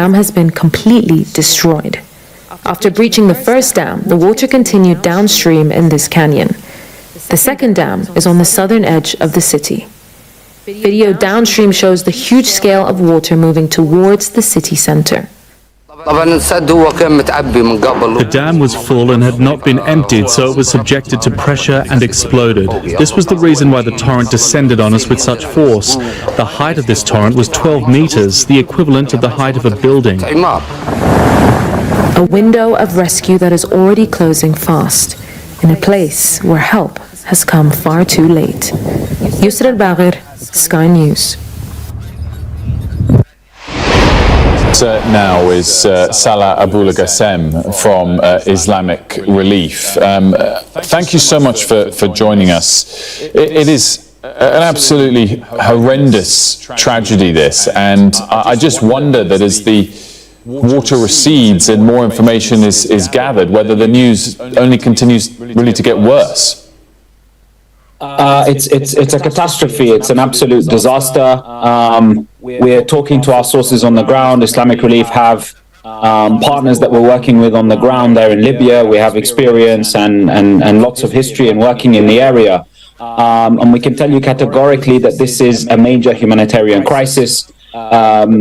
dam has been completely destroyed. After breaching the first dam, the water continued downstream in this canyon. The second dam is on the southern edge of the city. Video downstream shows the huge scale of water moving towards the city center. The dam was full and had not been emptied, so it was subjected to pressure and exploded. This was the reason why the torrent descended on us with such force. The height of this torrent was 12 meters, the equivalent of the height of a building. A window of rescue that is already closing fast, in a place where help has come far too late. Yusra al-Bagir, Sky News. Now is Salah Abulagassem from Islamic Relief. Thank you so much for joining us. It is an absolutely horrendous tragedy, this, and I just wonder that as the water recedes and more information is gathered, whether the news only continues really to get worse. It's a catastrophe. It's an absolute disaster. We're talking to our sources on the ground. Islamic Relief have partners that we're working with on the ground there in Libya. We have experience and lots of history in working in the area. And we can tell you categorically that this is a major humanitarian crisis.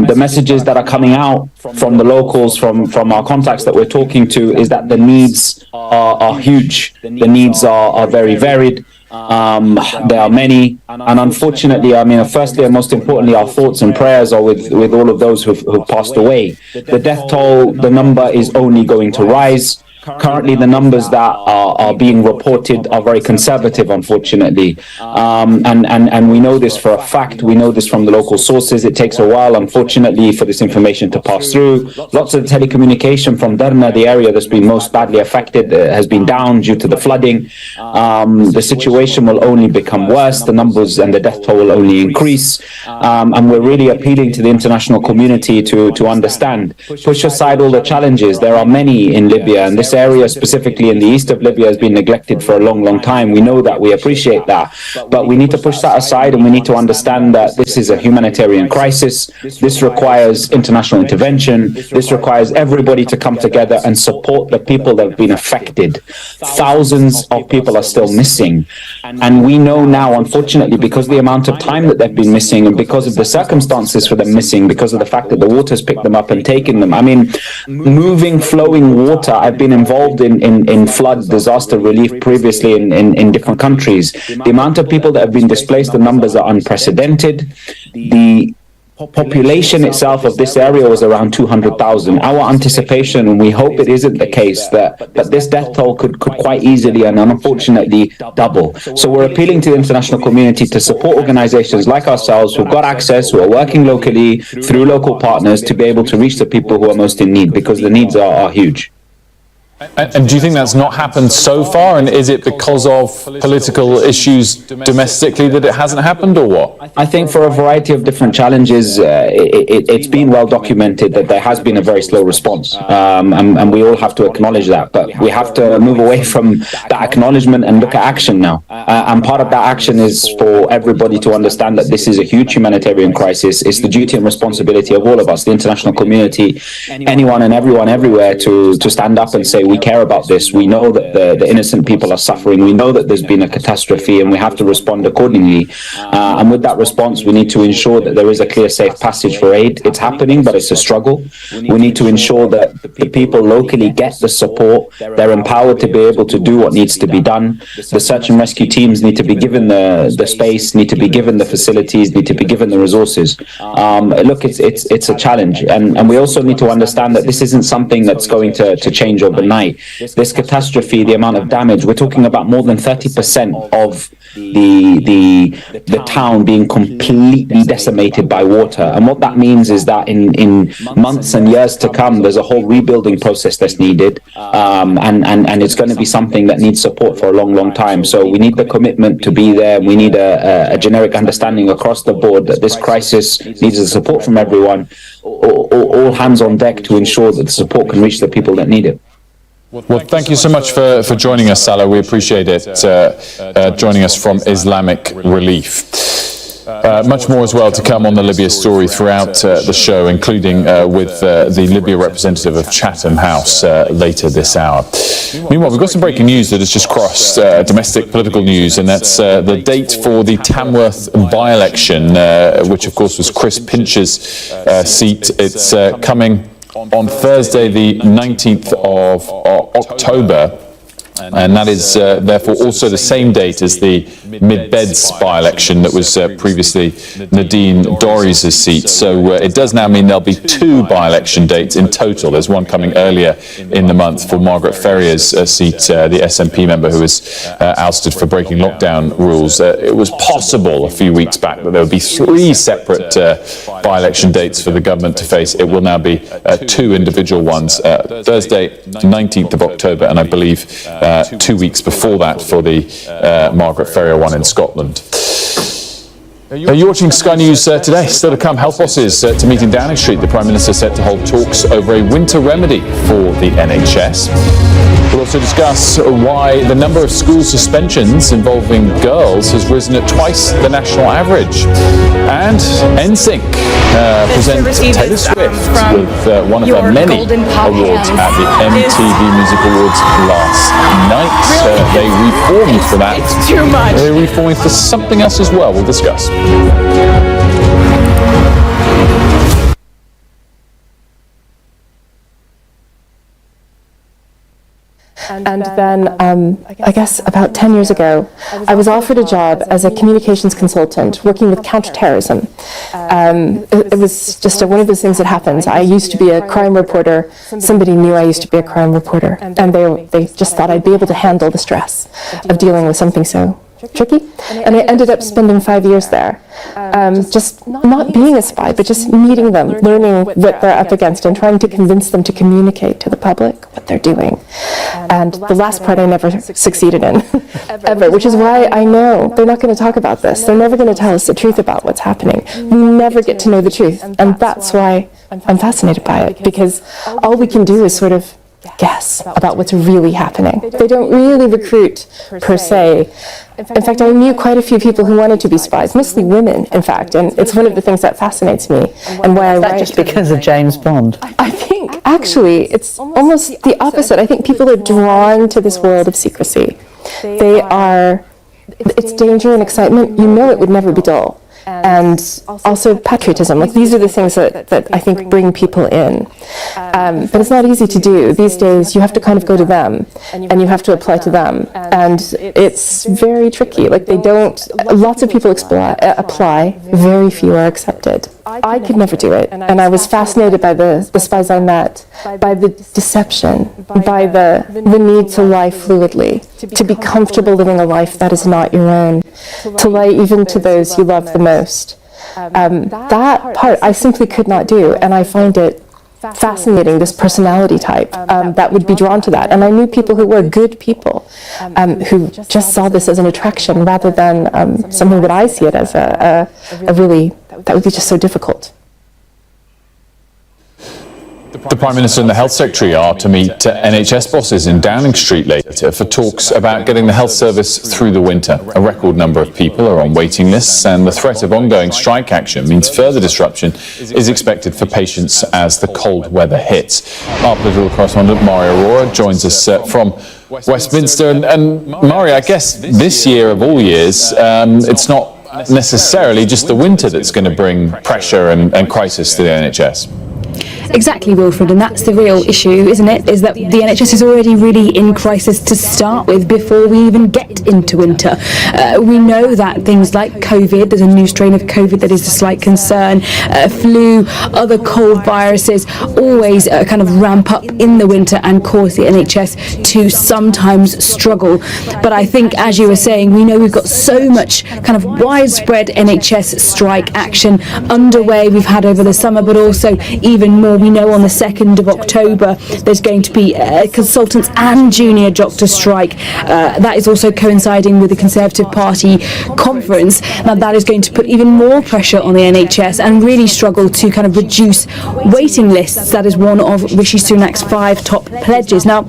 The messages that are coming out from the locals, from our contacts that we're talking to, is that the needs are huge. The needs are very varied. There are many, and unfortunately, firstly and most importantly, our thoughts and prayers are with all of those who've passed away. The death toll, the number is only going to rise. Currently, the numbers that are being reported are very conservative, unfortunately. And we know this for a fact. We know this from the local sources. It takes a while, unfortunately, for this information to pass through. Lots of telecommunication from Derna, the area that's been most badly affected, has been down due to the flooding. The situation will only become worse. The numbers and the death toll will only increase. And we're really appealing to the international community to understand. Push aside all the challenges. There are many in Libya, and this area specifically in the east of Libya has been neglected for a long time. We know that, we appreciate that, but we need to push that aside, and we need to understand that this is a humanitarian crisis. This requires international intervention. This requires everybody to come together and support the people that have been affected. Thousands of people are still missing, and we know now, unfortunately, because of the amount of time that they've been missing and because of the circumstances for them missing, because of the fact that the water's picked them up and taken them. Moving, flowing water, I've been involved in flood disaster relief previously in different countries. The amount of people that have been displaced, the numbers are unprecedented. The population itself of this area was around 200,000. Our anticipation, and we hope it isn't the case, that this death toll could quite easily and unfortunately double. So we're appealing to the international community to support organizations like ourselves who've got access, who are working locally through local partners, to be able to reach the people who are most in need, because the needs are huge. And do you think that's not happened so far? And is it because of political issues domestically that it hasn't happened, or what? I think for a variety of different challenges, it's been well documented that there has been a very slow response. And we all have to acknowledge that. But we have to move away from that acknowledgement and look at action now. And part of that action is for everybody to understand that this is a huge humanitarian crisis. It's the duty and responsibility of all of us, the international community, anyone and everyone everywhere, to stand up and say, we care about this. We know that the innocent people are suffering. We know that there's been a catastrophe, and we have to respond accordingly. And with that response, we need to ensure that there is a clear, safe passage for aid. It's happening, but it's a struggle. We need to ensure that the people locally get the support. They're empowered to be able to do what needs to be done. The search and rescue teams need to be given the space, need to be given the facilities, need to be given the resources. Look, it's a challenge. And we also need to understand that this isn't something that's going to change overnight. This catastrophe, the amount of damage, we're talking about more than 30% of the town being completely decimated by water. And what that means is that in months and years to come, there's a whole rebuilding process that's needed. And it's going to be something that needs support for a long time. So we need the commitment to be there. We need a generic understanding across the board that this crisis needs the support from everyone, all hands on deck, to ensure that the support can reach the people that need it. Well, thank you so much for joining us, Salah. We appreciate it, joining us from Islamic Relief. Much more as well to come on the Libya story throughout the show, including with the Libya representative of Chatham House later this hour. Meanwhile, we've got some breaking news that has just crossed domestic political news, and that's the date for the Tamworth by-election, which of course was Chris Pinch's seat. It's coming on Thursday, the 19th of October. And that is therefore also the same date as the Mid-Beds by-election that was previously Nadine Dorries' seat. So it does now mean there'll be two by-election dates in total. There's one coming earlier in the month for Margaret Ferrier's seat, the SNP member who was ousted for breaking lockdown rules. It was possible a few weeks back that there would be three separate by-election dates for the government to face. It will now be two individual ones, Thursday, 19th of October, and I believe 2 weeks before that for the Margaret Ferrier one in Scotland. You're watching Sky News today. Still to come, health bosses to meet in Downing Street. The Prime Minister set to hold talks over a winter remedy for the NHS. We'll also discuss why the number of school suspensions involving girls has risen at twice the national average. And NSYNC present Taylor Swift with one of her many awards at the MTV Music Awards last night. They reformed for that. It's too much. They're reforming for something else as well. We'll discuss. And then, I guess about 10 years ago, I was offered a job as a communications consultant working with counterterrorism. It was just one of those things that happens. I used to be a crime reporter. Somebody knew I used to be a crime reporter, and they just thought I'd be able to handle the stress of dealing with something so tricky. And I ended up spending 5 years there, just not being a spy, but just meeting them, learning what they're up against, and trying to convince them to communicate to the public what they're doing. And the last part I never succeeded in, ever, which is why I know they're not going to talk about this. They're never going to tell us the truth about what's happening. We never get to know the truth, and that's why I'm fascinated by it, because all we can do is sort of guess about what's really happening. They don't really recruit per se. In fact, I knew quite a few people who wanted to be spies, mostly women, in fact, and it's one of the things that fascinates me and why I write. Is that just because of James Bond? I think, actually, it's almost the opposite. I think people are drawn to this world of secrecy. It's danger and excitement. You know it would never be dull. And also patriotism. Like, these are the things that I think bring people in. But it's not easy to do. These days, you have to kind of go to them, and you have to apply to them. And it's very tricky. Like, lots of people apply, very few are accepted. I could never do it. And I was fascinated by the spies I met, by the deception, by the need to lie fluidly, to be comfortable living a life that is not your own, to lie even to those you love the most. That part I simply could not do, and I find it fascinating, this personality type that would be drawn to that. And I knew people who were good people who just saw this as an attraction rather than something that I see it as a really, that would be just so difficult. The Prime Minister and the Health Secretary are to meet NHS bosses in Downing Street later for talks about getting the health service through the winter. A record number of people are on waiting lists, and the threat of ongoing strike action means further disruption is expected for patients as the cold weather hits. Our political correspondent, Mari Aurora, joins us from Westminster. And Mari, I guess this year of all years, it's not necessarily just the winter that's going to bring pressure and crisis to the NHS. Exactly, Wilfred, and that's the real issue, isn't it? Is that the NHS is already really in crisis to start with before we even get into winter. We know that things like COVID, there's a new strain of COVID that is a slight concern, flu, other cold viruses always kind of ramp up in the winter and cause the NHS to sometimes struggle. But I think, as you were saying, we know we've got so much kind of widespread NHS strike action underway we've had over the summer, but also even more. We know on the 2nd of October there's going to be consultants and junior doctor strike. That is also coinciding with the Conservative Party conference. Now that is going to put even more pressure on the NHS and really struggle to kind of reduce waiting lists. That is one of Rishi Sunak's 5 top pledges. Now,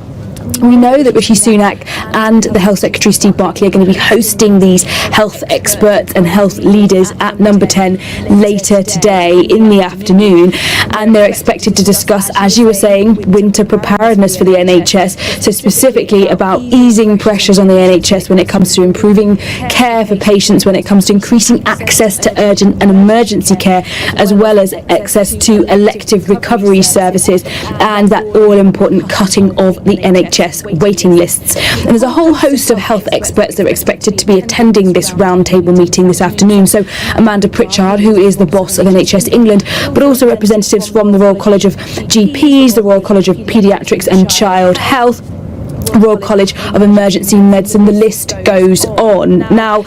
We know that Rishi Sunak and the Health Secretary Steve Barclay are going to be hosting these health experts and health leaders at Number 10 later today in the afternoon, and they're expected to discuss, as you were saying, winter preparedness for the NHS, so specifically about easing pressures on the NHS when it comes to improving care for patients, when it comes to increasing access to urgent and emergency care, as well as access to elective recovery services, and that all-important cutting of the NHS waiting lists. And there's a whole host of health experts that are expected to be attending this roundtable meeting this afternoon. So Amanda Pritchard, who is the boss of NHS England, but also representatives from the Royal College of GPs, the Royal College of Paediatrics and Child Health, Royal College of Emergency Medicine, the list goes on. Now,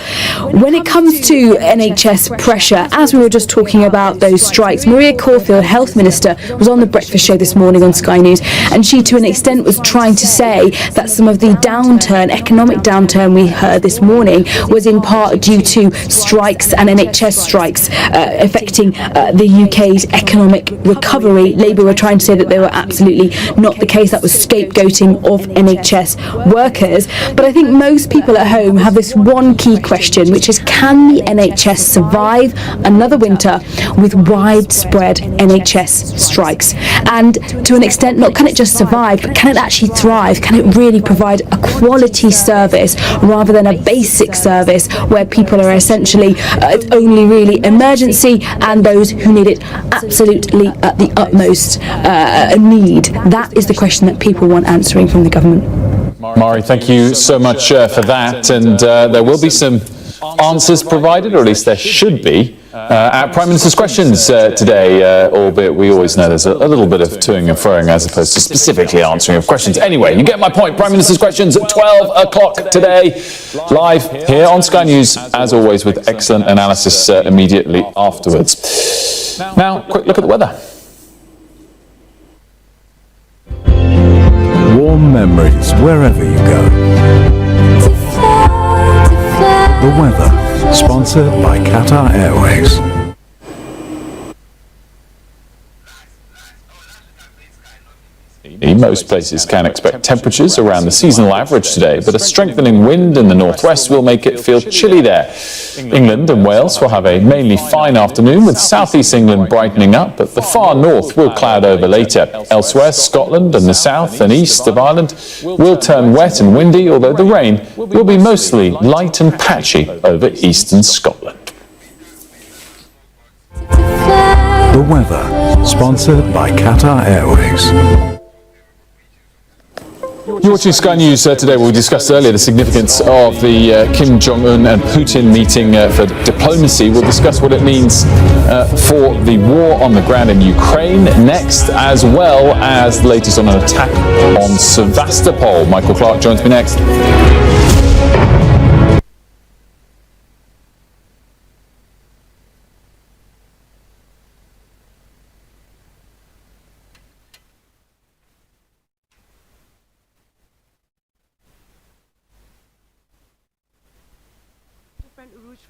when it comes to NHS pressure, as we were just talking about those strikes, Maria Caulfield, Health Minister, was on the breakfast show this morning on Sky News, and she to an extent was trying to say that some of the economic downturn we heard this morning was in part due to strikes and NHS strikes affecting the UK's economic recovery. Labour were trying to say that they were absolutely not the case. That was scapegoating of NHS workers. But I think most people at home have this one key question, which is, can the NHS survive another winter with widespread NHS strikes? And to an extent, not can it just survive, but can it actually thrive? Can it really provide a quality service rather than a basic service where people are essentially it's only really emergency and those who need it absolutely at the utmost need? That is the question that people want answering from the government. Mari, thank you so much for that, and there will be some answers provided, or at least there should be, at Prime Minister's Questions today, albeit we always know there's a little bit of toing and froing as opposed to specifically answering of questions. Anyway, you get my point. Prime Minister's Questions at 12 o'clock today, live here on Sky News, as always, with excellent analysis immediately afterwards. Now, quick look at the weather. Warm memories wherever you go. The weather, sponsored by Qatar Airways. Most places can expect temperatures around the seasonal average today, but a strengthening wind in the northwest will make it feel chilly there. England and Wales will have a mainly fine afternoon, with southeast England brightening up, but the far north will cloud over later. Elsewhere, Scotland and the south and east of Ireland will turn wet and windy, although the rain will be mostly light and patchy over eastern Scotland. The weather, sponsored by Qatar Airways. You're watching Sky News today, where we discussed earlier the significance of the Kim Jong-un and Putin meeting for diplomacy. We'll discuss what it means for the war on the ground in Ukraine next, as well as the latest on an attack on Sevastopol. Michael Clark joins me next.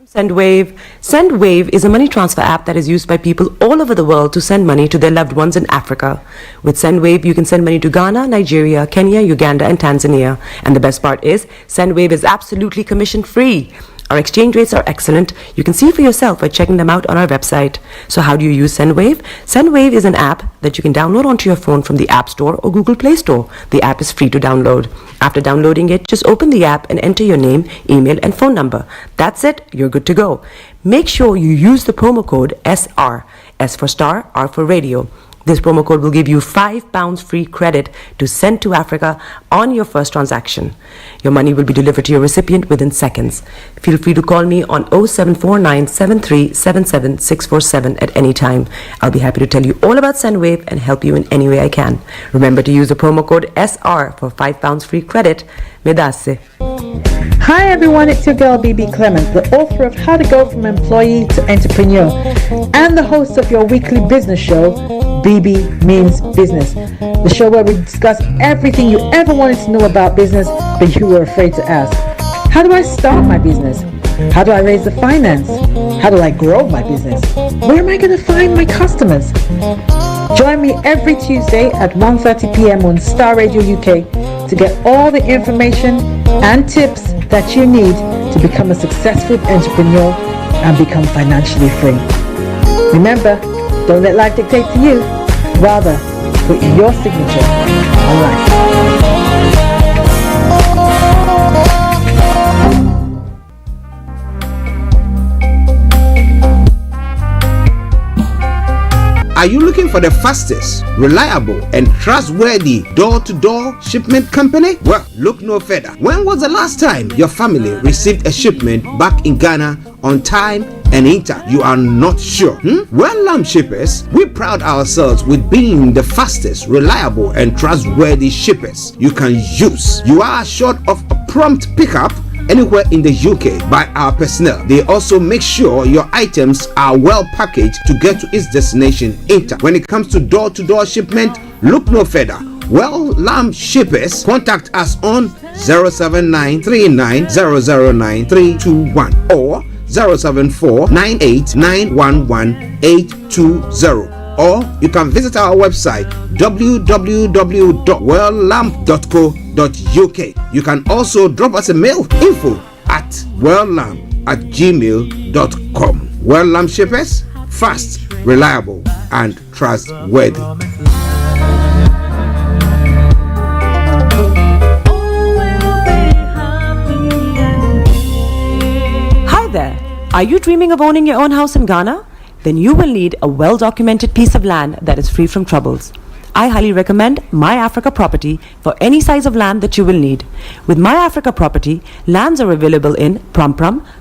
SendWave. SendWave is a money transfer app that is used by people all over the world to send money to their loved ones in Africa. With SendWave, you can send money to Ghana, Nigeria, Kenya, Uganda, and Tanzania. And the best part is, SendWave is absolutely commission-free. Our exchange rates are excellent. You can see for yourself by checking them out on our website. So how do you use SendWave? SendWave is an app that you can download onto your phone from the App Store or Google Play Store. The app is free to download. After downloading it, just open the app and enter your name, email, and phone number. That's it. You're good to go. Make sure you use the promo code SR. S for Starr, R for Radio. This promo code will give you £5 free credit to send to Africa on your first transaction. Your money will be delivered to your recipient within seconds. Feel free to call me on 0749 7377 647 at any time. I'll be happy to tell you all about SendWave and help you in any way I can. Remember to use the promo code SR for £5 free credit. Medasse. Hi everyone, it's your girl BB Clement, the author of How to Go From Employee to Entrepreneur and the host of your weekly business show, BB Means Business, the show where we discuss everything you ever wanted to know about business but you were afraid to ask. How do I start my business? How do I raise the finance? How do I grow my business? Where am I going to find my customers? Join me every Tuesday at 1:30 p.m. on Star Radio UK to get all the information and tips that you need to become a successful entrepreneur and become financially free. Remember, don't let life dictate to you. Rather, put your signature on life. Are you looking for the fastest, reliable, and trustworthy door-to-door shipment company? Well, look no further. When was the last time your family received a shipment back in Ghana on time and in time? You are not sure? Well, Lamb Shippers, we pride ourselves with being the fastest, reliable, and trustworthy shippers you can use. You are assured of a prompt pickup anywhere in the UK by our personnel. They also make sure your items are well packaged to get to its destination in time. When it comes to door-to-door shipment, look no further. Well, Lamb Shippers, contact us on 07939009321 or 07498911820. Or you can visit our website www.welllamp.co.uk. You can also drop us a mail, info@welllamp@gmail.com. Well Lamp Shippers, fast, reliable, and trustworthy. Hi there. Are you dreaming of owning your own house in Ghana? Then you will need a well-documented piece of land that is free from troubles. I highly recommend My Africa Property for any size of land that you will need. With My Africa Property, lands are available in Pram,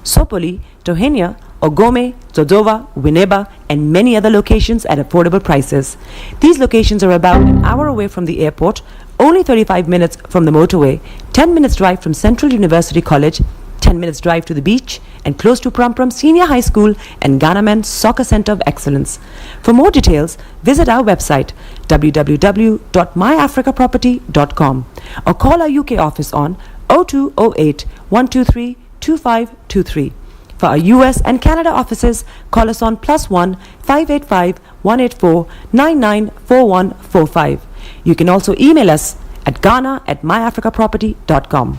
Sopoli, Tohenia, Ogome, Dodova, Winneba, and many other locations at affordable prices. These locations are about an hour away from the airport, only 35 minutes from the motorway, 10 minutes drive from Central University College, 10 minutes drive to the beach, and close to Pram Senior High School and Ghana Men's Soccer Center of Excellence. For more details, visit our website www.myafricaproperty.com or call our UK office on 0208 123 2523. For our US and Canada offices, call us on +1 585 184 994145. You can also email us at ghana@myafricaproperty.com.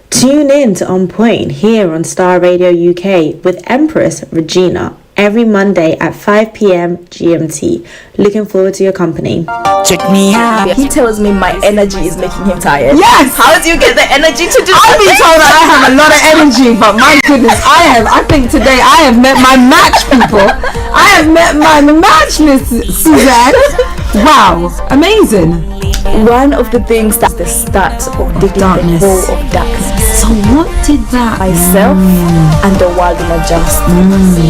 Tune in to On Point here on Starr Radio UK with Empress Regina every Monday at 5 p.m. GMT. Looking forward to your company. Check me out. He tells me my energy is making him tired. Yes! How do you get the energy to do that? I've been told that I have a lot of energy, but my goodness, I think today I have met my match, people. I have met my match, Miss Suzanne. Wow, amazing. One of the things that's the start of the darkness. The of darkness. So what did that? Myself and the world will adjust.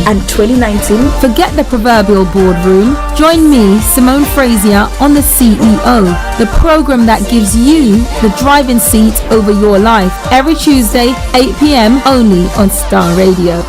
And 2019. Forget the proverbial boardroom. Join me, Simone Frazier, on The CEO, the program that gives you the driving seat over your life. Every Tuesday, 8 p.m. only on Starr Radio.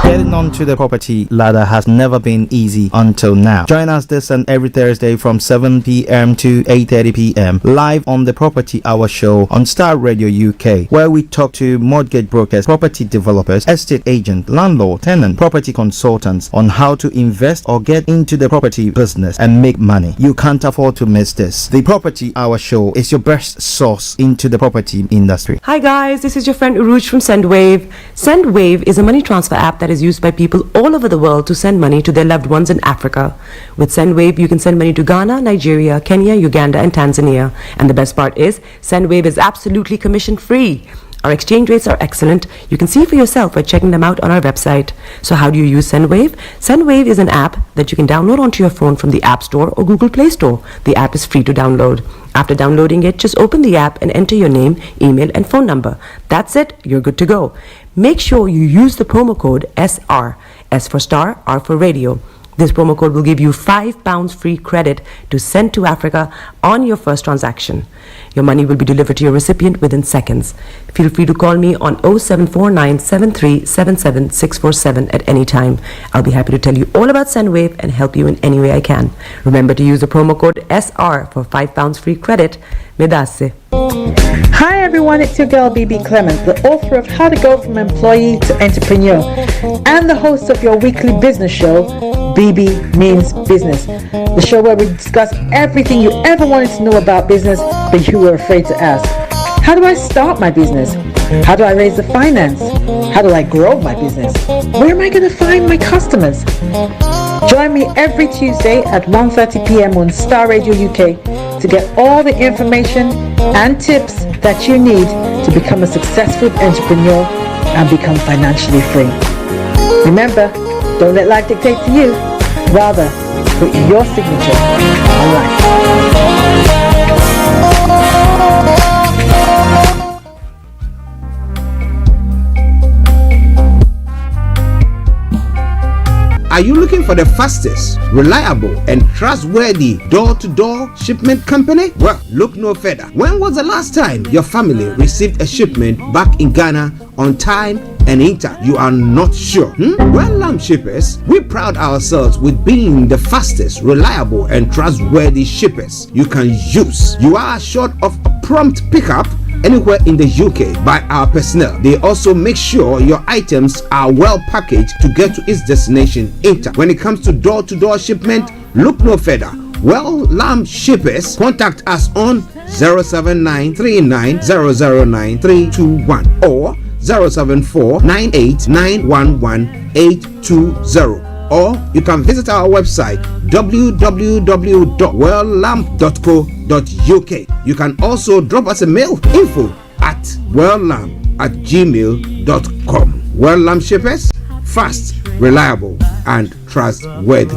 Getting onto the property ladder has never been easy until now. Join us this and every Thursday from 7 p.m. to 8:30 p.m. live on the Property Hour show on Starr Radio UK, where we talk to mortgage brokers, property developers, estate agents, landlord, tenant, property consultants on how to invest or get into the property business and make money. You can't afford to miss this. The Property Hour show is your best source into the property industry. Hi guys, this is your friend Uruj from SendWave. SendWave is a money transfer app that is used by people all over the world to send money to their loved ones in Africa. With SendWave, you can send money to Ghana, Nigeria, Kenya, Uganda, and Tanzania. And the best part is, SendWave is absolutely commission free. Our exchange rates are excellent. You can see for yourself by checking them out on our website. So how do you use SendWave? SendWave is an app that you can download onto your phone from the App Store or Google Play Store. The app is free to download. After downloading it, just open the app and enter your name, email, and phone number. That's it. You're good to go. Make sure you use the promo code SR. S for Star, R for Radio. This promo code will give you £5 free credit to send to Africa on your first transaction. Your money will be delivered to your recipient within seconds. Feel free to call me on 0749 7377 647 at any time. I'll be happy to tell you all about SendWave and help you in any way I can. Remember to use the promo code SR for £5 free credit. Medasse. Hi everyone, it's your girl BB Clement, the author of How to Go from Employee to Entrepreneur and the host of your weekly business show, BB Means Business, the show where we discuss everything you ever wanted to know about business but you were afraid to ask. How do I start my business? How do I raise the finance? How do I grow my business? Where am I going to find my customers? Join me every Tuesday at 1:30 p.m. on Starr Radio UK to get all the information and tips that you need to become a successful entrepreneur and become financially free. Remember, don't let life dictate to you. Rather, put your signature on life. Are you looking for the fastest, reliable, and trustworthy door-to-door shipment company? Well, look no further. When was the last time your family received a shipment back in Ghana on time and in time? You are not sure? Well, shippers, we pride ourselves with being the fastest, reliable, and trustworthy shippers you can use. You are assured of a prompt pickup anywhere in the UK by our personnel. They also make sure your items are well packaged to get to its destination in time. When it comes to door-to-door shipment, look no further. Well, Lamb Shippers, contact us on 07939009321 or 07498911820. Or you can visit our website www.welllamp.co.uk. You can also drop us a mail, info@welllamp@gmail.com. Well Lamp Shippers, fast, reliable, and trustworthy.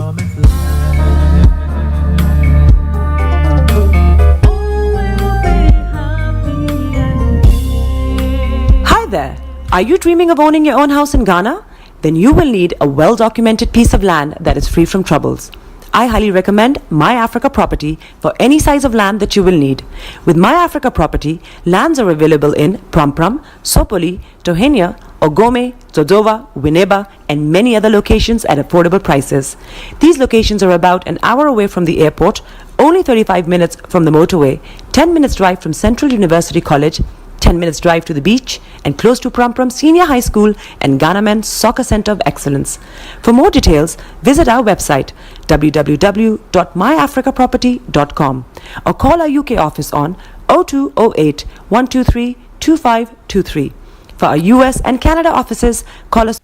Hi there. Are you dreaming of owning your own house in Ghana? Then you will need a well-documented piece of land that is free from troubles. I highly recommend My Africa Property for any size of land that you will need. With My Africa Property, lands are available in Prampram, Sopoli, Tohenia, Ogome, Dodova, Winneba, and many other locations at affordable prices. These locations are about an hour away from the airport, only 35 minutes from the motorway, 10 minutes drive from Central University College, 10 minutes drive to the beach, and close to Prampram Senior High School and Ghana Men's Soccer Center of Excellence. For more details, visit our website www.myafricaproperty.com or call our UK office on 0208 123 2523. For our US and Canada offices, call us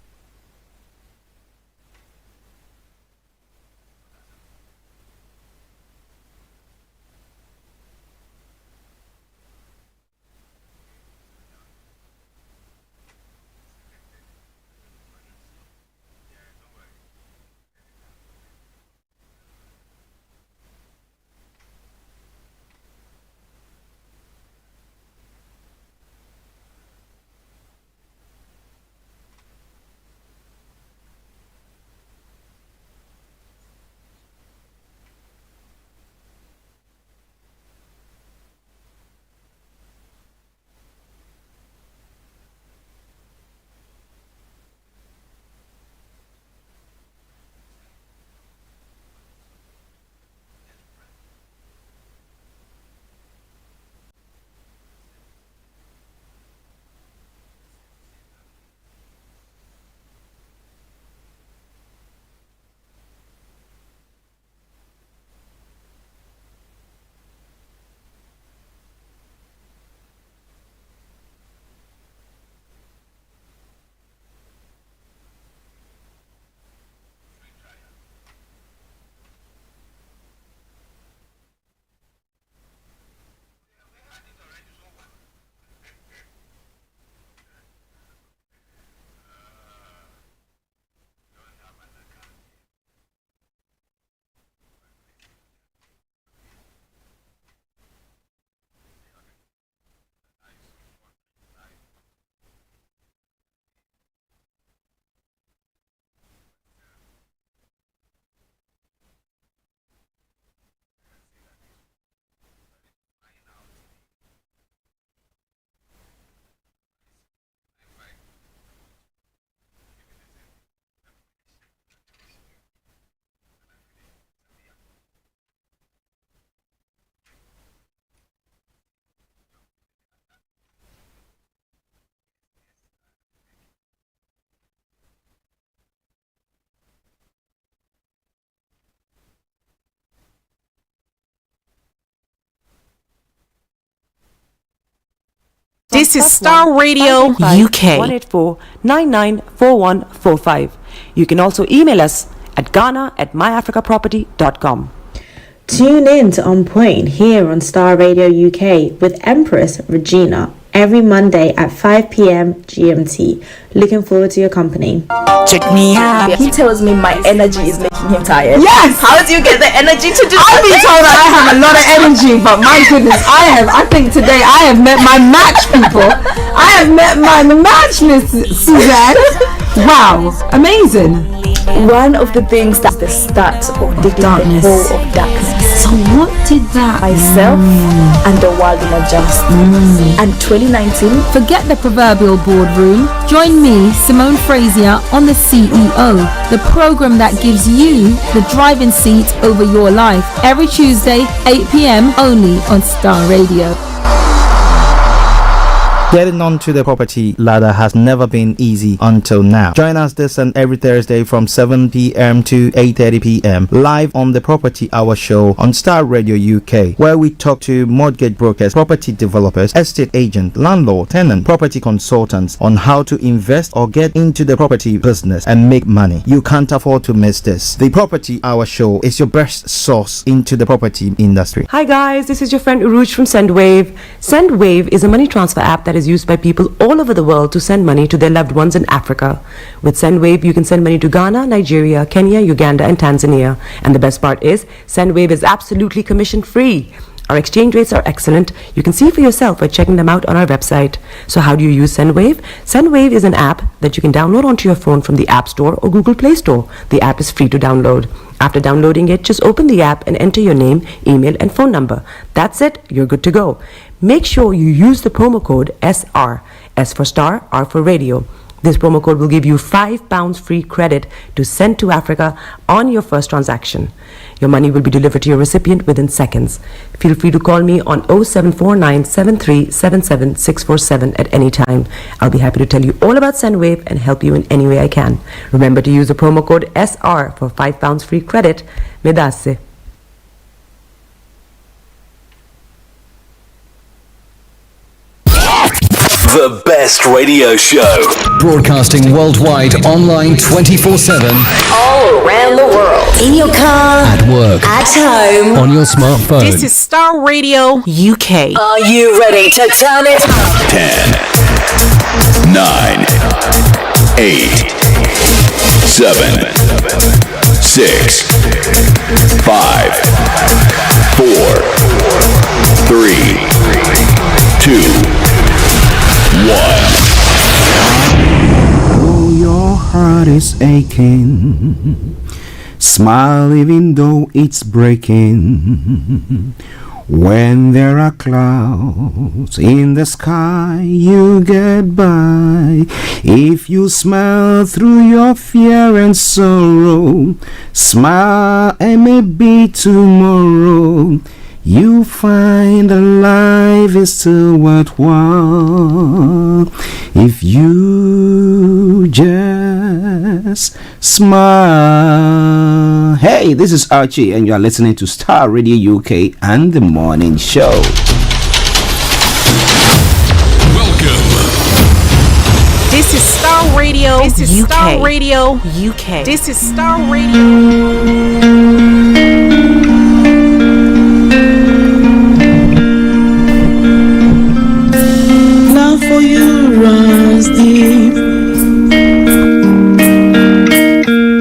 This is Starr Radio UK. 184-994145. You can also email us at ghana@myafricaproperty.com. Tune in to On Point here on Starr Radio UK with Empress Regina every Monday at 5 p.m. GMT. Looking forward to your company. Check me out. He tells me my energy is making him tired. Yes! How do you get the energy to do I've been told that I have a lot of energy, but my goodness, I think today I have met my match, people. I have met my match, Miss Suzanne. Wow, amazing. One of the things that's the start of the darkness. Of darkness. So what did that? Myself and the world will adjust. And 2019. Forget the proverbial boardroom. Join me, Simone Frazier, on the CEO, the program that gives you the driving seat over your life. Every Tuesday, 8 p.m. only on Starr Radio. Getting onto the property ladder has never been easy until now. Join us this and every Thursday from 7 p.m. to 8:30 p.m. live on the Property Hour Show on Starr Radio UK, where we talk to mortgage brokers, property developers, estate agents, landlord, tenant, property consultants on how to invest or get into the property business and make money. You can't afford to miss this. The Property Hour Show is your best source into the property industry. Hi guys, this is your friend Uruj from SendWave. SendWave is a money transfer app that is used by people all over the world to send money to their loved ones in Africa. With SendWave, you can send money to Ghana, Nigeria, Kenya, Uganda, and Tanzania. And the best part is, SendWave is absolutely commission-free. Our exchange rates are excellent. You can see for yourself by checking them out on our website. So how do you use SendWave? SendWave is an app that you can download onto your phone from the App Store or Google Play Store. The app is free to download. After downloading it, just open the app and enter your name, email, and phone number. That's it. You're good to go. Make sure you use the promo code SR, S for Star, R for Radio. This promo code will give you £5 free credit to send to Africa on your first transaction. Your money will be delivered to your recipient within seconds. Feel free to call me on 0749 7377 647 at any time. I'll be happy to tell you all about SendWave and help you in any way I can. Remember to use the promo code SR for £5 free credit. Medasse. The best radio show. Broadcasting worldwide, online 24/7. All around the world. In your car. At work. At home. On your smartphone. This is Starr Radio UK. Are you ready to turn it up? 10, 9, 8, 7, 6, 5, 4, 3, 2, 1. Oh, your heart is aching. Smile even though it's breaking. When there are clouds in the sky, you get by. If you smile through your fear and sorrow, smile and maybe tomorrow you find that life is still worthwhile if you just smile. Hey, this is Archie and you are listening to Starr Radio UK and The Morning Show. This is Starr Radio. This is UK. Starr Radio UK. This is Starr Radio. Love for you runs deep.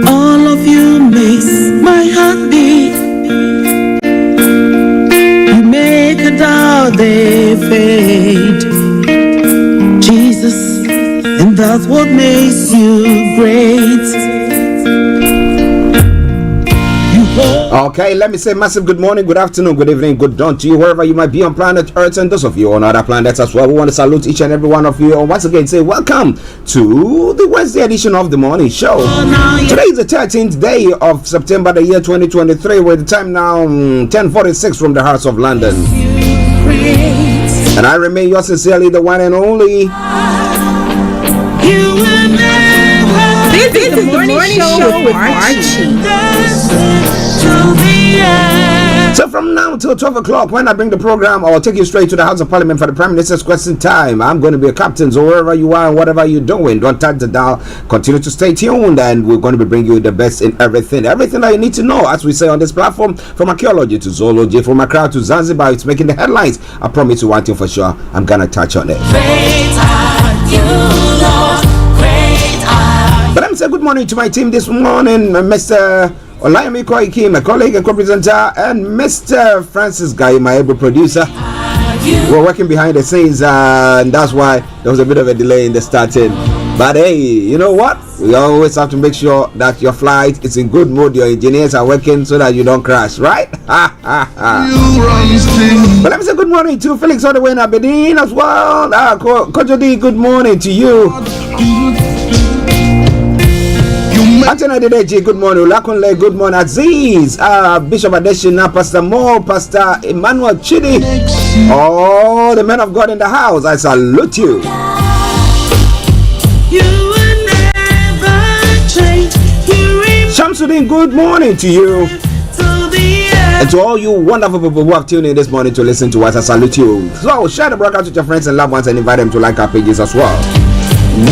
All of you makes my heart beat. You make a doubt they fade. Jesus, and that's what makes you great. Okay, let me say massive good morning, good afternoon, good evening, good dawn to you wherever you might be on planet Earth and those of you on other planets as well. We want to salute each and every one of you and once again say welcome to the Wednesday edition of the morning show. Today is the 13th day of September the year 2023 with the time now 10:46 from the hearts of London. And I remain yours sincerely, the one and only. This is the morning show with Archie. So from From now till 12 o'clock, when I bring the program, I'll take you straight to the House of Parliament for the Prime Minister's question time. I'm going to be a captain, so wherever you are and whatever you're doing, don't touch the dial. Continue to stay tuned, and we're going to be bringing you the best in everything that you need to know, as we say on this platform, from archaeology to zoology, from Accra to Zanzibar. It's making the headlines. I promise you one thing for sure, I'm going to touch on it. But let me say good morning to my team this morning, Mr. Olayomi Koiki, my colleague and co-presenter, and Mr. Francis Guy, my able producer. We're working behind the scenes, and that's why there was a bit of a delay in the starting. But hey, you know what? We always have to make sure that your flight is in good mood, your engineers are working so that you don't crash, right? But let me say good morning to Felix all the way in Aberdeen as well. Kojodi, good morning to you. Anthony Dedeji, good morning. Ulakunle, good morning. Aziz, Bishop Adeshina, Pastor Mo, Pastor Emmanuel Chidi, all the men of God in the house, I salute you. Shamsuddin, good morning to you. And to all you wonderful people who have tuned in this morning to listen to us, I salute you. So share the broadcast with your friends and loved ones and invite them to like our pages as well.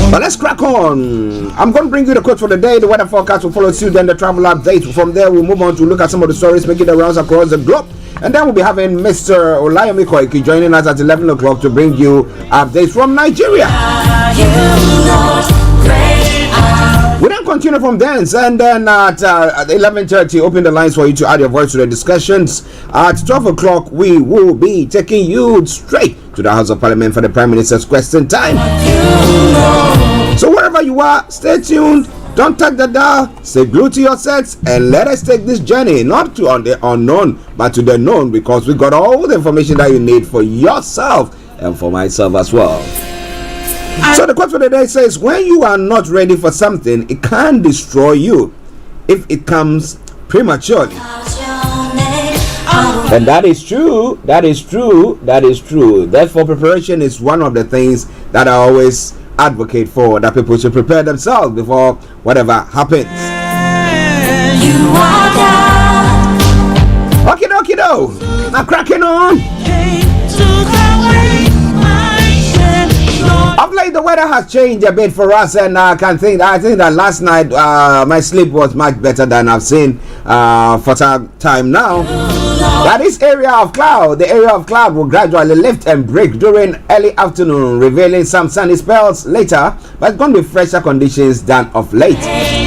But let's crack on. I'm going to bring you the quote for the day. The weather forecast will follow suit, then the travel update. From there, we'll move on to look at some of the stories making the rounds across the globe. And then we'll be having Mr. Olayomi Koiki joining us at 11 o'clock to bring you updates from Nigeria. We then continue from dance, and then at 11:30, open the lines for you to add your voice to the discussions. At 12 o'clock, we will be taking you straight to the House of Parliament for the Prime Minister's question time. So wherever you are, stay tuned. Don't touch the dial. Stay glued to your sets, and let us take this journey not to the unknown, but to the known, because we got all the information that you need for yourself and for myself as well. So the quote for the day says, when you are not ready for something, it can destroy you if it comes prematurely. And that is true. That is true. That is true. Therefore, preparation is one of the things that I always advocate for, that people should prepare themselves before whatever happens. Okay, dokie do. Now cracking on. Of late, the weather has changed a bit for us, and I think that last night my sleep was much better than I've seen for some time now. That this area of cloud, the area of cloud will gradually lift and break during early afternoon, revealing some sunny spells later, but it's going to be fresher conditions than of late.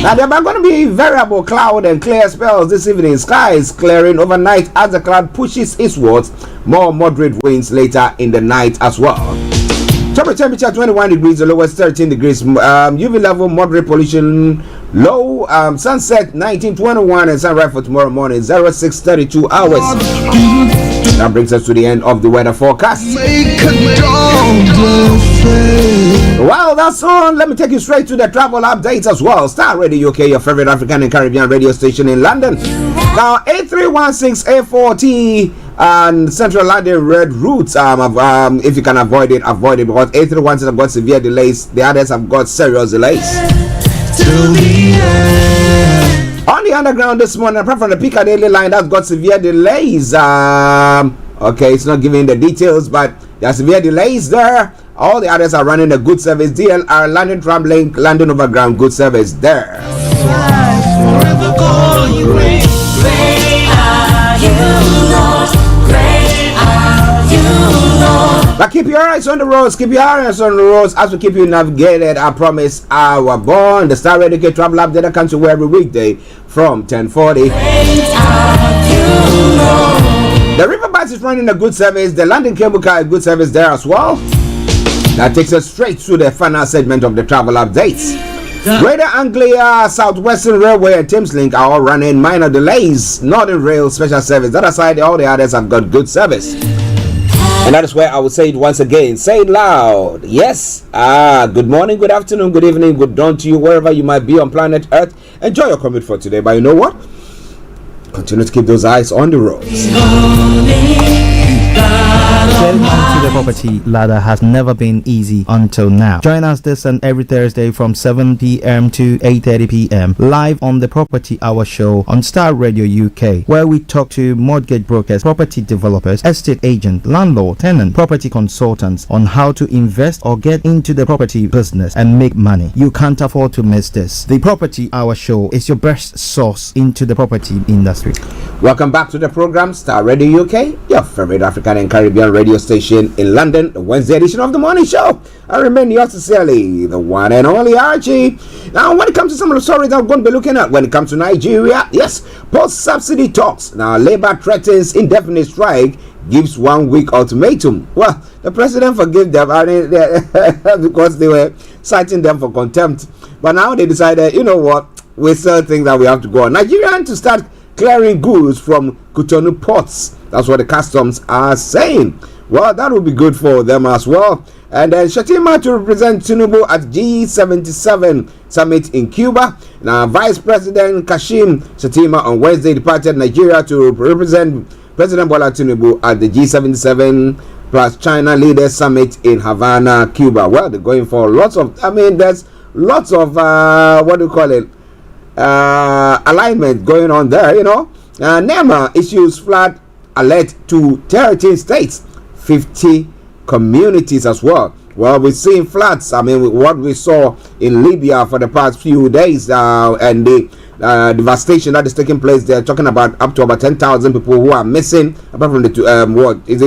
Now there are going to be variable cloud and clear spells this evening. Skies clearing overnight as the cloud pushes eastwards. More moderate winds later in the night as well. Top temperature 21 degrees, the lowest 13 degrees. UV level moderate pollution low. Sunset 19:21 and sunrise for tomorrow morning 06:32 hours. That brings us to the end of the weather forecast. Well, that's on. Let me take you straight to the travel updates as well. Starr Radio UK, your favorite African and Caribbean radio station in London. Now, A316, A40 and Central London red routes. If you can avoid it, because A316 have got severe delays. The others have got serious delays. On the underground this morning, apart from the Piccadilly line, that's got severe delays. Okay, it's not giving the details, but there are severe delays there. All the others are running a good service. DLR, London Tramlink, London Overground, good service there. But keep your eyes on the roads, as we keep you navigated. I promise our born. The Starr Radio Travel Update that comes to you every weekday from 10:40. The River Bus is running a good service. The London Cable Car, a good service there as well. That takes us straight to the final segment of the travel updates. Greater Anglia, Southwestern Railway and Thameslink are all running minor delays. Northern Rail special service. That aside, all the others have got good service. And that is where I will say it once again. Say it loud. Yes. Good morning, good afternoon, good evening, good dawn to you, wherever you might be on planet Earth. Enjoy your commute for today. But you know what? Continue to keep those eyes on the roads. Getting onto the property ladder has never been easy until now. Join us this and every Thursday from 7 p.m. to 8:30 p.m. live on the Property Hour show on Star Radio UK, where we talk to mortgage brokers, property developers, estate agents, landlord, tenant, property consultants on how to invest or get into the property business and make money. You can't afford to miss this. The Property Hour show is your best source into the property industry. Welcome back to the program, Star Radio UK, your favorite African and Caribbean radio station in London, the Wednesday edition of the morning show. I remain yours sincerely, the one and only Archie. Now, when it comes to some of the stories I'm going to be looking at, when it comes to Nigeria, yes, post-subsidy talks. Now, Labour threatens indefinite strike, gives 1 week ultimatum. Well, the president forgave them because they were citing them for contempt. But now they decided, you know what, we still think that we have to go on. Nigeria to start clearing goods from Cotonou ports. That's what the customs are saying. Well, that would be good for them as well. And then Shatima to represent Tinubu at G77 summit in Cuba. Now, Vice President Kashim Shatima on Wednesday departed Nigeria to represent President Bola Tinubu at the G77 plus China Leaders Summit in Havana, Cuba. Well, they're going for lots of, there's lots of, alignment going on there, you know. NEMA issues flood alert to 13 states, 50 communities as well. Well, we're seeing floods. What we saw in Libya for the past few days and the devastation that is taking place. They're talking about up to about 10,000 people who are missing, apart from the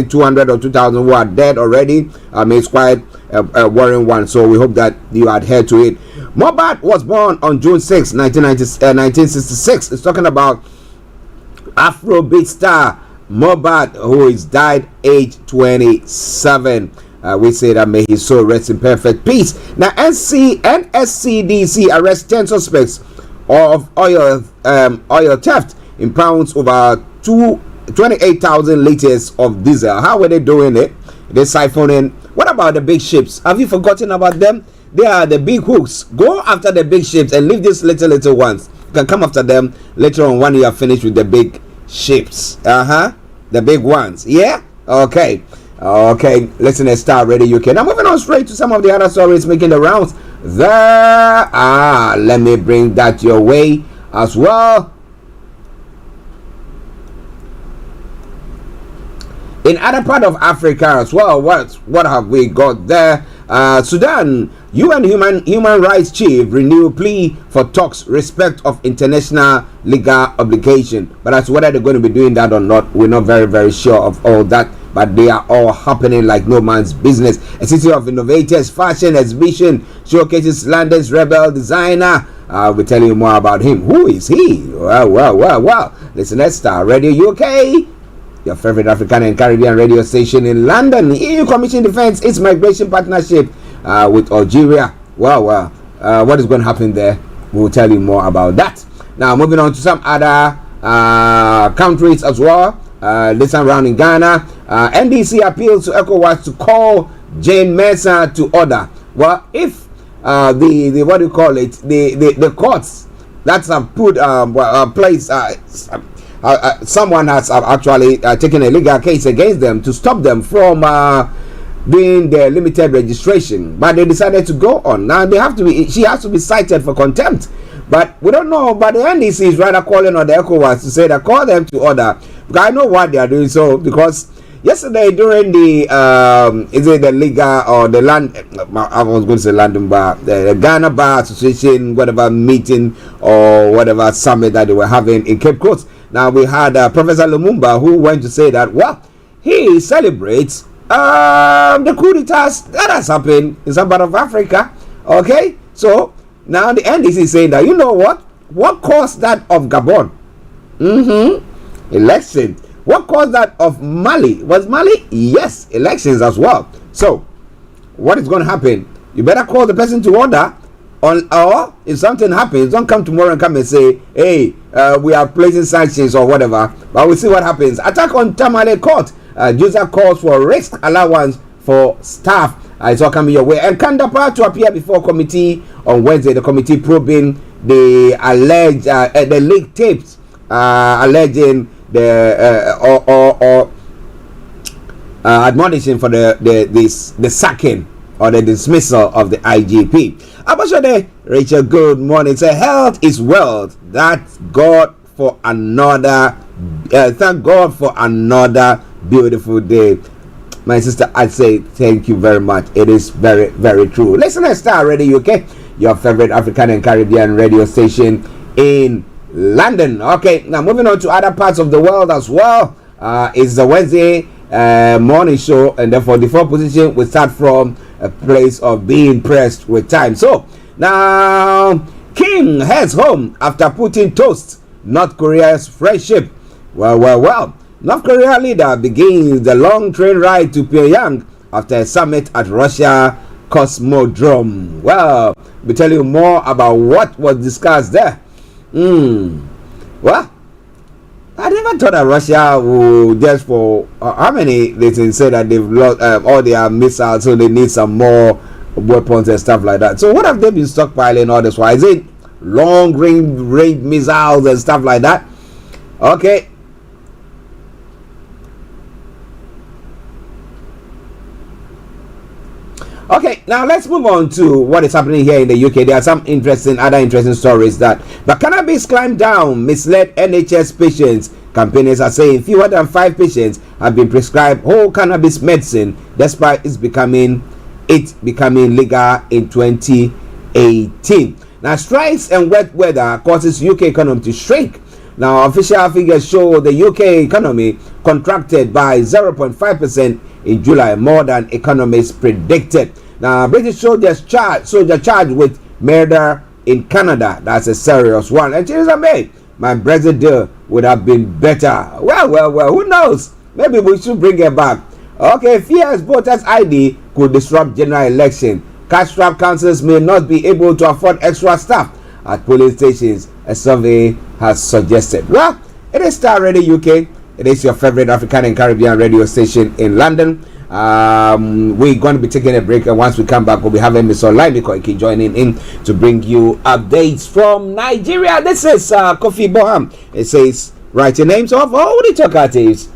200 or 2,000 who are dead already. It's quite a worrying one. So we hope that you adhere to it. Mohbad was born on June 6, 1966. It's talking about Afrobeat star Mohbad, who is died age 27. We say that may his soul rest in perfect peace. Now, NSCDC arrests 10 suspects of oil theft in pounds over 28,000 liters of diesel. How were they doing it? They're siphoning. What about the big ships? Have you forgotten about them? They are the big hooks. Go after the big ships and leave these little ones. You can come after them later on when you are finished with the big ships. The big ones. Yeah? Okay. Listen to Star Radio UK. Now moving on straight to some of the other stories making the rounds there. Let me bring that your way as well. In other part of Africa as well, what have we got there? Sudan, UN human rights chief renew plea for talks respect of international legal obligation. But as whether they're going to be doing that or not, we're not very, very sure of all that. But they are all happening like no man's business. A city of innovators fashion exhibition showcases London's rebel designer. We'll tell you more about him. Who is he? Well. Listen, let's Star Radio UK, your favorite African and Caribbean radio station in London. The EU Commission defends its migration partnership with Algeria. What is going to happen there? We'll tell you more about that. Now, moving on to some other countries as well. This time around in Ghana, NDC appeals to ECOWAS to call Jane Mercer to order. Well, if the courts that have put place someone has actually taken a legal case against them to stop them from doing their limited registration, but they decided to go on. Now she has to be cited for contempt, but we don't know. But the NDC is rather calling on the ECOWAS to say that call them to order, because I know what they are doing. So because yesterday during the is it the Liga or the land? I was going to say London Bar, the Ghana Bar Association, whatever meeting or whatever summit that they were having in Cape Coast. Now we had Professor Lumumba, who went to say that he celebrates the coup d'etat that has happened in some part of Africa. Okay, so now the NDC is saying that, you know what caused that of Gabon? Election. What caused that of Mali? Was Mali? Yes, elections as well. So what is going to happen? You better call the person to order, or if something happens, don't come tomorrow and come and say, hey, we are placing sanctions or whatever. But we'll see what happens. Attack on Tamale Court. User calls for risk allowance for staff. It's all coming your way. And Kandapa to appear before committee on Wednesday. The committee probing the alleged the leaked tapes alleging the admonishing for the sacking or the dismissal of the IGP. Abashade Rachel, good morning. Say health is wealth. Thank God for another beautiful day. My sister, I'd say thank you very much. It is very, very true. Listen to Starr Radio UK, your favorite African and Caribbean radio station in London. Okay, now moving on to other parts of the world as well. It's the Wednesday morning show, and therefore the fourth position will start from a place of being pressed with time. So now Kim heads home after Putin toasts North Korea's friendship. Well. North Korea leader begins the long train ride to Pyongyang after a summit at Russia Cosmodrome. Well, we'll tell you more about what was discussed there. Well, I never thought that Russia would just for how many they say that they've lost all their missiles, so they need some more weapons and stuff like that. So what have they been stockpiling all this? Why is it long range missiles and stuff like that? Okay. Okay, now let's move on to what is happening here in the UK. There are some other interesting stories that the cannabis climb down misled NHS patients. Campaigners are saying fewer than 5 patients have been prescribed whole cannabis medicine despite it becoming legal in 2018. Now, strikes and wet weather causes UK economy to shrink. Now, official figures show the UK economy contracted by 0.5% in July, more than economists predicted. Now, British soldier charged with murder in Canada. That's a serious one. And Theresa May, my Brexit deal would have been better. Well, who knows? Maybe we should bring it back. Okay, fears voters' ID could disrupt general election. Cash-strapped councils may not be able to afford extra staff at polling stations, a survey has suggested. Well, it is Starr Radio UK. It is your favorite African and Caribbean radio station in London. We're going to be taking a break, and once we come back, we'll be having Miss Olayomi Koiki joining in to bring you updates from Nigeria. This is Kofi Boham. It says, write your names off all the talkatives.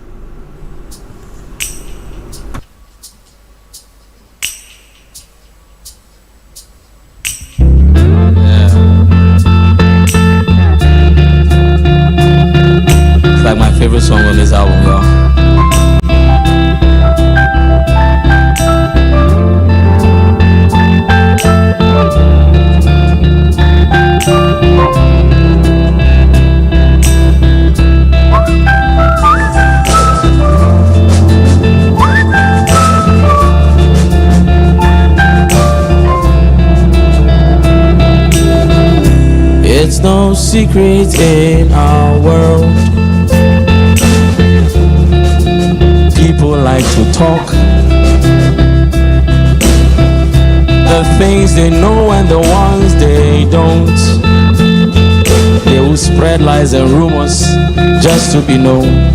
It's like my favorite song on this album, y'all. It's no secret in our world. People like to talk the things they know and the ones they don't. They will spread lies and rumors just to be known.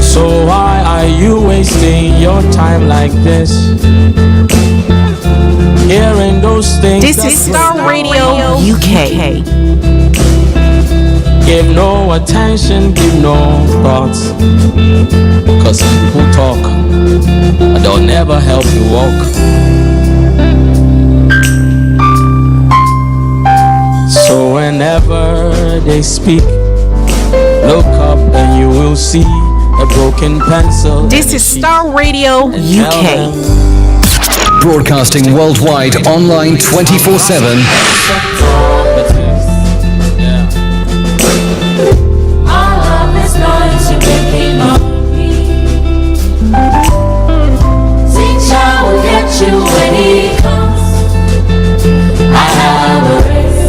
So why are you wasting your time like this? Hearing those things. This is Starr Radio UK. Give no attention, give no thoughts. Cause people talk, but they'll never help you walk. So whenever they speak, look up and you will see a broken pencil. This is Starr Radio UK. Broadcasting worldwide, online 24/7.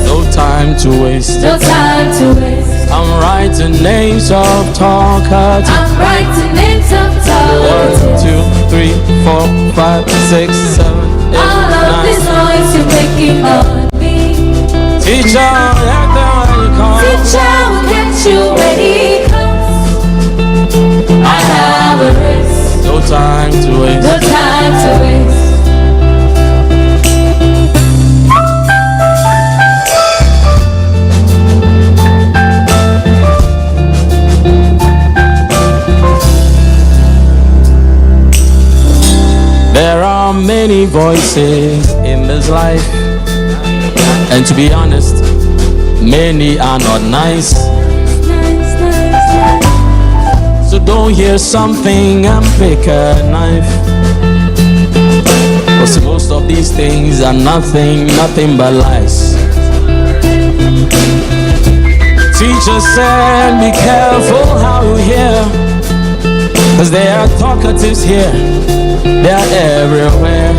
No time to waste. No time to waste. I'm writing names of talkers. I'm writing names of talkers. 1, 2, 3, 4, 5, 6, 7, 8, all of 9. this noise you're making on me. Teacher, let the money come. Teacher will get you when he comes. I have a race. No time to waste. No time to waste. many voices in this life, and to be honest, many are not nice. So don't hear something and pick a knife, 'cause most of these things are nothing but lies. Teachers said be careful how you hear, 'cause there are talkatives here, they are everywhere.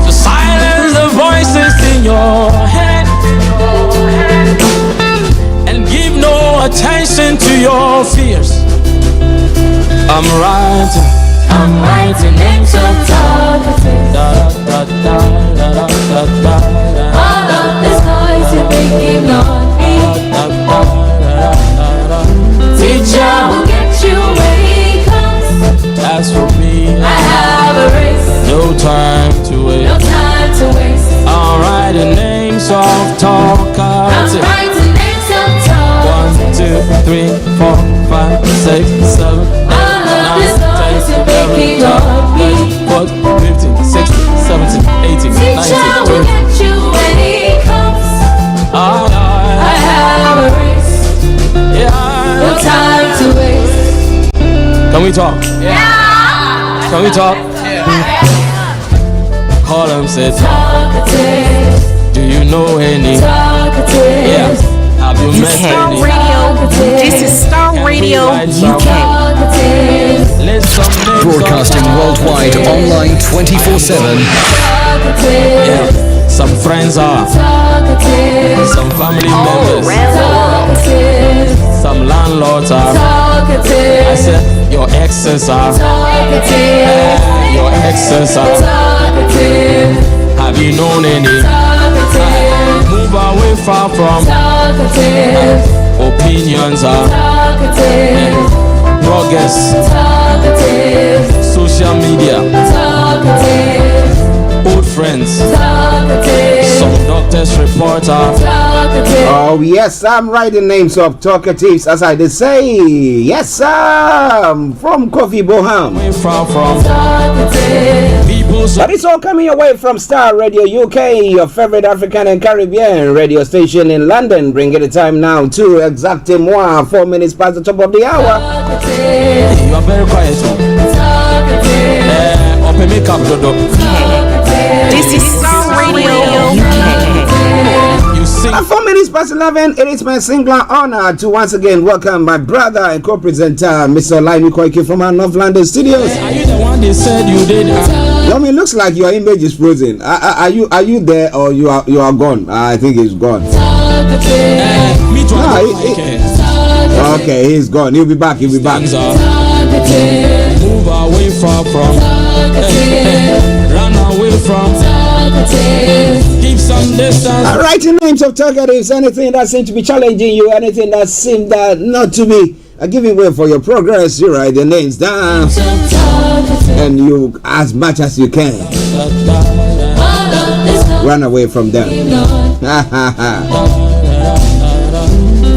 So silence the voices in your head and give no attention to your fears. I'm writing names of talkatives. All of this noise you're making on me. Teacher will get you when he comes. As for me, I have a race. No time to waste. No time to waste. I'm writing names of talkatives. I'm writing names of talkatives. 1, 2, 3, 4, 5, 6, 7, 8, 9, 10, 11, 12, 14, 15, 16, 17, 18, 19, 20. Get you when he comes. I have a race. Yeah. No time to waste. Can we talk? Yeah. Can we talk? Yeah. Call him, say talkative. Do you know any? Talkative. Yeah. Have you met Starr any? Radio. This is Starr Radio UK. Broadcasting worldwide, online 24/7. Yeah. Some friends are, some family members, some landlords are. I said your exes are, your exes are. Have you known any? Move away far from opinions are, bloggers, social media, old friends, some doctors report are. Oh yes, I'm writing names of talkatives as I did say. Yes, sir. From Kofi Boham. But it's all coming away from Starr Radio UK, your favorite African and Caribbean radio station in London. Bringing the time now to exactement 4 minutes past the top of the hour. You are very quiet. Open me up, Dodo. This is Starr Radio UK. At 4 minutes past 11, it is my singular honor to once again welcome my brother and co-presenter, Mr. Olayomi Koiki from our North London studios. Are you the one they said you did? It looks like your image is frozen. Are you there or you are gone? I think he's gone. Okay, he's gone. He'll be back. Move away from. Run away from. Keep some distance. Writing names of talkatives, anything that seems to be challenging you, anything that seems that not to be giving way for your progress, you write the names down and you as much as you can run away from them.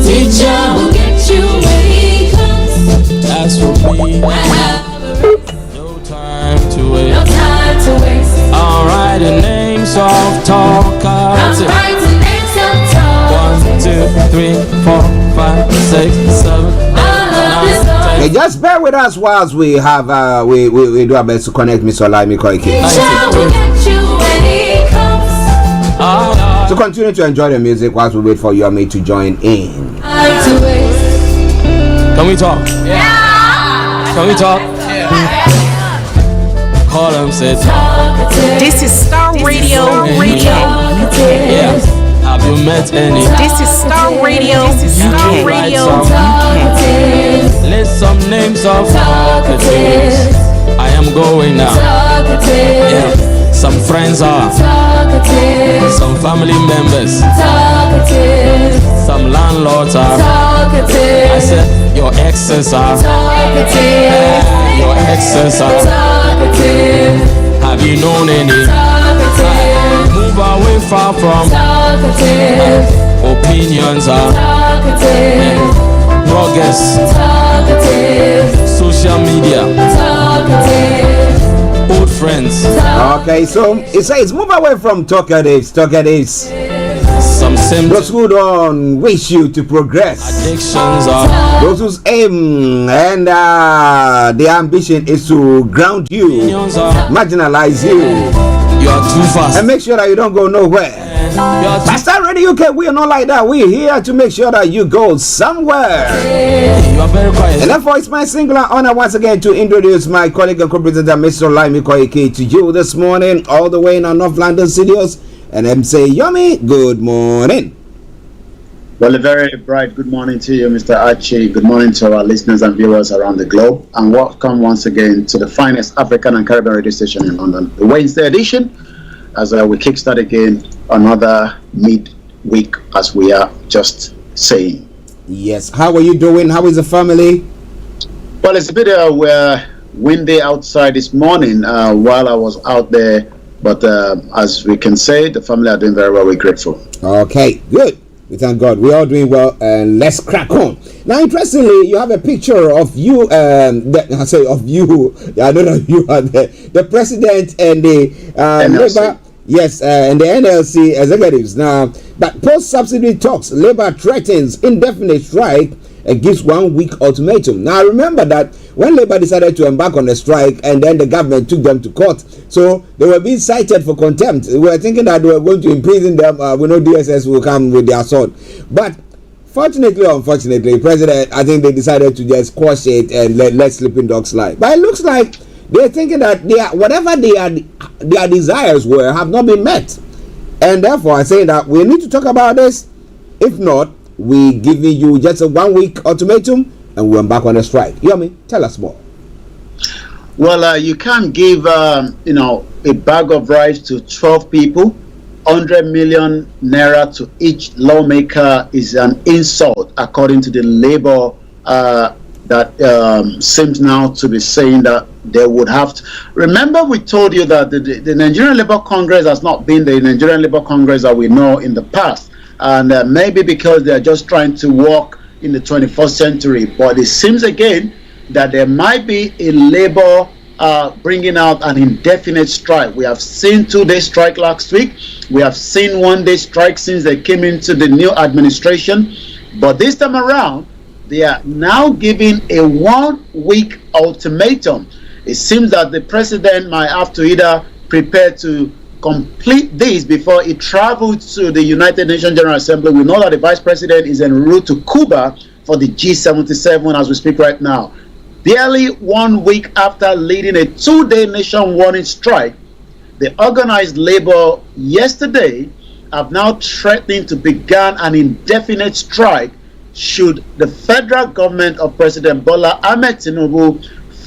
Teacher will get you when he comes. As for me, no time to waste. No time to waste. I'll write the names of talkatives. I'm writing names of talkatives. 1, 2, 3, 4, 5, 6, 7, 8, 9, 10. Hey, just bear with us whilst we have we do our best to connect Mr. Olayomi Koiki. Teacher will get you when he comes. So continue to enjoy the music whilst we wait for Yomi to join in. Time to waste. Can we talk? Yeah. Can we talk? Call him, say talkative. This is Starr Radio UK. Yeah. Have you met any? This is Starr Radio UK. List some names of talkatives. I am going now. Yeah. Some friends are, some family members, some landlords are. I said your exes are, your exes are. Have you known any? Move away far from opinions are, bloggers, social media, friends. Okay, so it says move away from talkatives. Some symptoms. Those who don't wish you to progress. Addictions are. Those whose aim and their ambition is to ground you, marginalize you. You are too fast. And make sure that you don't go nowhere. Pastor Radio UK, we are not like that. We're here to make sure that you go somewhere. You are very quiet. And therefore, it's my singular honor once again to introduce my colleague and co-presenter, Mr. Olayomi Koiki, to you this morning, all the way in our North London studios. And I'm saying, Yomi, good morning. Well, a very bright good morning to you, Mr. Archie. Good morning to our listeners and viewers around the globe. And welcome once again to the finest African and Caribbean radio station in London, the Wednesday edition, as we kickstart again another mid-week, as we are just saying. Yes. How are you doing? How is the family? Well, it's a bit windy outside this morning while I was out there. But as we can say, the family are doing very well. We're grateful. Okay, good. We thank God. We're all doing well, and let's crack on. Now, interestingly, you have a picture of you, I say of you, I don't know if you are the president and the Labour, yes, and the NLC executives. Now, but post-subsidy talks, Labour threatens indefinite strike and gives 1 week ultimatum. Now, remember that when Labour decided to embark on a strike and then the government took them to court, so they were being cited for contempt. We were thinking that we were going to imprison them. We know DSS will come with their sword. But fortunately or unfortunately, President, I think they decided to just quash it and let sleeping dogs lie. But it looks like they're thinking that whatever their desires were have not been met. And therefore, I'm saying that we need to talk about this. If not, we're giving you just a 1 week ultimatum and we're back on a strike. Yomi, tell us more. Well, you can't give, a bag of rice to 12 people. 100 million naira to each lawmaker is an insult, according to the Labour that seems now to be saying that they would have to. Remember, we told you that the Nigerian Labour Congress has not been the Nigerian Labour Congress that we know in the past. And maybe because they're just trying to walk in the 21st century. But it seems again that there might be a Labour bringing out an indefinite strike. We have seen 2-day strike last week. We have seen 1-day strike since they came into the new administration. But this time around, they are now giving a 1 week ultimatum. It seems that the president might have to either prepare to complete this before he travels to the United Nations General Assembly. We know that the vice president is en route to Cuba for the G77 as we speak right now. Barely 1 week after leading a 2-day nation-warning strike, the organized labor yesterday have now threatened to begin an indefinite strike should the federal government of President Bola Ahmed Tinubu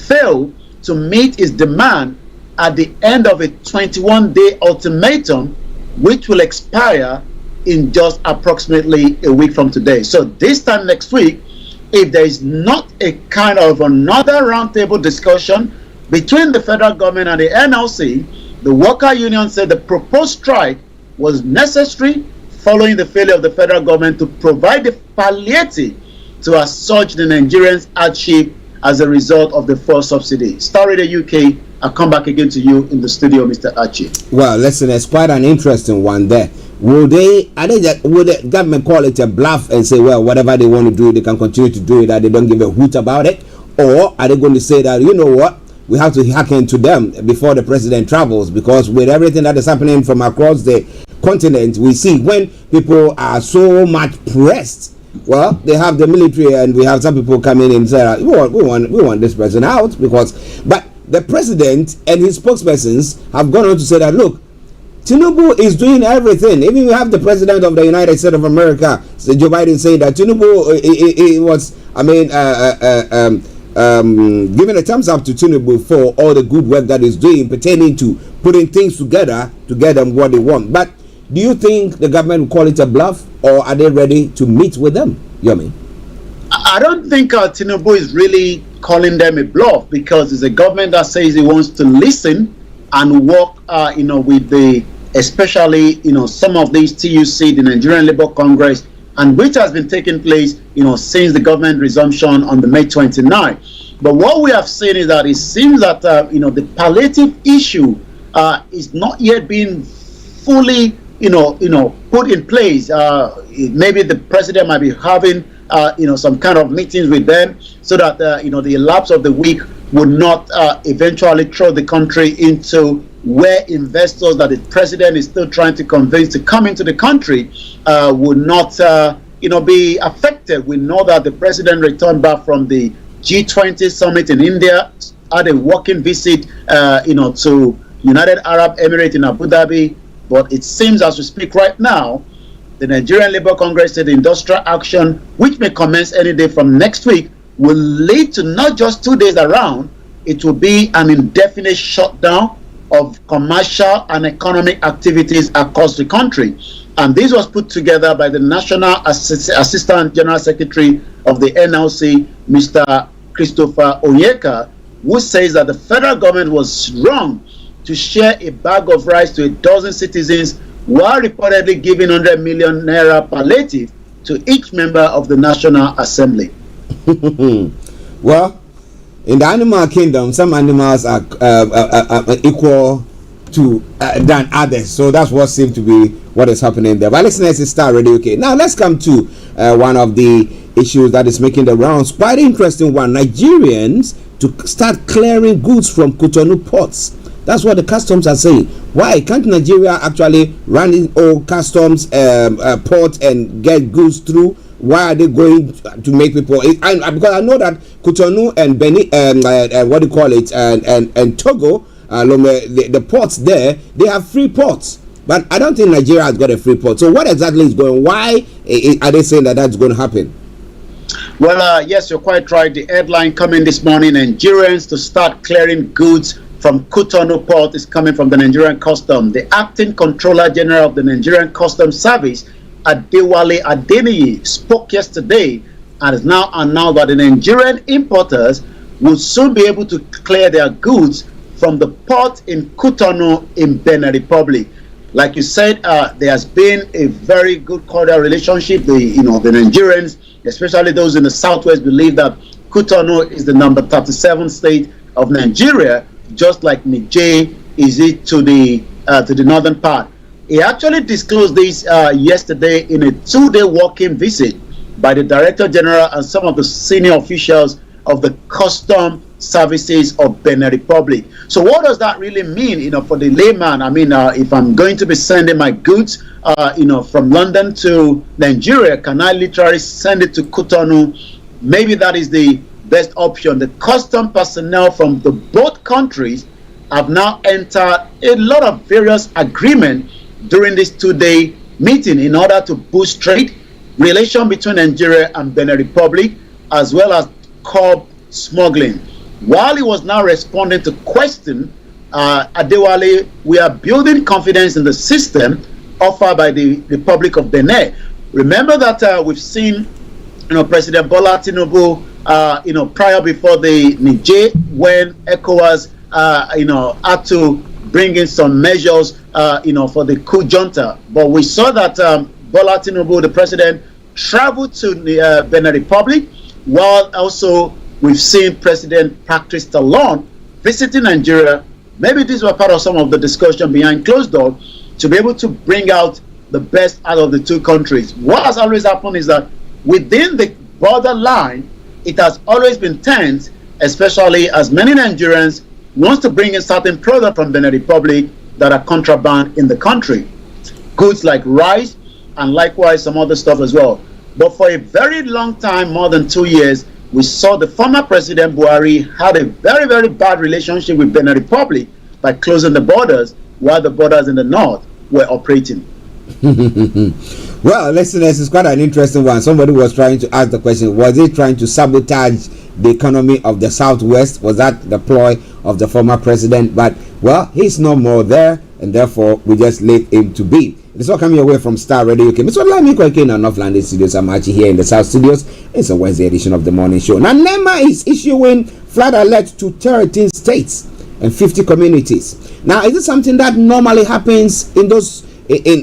fail to meet its demand at the end of a 21-day ultimatum, which will expire in just approximately a week from today. So this time next week, if there is not a kind of another roundtable discussion between the federal government and the NLC, the worker union said the proposed strike was necessary following the failure of the federal government to provide the palliative to assuage the Nigerians' hardship as a result of the fuel subsidy. Starr Radio UK, I'll come back again to you in the studio, Mr. Archie. Well, listen, it's quite an interesting one there. Will the government call it a bluff and say, well, whatever they want to do, they can continue to do it, that they don't give a hoot about it? Or are they going to say that, you know what, we have to hack into them before the president travels? Because with everything that is happening from across the continent, we see when people are so much pressed, well, they have the military and we have some people coming in and say, we want this person out, but the president and his spokespersons have gone on to say that, look, Tinubu is doing everything. Even we have the president of the United States of America, Joe Biden, saying that Tinubu was, giving a thumbs up to Tinubu for all the good work that he's doing pertaining to putting things together to get them what they want. But do you think the government will call it a bluff, or are they ready to meet with them, Yomi? I don't think Tinubu is really calling them a bluff, because it's a government that says it wants to listen and work, with the, especially, some of these TUC, the Nigerian Labour Congress, and which has been taking place, since the government resumption on the May 29th. But what we have seen is that it seems that the palliative issue is not yet being fully put in place. Maybe the president might be having some kind of meetings with them so that the lapse of the week would not eventually throw the country into where investors that the president is still trying to convince to come into the country would not be affected. We know that the president returned back from the G20 summit in India, had a working visit to United Arab Emirates in Abu Dhabi. But it seems as we speak right now, the Nigerian Labour Congress said industrial action, which may commence any day from next week, will lead to not just 2 days around, it will be an indefinite shutdown of commercial and economic activities across the country. And this was put together by the National Assistant General Secretary of the NLC, Mr. Christopher Onyeka, who says that the federal government was wrong to share a bag of rice to a dozen citizens while reportedly giving 100 million naira palliative to each member of the National Assembly. Well, in the animal kingdom, some animals are equal to than others. So that's what seems to be what is happening there. But listeners, it's Starr Radio UK. Now let's come to one of the issues that is making the rounds. Quite interesting one. Nigerians to start clearing goods from Cotonou ports. That's what the customs are saying. Why can't Nigeria actually run in all customs port and get goods through? Why are they going to make people? Because I know that Cotonou and Benin, what do you call it, and Togo, the ports there, they have free ports. But I don't think Nigeria has got a free port. So what exactly is going? Why are they saying that that's going to happen? Well, yes, you're quite right. The headline coming this morning: Nigerians to start clearing goods from Cotonou port is coming from the Nigerian Customs. The acting controller general of the Nigerian Customs Service, Adewale Adeniyi, spoke yesterday and is now announced that the Nigerian importers will soon be able to clear their goods from the port in Cotonou in Benin Republic. Like you said, there has been a very good cordial relationship. The Nigerians, especially those in the southwest, believe that Cotonou is the number 37 state of Nigeria, just like Niger is it to the northern part. He actually disclosed this yesterday in a 2-day walking visit by the Director General and some of the senior officials of the Custom Services of Benin Republic. So what does that really mean, for the layman? I mean, if I'm going to be sending my goods, from London to Nigeria, can I literally send it to Cotonou? Maybe that is the best option. The custom personnel from the both countries have now entered a lot of various agreements during this 2-day meeting in order to boost trade, relation between Nigeria and Benin Republic, as well as curb smuggling. While he was now responding to question, Adewale, we are building confidence in the system offered by the Republic of Benin. Remember that we've seen, President Bola Tinubu, prior before the Niger, when ECOWAS, had to bring in some measures, for the coup junta. But we saw that Bola Tinubu, the president, traveled to the Benin Republic, while also we've seen President Patrice Talon visiting Nigeria. Maybe these were part of some of the discussion behind closed doors to be able to bring out the best out of the two countries. What has always happened is that within the borderline, it has always been tense, especially as many Nigerians want to bring in certain products from Benin Republic that are contraband in the country. Goods like rice and likewise some other stuff as well. But for a very long time, more than 2 years, we saw the former President Buhari had a very, very bad relationship with Benin Republic by closing the borders while the borders in the north were operating. Well, listeners, it's quite an interesting one. Somebody was trying to ask the question, was he trying to sabotage the economy of the southwest? Was that the ploy of the former president? But, well, he's no more there, and therefore we just leave him to be. It's all coming away from Starr Radio UK. Mr. Olayomi, Koiki in our North London studios. I'm Archie here in the South Studios. It's a Wednesday edition of the morning show. Now, NEMA is issuing flood alert to 13 states and 50 communities. Now, is it something that normally happens in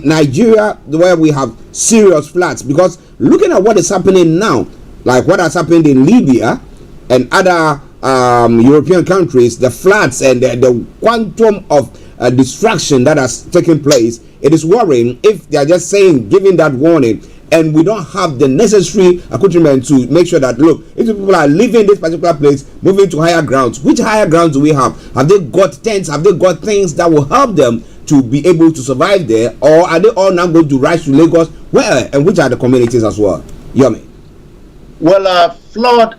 Nigeria, where we have serious floods? Because looking at what is happening now, like what has happened in Libya and other European countries, the floods and the quantum of destruction that has taken place, it is worrying if they are just saying, giving that warning, and we don't have the necessary accoutrement to make sure that, look, if people are leaving this particular place, moving to higher grounds, which higher grounds do we have? Have they got tents? Have they got things that will help them to be able to survive there? Or are they all now going to rush to Lagos? Where and which are the communities as well? Yomi. Well, flood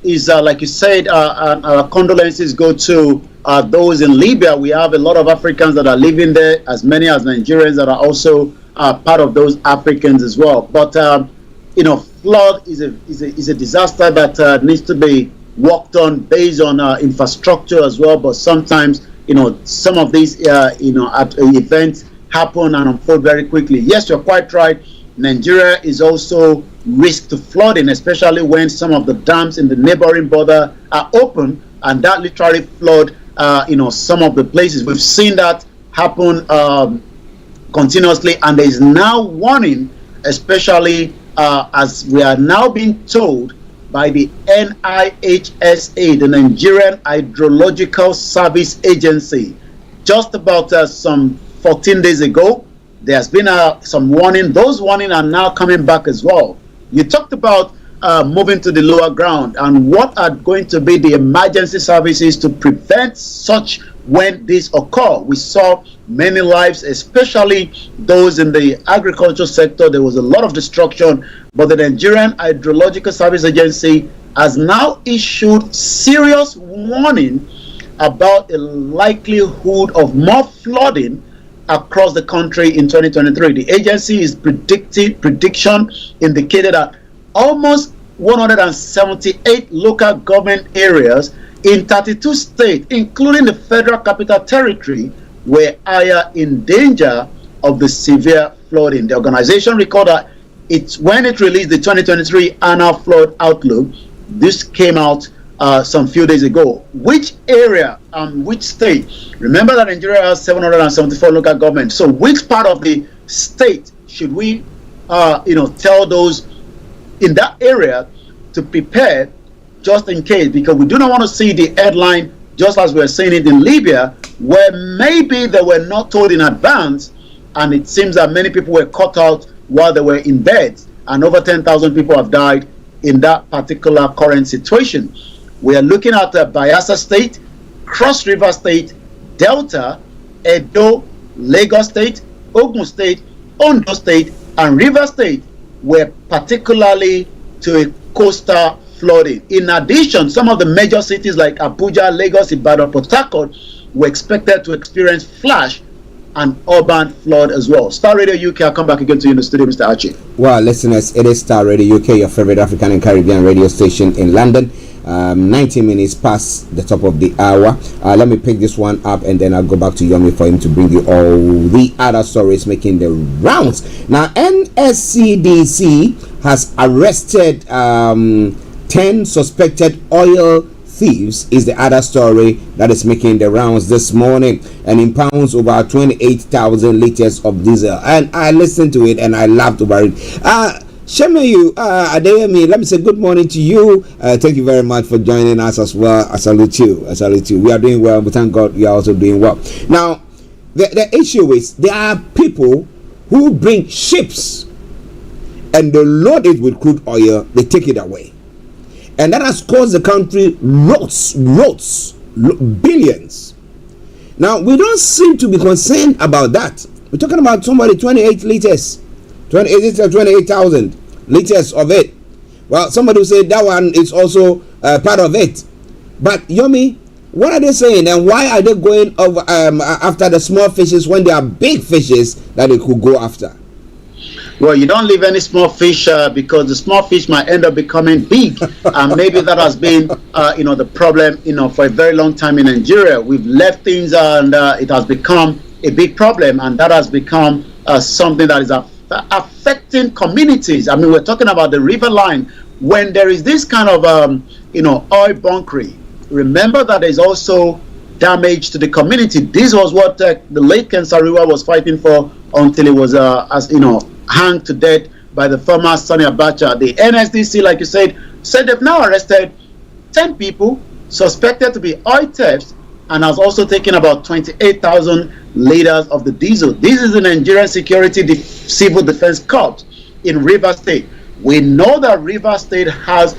is, like you said, our condolences go to those in Libya. We have a lot of Africans that are living there, as many as Nigerians that are also part of those Africans as well. But flood is a disaster that needs to be worked on based on infrastructure as well. But sometimes, some of these events happen and unfold very quickly. Yes, you're quite right. Nigeria is also risk to flooding, especially when some of the dams in the neighboring border are open, and that literally flood some of the places. We've seen that happen continuously, and there is now warning, especially as we are now being told by the NIHSA, the Nigerian Hydrological Service Agency. Just about some 14 days ago, there's been some warning. Those warnings are now coming back as well. You talked about moving to the lower ground and what are going to be the emergency services to prevent such when this occur. We saw many lives, especially those in the agriculture sector. There was a lot of destruction, but the Nigerian Hydrological Service Agency has now issued serious warning about a likelihood of more flooding across the country in 2023. The agency is prediction indicated that almost 178 local government areas in 32 states, including the Federal Capital Territory, were higher in danger of the severe flooding. The organization recorded that when it released the 2023 annual flood outlook. This came out some few days ago. Which area and which state? Remember that Nigeria has 774 local governments. So which part of the state should we tell those in that area to prepare just in case? Because we do not want to see the headline, just as we're seeing it in Libya, where maybe they were not told in advance, and it seems that many people were caught out while they were in bed, and over 10,000 people have died in that particular current situation. We are looking at Bayelsa State, Cross River State, Delta, Edo, Lagos State, Ogun State, Ondo State, and River State were particularly to a coastal flooding. In addition, some of the major cities like Abuja, Lagos, Ibadan, Port Harcourt were expected to experience flash and urban flood as well. Star Radio UK, I'll come back again to you in the studio, Mr. Archie. Well, listeners, it is Star Radio UK, your favorite African and Caribbean radio station in London. 19 minutes past the top of the hour. Let me pick this one up and then I'll go back to Yomi for him to bring you all the other stories making the rounds. Now, NSCDC has arrested 10 suspected oil thieves is the other story that is making the rounds this morning, and impounds over 28,000 liters of diesel. And I listened to it and I laughed about it. Shemeyu Adeyemi, let me say good morning to you. Thank you very much for joining us as well. I salute you. I salute you. We are doing well, but thank God we are also doing well. Now, the issue is there are people who bring ships and they load it with crude oil, they take it away. And that has caused the country lots, billions. Now, we don't seem to be concerned about that. We're talking about somebody 28 liters, 28,000 liters of it. Well, somebody will say that one is also part of it. But Yomi, what are they saying, and why are they going over after the small fishes when there are big fishes that they could go after? Well, you don't leave any small fish because the small fish might end up becoming big, and maybe that has been, the problem, for a very long time in Nigeria. We've left things, and it has become a big problem, and that has become something that is affecting communities. I mean, we're talking about the river line. When there is this kind of, oil bunkering, remember that there's also damage to the community. This was what the late Ken Saro-Wiwa was fighting for until it was, hanged to death by the former Sani Abacha. The NSDC, like you said they've now arrested 10 people suspected to be oil theft, and has also taken about 28,000 liters of the diesel. This is the Nigerian Security Civil Defense Corps in Rivers State. We know that Rivers State has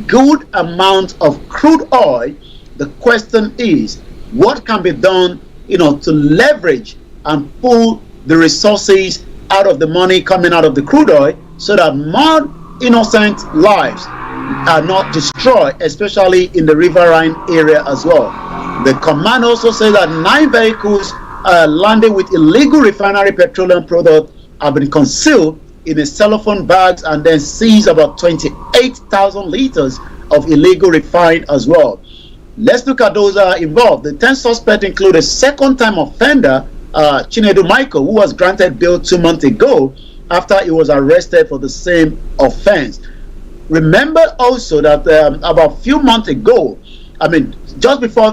good amount of crude oil. The question is, what can be done, to leverage and pull the resources out of the money coming out of the crude oil, so that more innocent lives are not destroyed, especially in the riverine area as well. The command also says that 9 vehicles landed with illegal refinery petroleum products have been concealed in a cellophane bags, and then seized about 28,000 liters of illegal refined as well. Let's look at those involved. The 10 suspects include a second-time offender, Chinedu Michael, who was granted bail 2 months ago after he was arrested for the same offense. Remember also that about a few months ago, just before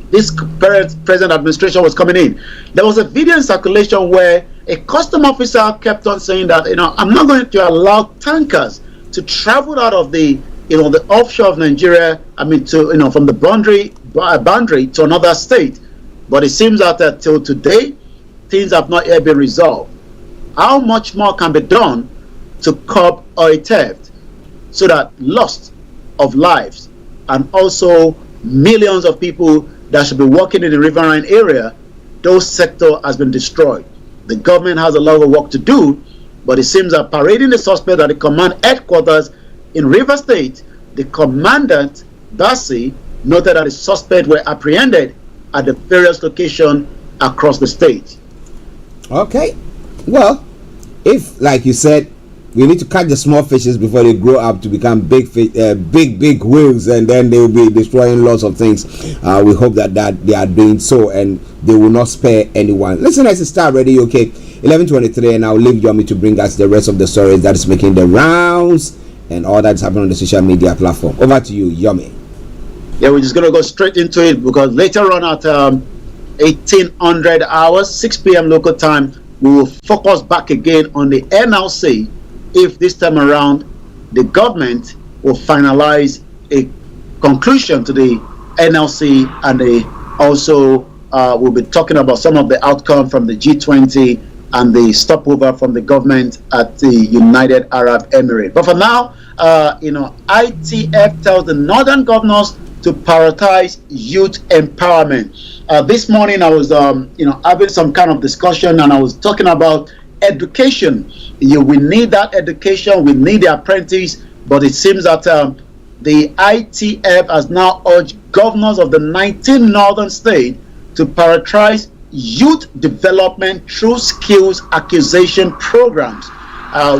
this present administration was coming in, there was a video in circulation where a custom officer kept on saying that, I'm not going to allow tankers to travel out of the offshore of Nigeria, from the boundary to another state. But it seems that till today, things have not yet been resolved. How much more can be done to curb oil theft, so that loss of lives and also millions of people that should be working in the riverine area, those sector has been destroyed. The government has a lot of work to do, but it seems that parading the suspect at the command headquarters in River State, the commandant, Darcy, noted that the suspects were apprehended at the various locations across the state. Okay. Well, if, like you said, we need to catch the small fishes before they grow up to become big fish, big whales, and then they will be destroying lots of things. We hope that they are doing so, and they will not spare anyone. Listen, as a Star Radio UK, 11:23, and I'll leave Yomi to bring us the rest of the stories that is making the rounds and all that's happening on the social media platform. Over to you, Yomi. Yeah, we're just gonna go straight into it, because later on at 1800 hours, 6 p.m. local time, we will focus back again on the NLC. If this time around the government will finalize a conclusion to the NLC, and they also will be talking about some of the outcome from the G20 and the stopover from the government at the United Arab Emirates. But for now, ITF tells the northern governors to prioritize youth empowerment. This morning I was having some kind of discussion, and I was talking about education. We need that education, we need the apprentice, but it seems that the ITF has now urged governors of the 19 northern states to prioritize youth development through skills acquisition programs.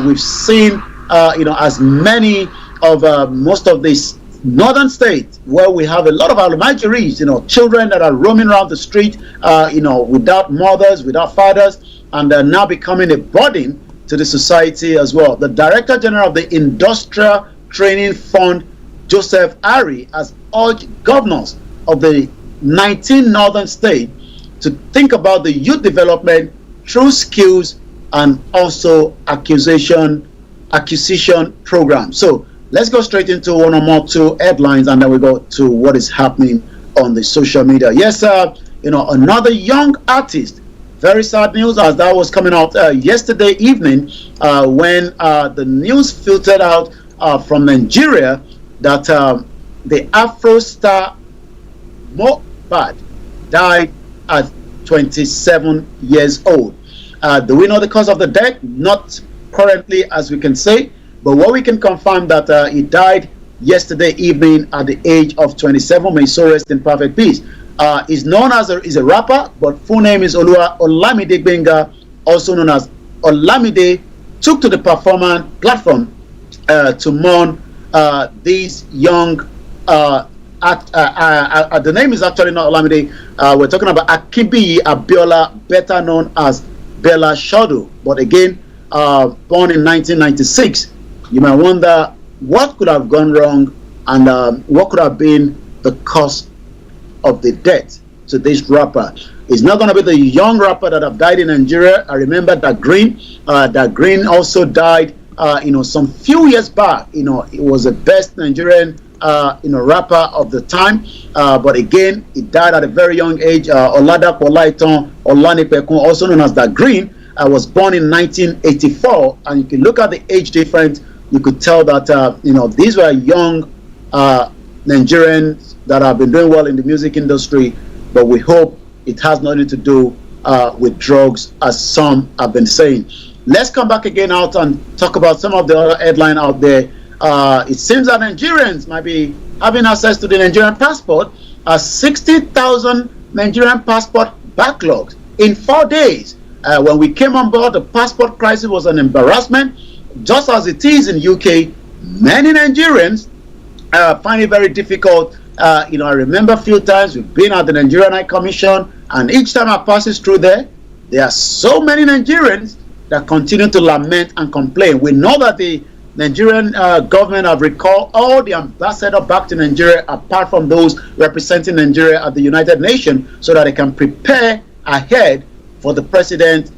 We've seen as many of most of these northern states where we have a lot of almajiris, children that are roaming around the street, without mothers, without fathers, and they're now becoming a burden to the society as well. The Director General of the Industrial Training Fund, Joseph Ari, has urged governors of the 19 northern states to think about the youth development through skills and also acquisition programs. So let's go straight into one or more two headlines, and then we go to what is happening on the social media. Yes, another young artist. Very sad news, as that was coming out yesterday evening when the news filtered out from Nigeria that the Afro star Mohbad died at 27 years old. Do we know the cause of the death? Not currently, as we can say, but what we can confirm that he died yesterday evening at the age of 27. May so rest in perfect peace. Is known as is a rapper, but full name is Olamide Gbenga, also known as Olamide, took to the performance platform to mourn these young. The name is actually not Olamide. We're talking about Akibi Abiola, better known as Bella Shodo. But again, born in 1996. You might wonder what could have gone wrong, and what could have been the cause of the death to this rapper. It's not going to be the young rapper that have died in Nigeria. I remember that Green also died some few years back. It was the best Nigerian rapper of the time. But again, he died at a very young age. Oladapo Olaitan Olanipekun, also known as Da Green, was born in 1984. And you can look at the age difference. You could tell that these were young Nigerians that have been doing well in the music industry. But we hope it has nothing to do with drugs, as some have been saying. Let's come back again out and talk about some of the other headline out there. It seems that Nigerians might be having access to the Nigerian passport. 60,000 Nigerian passport backlogged in 4 days. When we came on board, the passport crisis was an embarrassment. Just as it is in UK, many Nigerians find it very difficult. I remember a few times we've been at the Nigerian High Commission, and each time I passes through there are so many Nigerians that continue to lament and complain. We know that the Nigerian government have recalled all the ambassadors back to Nigeria, apart from those representing Nigeria at the United Nations, so that they can prepare ahead for the President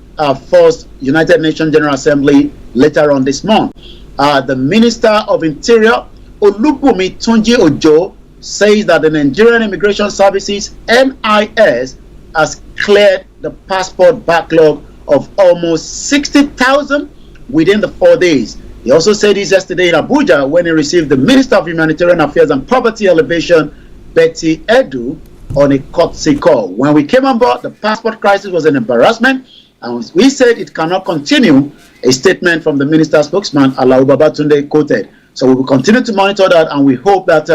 first United Nations General Assembly later on this month. The Minister of Interior, Olubunmi Tunji Ojo, says that the Nigerian Immigration Services, NIS, has cleared the passport backlog of almost 60,000 within the 4 days. He also said this yesterday in Abuja when he received the Minister of Humanitarian Affairs and Poverty Elevation, Betty Edu, on a courtesy call. When we came on board, the passport crisis was an embarrassment, and we said it cannot continue. A statement from the minister's spokesman, Alao Babatunde, quoted. So we will continue to monitor that, and we hope that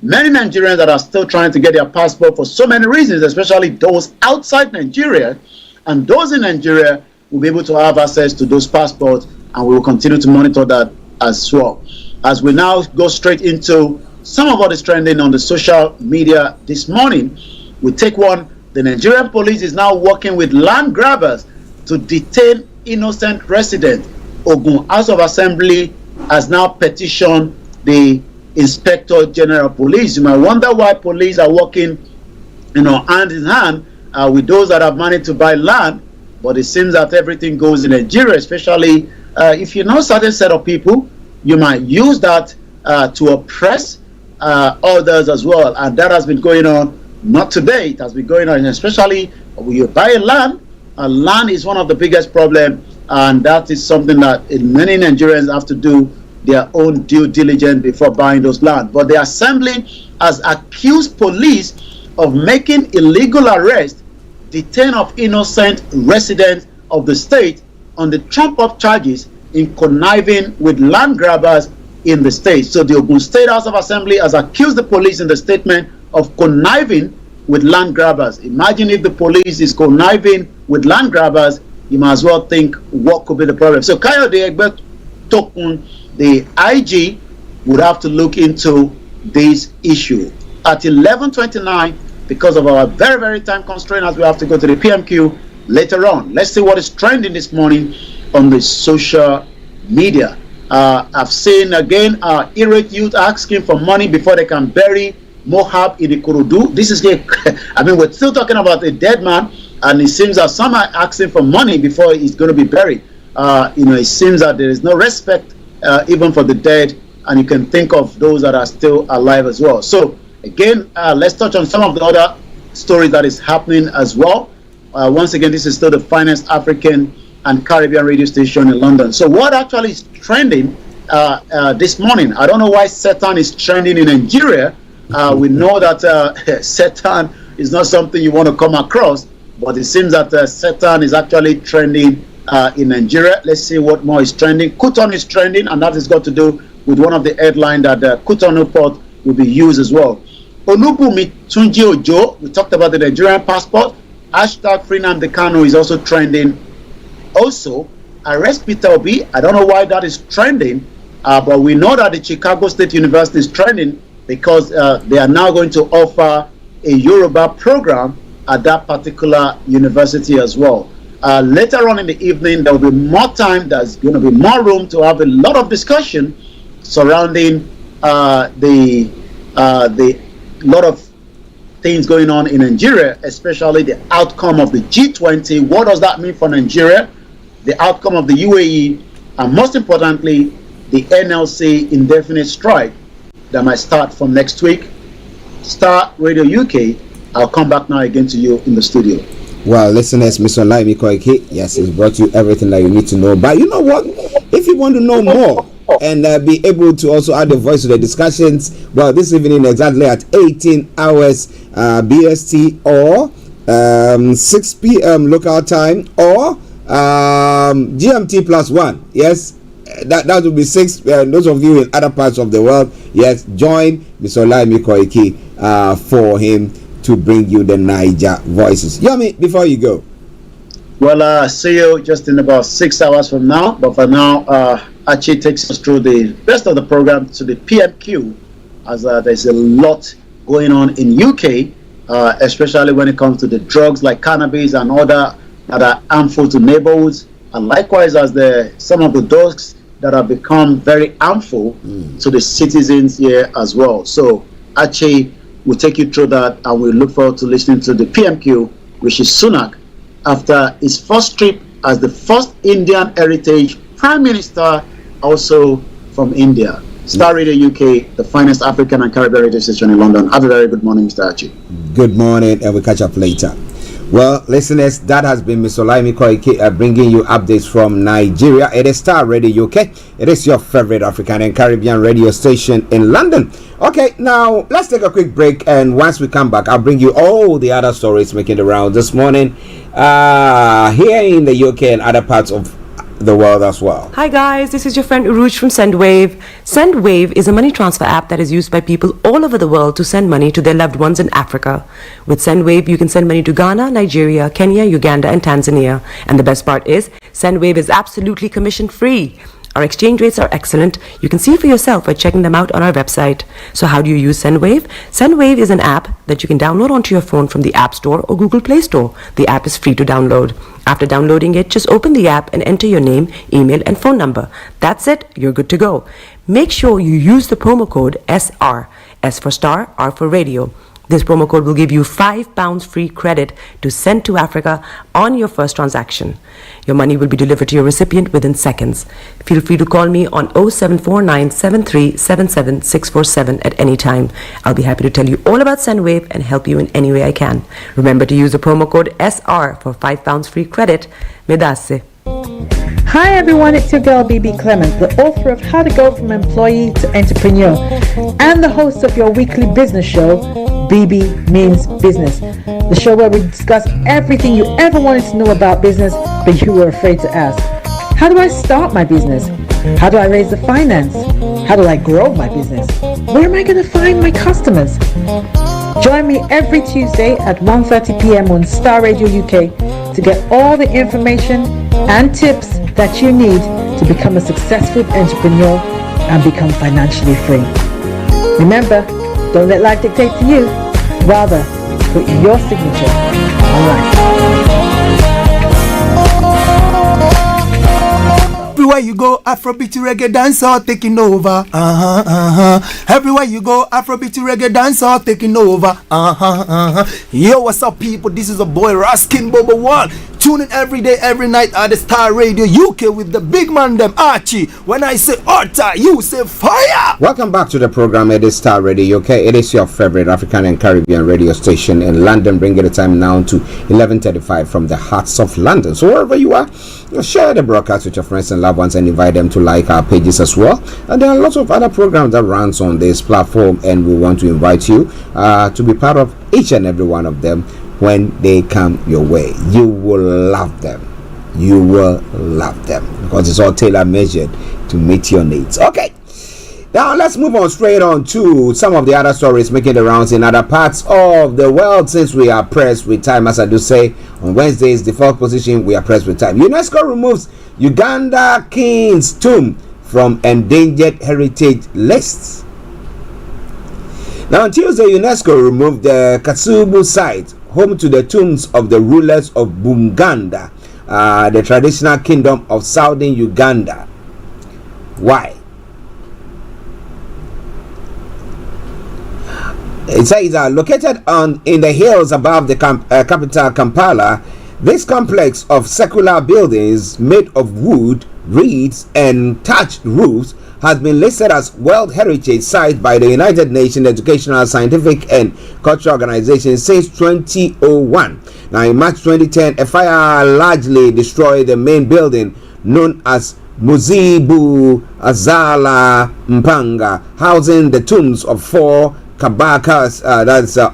many Nigerians that are still trying to get their passport for so many reasons, especially those outside Nigeria, and those in Nigeria, will be able to have access to those passports, and we will continue to monitor that as well. As we now go straight into some of what is trending on the social media this morning, we take one. The Nigerian police is now working with land grabbers to detain innocent residents. Ogun House of Assembly has now petitioned the Inspector General of Police. You might wonder why police are working, hand in hand with those that have managed to buy land, but it seems that everything goes in Nigeria, especially if you know certain set of people, you might use that to oppress others as well, and that has been going on. Not today, it has been going on, especially when you buy a land. Land is one of the biggest problems, and that is something that many Nigerians have to do their own due diligence before buying those land. But the assembly has accused police of making illegal arrests, detain of innocent residents of the state on the trump-up charges in conniving with land grabbers in the state. So the Ogun State House of Assembly has accused the police in the statement of conniving with land grabbers. Imagine if the police is conniving with land grabbers, you might as well think what could be the problem. So Kayode Egbe Tokun, the IG, would have to look into this issue. At 11:29, because of our very, very time constraint, as we have to go to the PMQ later on. Let's see what is trending this morning on the social media. I've seen again irate youth asking for money before they can bury Mohab in the Kurudu. This is we're still talking about a dead man, and it seems that some are asking for money before he's going to be buried. It seems that there is no respect even for the dead, and you can think of those that are still alive as well. So again, let's touch on some of the other stories that is happening as well. Once again, this is still the finest African and Caribbean radio station in London. So what actually is trending this morning? I don't know why Satan is trending in Nigeria. We know that Satan is not something you want to come across, but it seems that Satan is actually trending in Nigeria. Let's see what more is trending. Kuton is trending, and that has got to do with one of the headlines that Cotonou Port will be used as well. Olubunmi Tunji Ojo, we talked about the Nigerian passport. Hashtag Free Nnamdi Kanu is also trending. Also, arrest Peter Obi. I don't know why that is trending, but we know that the Chicago State University is trending because they are now going to offer a Yoruba program at that particular university as well. Later on in the evening, there will be more time. There's going to be more room to have a lot of discussion surrounding the lot of things going on in Nigeria, especially the outcome of the G20. What does that mean for Nigeria? The outcome of the UAE, and most importantly, the NLC indefinite strike that might start from next week. Star Radio UK, I'll come back now again to you in the studio. Well, listeners, Mr. Olayomi Koiki, yes, he's brought you everything that you need to know. But you know what? If you want to know more and be able to also add a voice to the discussions, well, this evening exactly at 18 hours BST or 6 p.m. local time or GMT +1. Yes, that will be 6. Those of you in other parts of the world, yes, join Mr. Olayomi Koiki for him to bring you the Niger voices. Yomi, before you go. Well, see you just in about 6 hours from now. But for now, Archie takes us through the rest of the program to the PMQ, as there's a lot going on in UK, especially when it comes to the drugs like cannabis and other that are harmful to neighborhoods, and likewise as some of the drugs that have become very harmful to the citizens here as well. So Archie will take you through that, and we look forward to listening to the PMQ, which is Sunak, after his first trip as the first Indian heritage Prime Minister, also from India. Star Radio UK, the finest African and Caribbean radio station in London. Have a very good morning, Mr. Archie. Good morning, and we'll catch up later. Well, listeners, that has been Mr. Olayomi Koiki bringing you updates from Nigeria. It is Star Radio UK. It is your favorite African and Caribbean radio station in London. Okay, now let's take a quick break, and once we come back, I'll bring you all the other stories making the round this morning here in the UK and other parts of the world as well. Hi guys, this is your friend Uruj from SendWave. SendWave is a money transfer app that is used by people all over the world to send money to their loved ones in Africa. With SendWave, you can send money to Ghana, Nigeria, Kenya, Uganda, and Tanzania. And the best part is, SendWave is absolutely commission free. Our exchange rates are excellent. You can see for yourself by checking them out on our website. So how do you use SendWave? SendWave is an app that you can download onto your phone from the App Store or Google Play Store. The app is free to download. After downloading it, just open the app and enter your name, email, and phone number. That's it. You're good to go. Make sure you use the promo code SR. S for star, R for radio. This promo code will give you £5 free credit to send to Africa on your first transaction. Your money will be delivered to your recipient within seconds. Feel free to call me on 0749 7377 647 at any time. I'll be happy to tell you all about SendWave and help you in any way I can. Remember to use the promo code SR for £5 free credit. Medasse. Hi everyone, it's your girl BB Clement, the author of How to Go From Employee to Entrepreneur and the host of your weekly business show, BB Means Business, the show where we discuss everything you ever wanted to know about business but you were afraid to ask. How do I start my business? How do I raise the finance? How do I grow my business? Where am I going to find my customers? Join me every Tuesday at 1:30 p.m. on Star Radio UK to get all the information and tips that you need to become a successful entrepreneur and become financially free. Remember, don't let life dictate to you. Rather, put your signature on life. Everywhere you go, Afrobeat reggae dancer taking over. Everywhere you go, Afrobeat reggae dancer taking over. Yo, what's up, people? This is a boy Raskin Bobo One. Tune in every day, every night at the Star Radio UK with the big man them Archie. When I say Orta, you say fire. Welcome back to the program. It is Star Radio UK. It is your favorite African and Caribbean radio station in London, bringing the time now to 11:35 from the hearts of London. So wherever you are, share the broadcast with your friends and loved ones and invite them to like our pages as well. And there are lots of other programs that runs on this platform, and we want to invite you to be part of each and every one of them. When they come your way, you will love them. You will love them because it's all tailor measured to meet your needs. Okay, now let's move on straight on to some of the other stories making the rounds in other parts of the world. Since we are pressed with time, as I do say on Wednesdays, the fourth position, we are pressed with time. UNESCO removes Uganda King's tomb from endangered heritage lists. Now on Tuesday, UNESCO removed the Kasubu site, home to the tombs of the rulers of Buganda, the traditional kingdom of southern Uganda. Why? It says located in the hills above the capital Kampala, this complex of circular buildings made of wood, reeds, and thatched roofs has been listed as World Heritage Site by the United Nations Educational, Scientific and Cultural Organization since 2001. Now, in March 2010, a fire largely destroyed the main building known as Muzibu Azala Mpanga, housing the tombs of 4 Kabakas,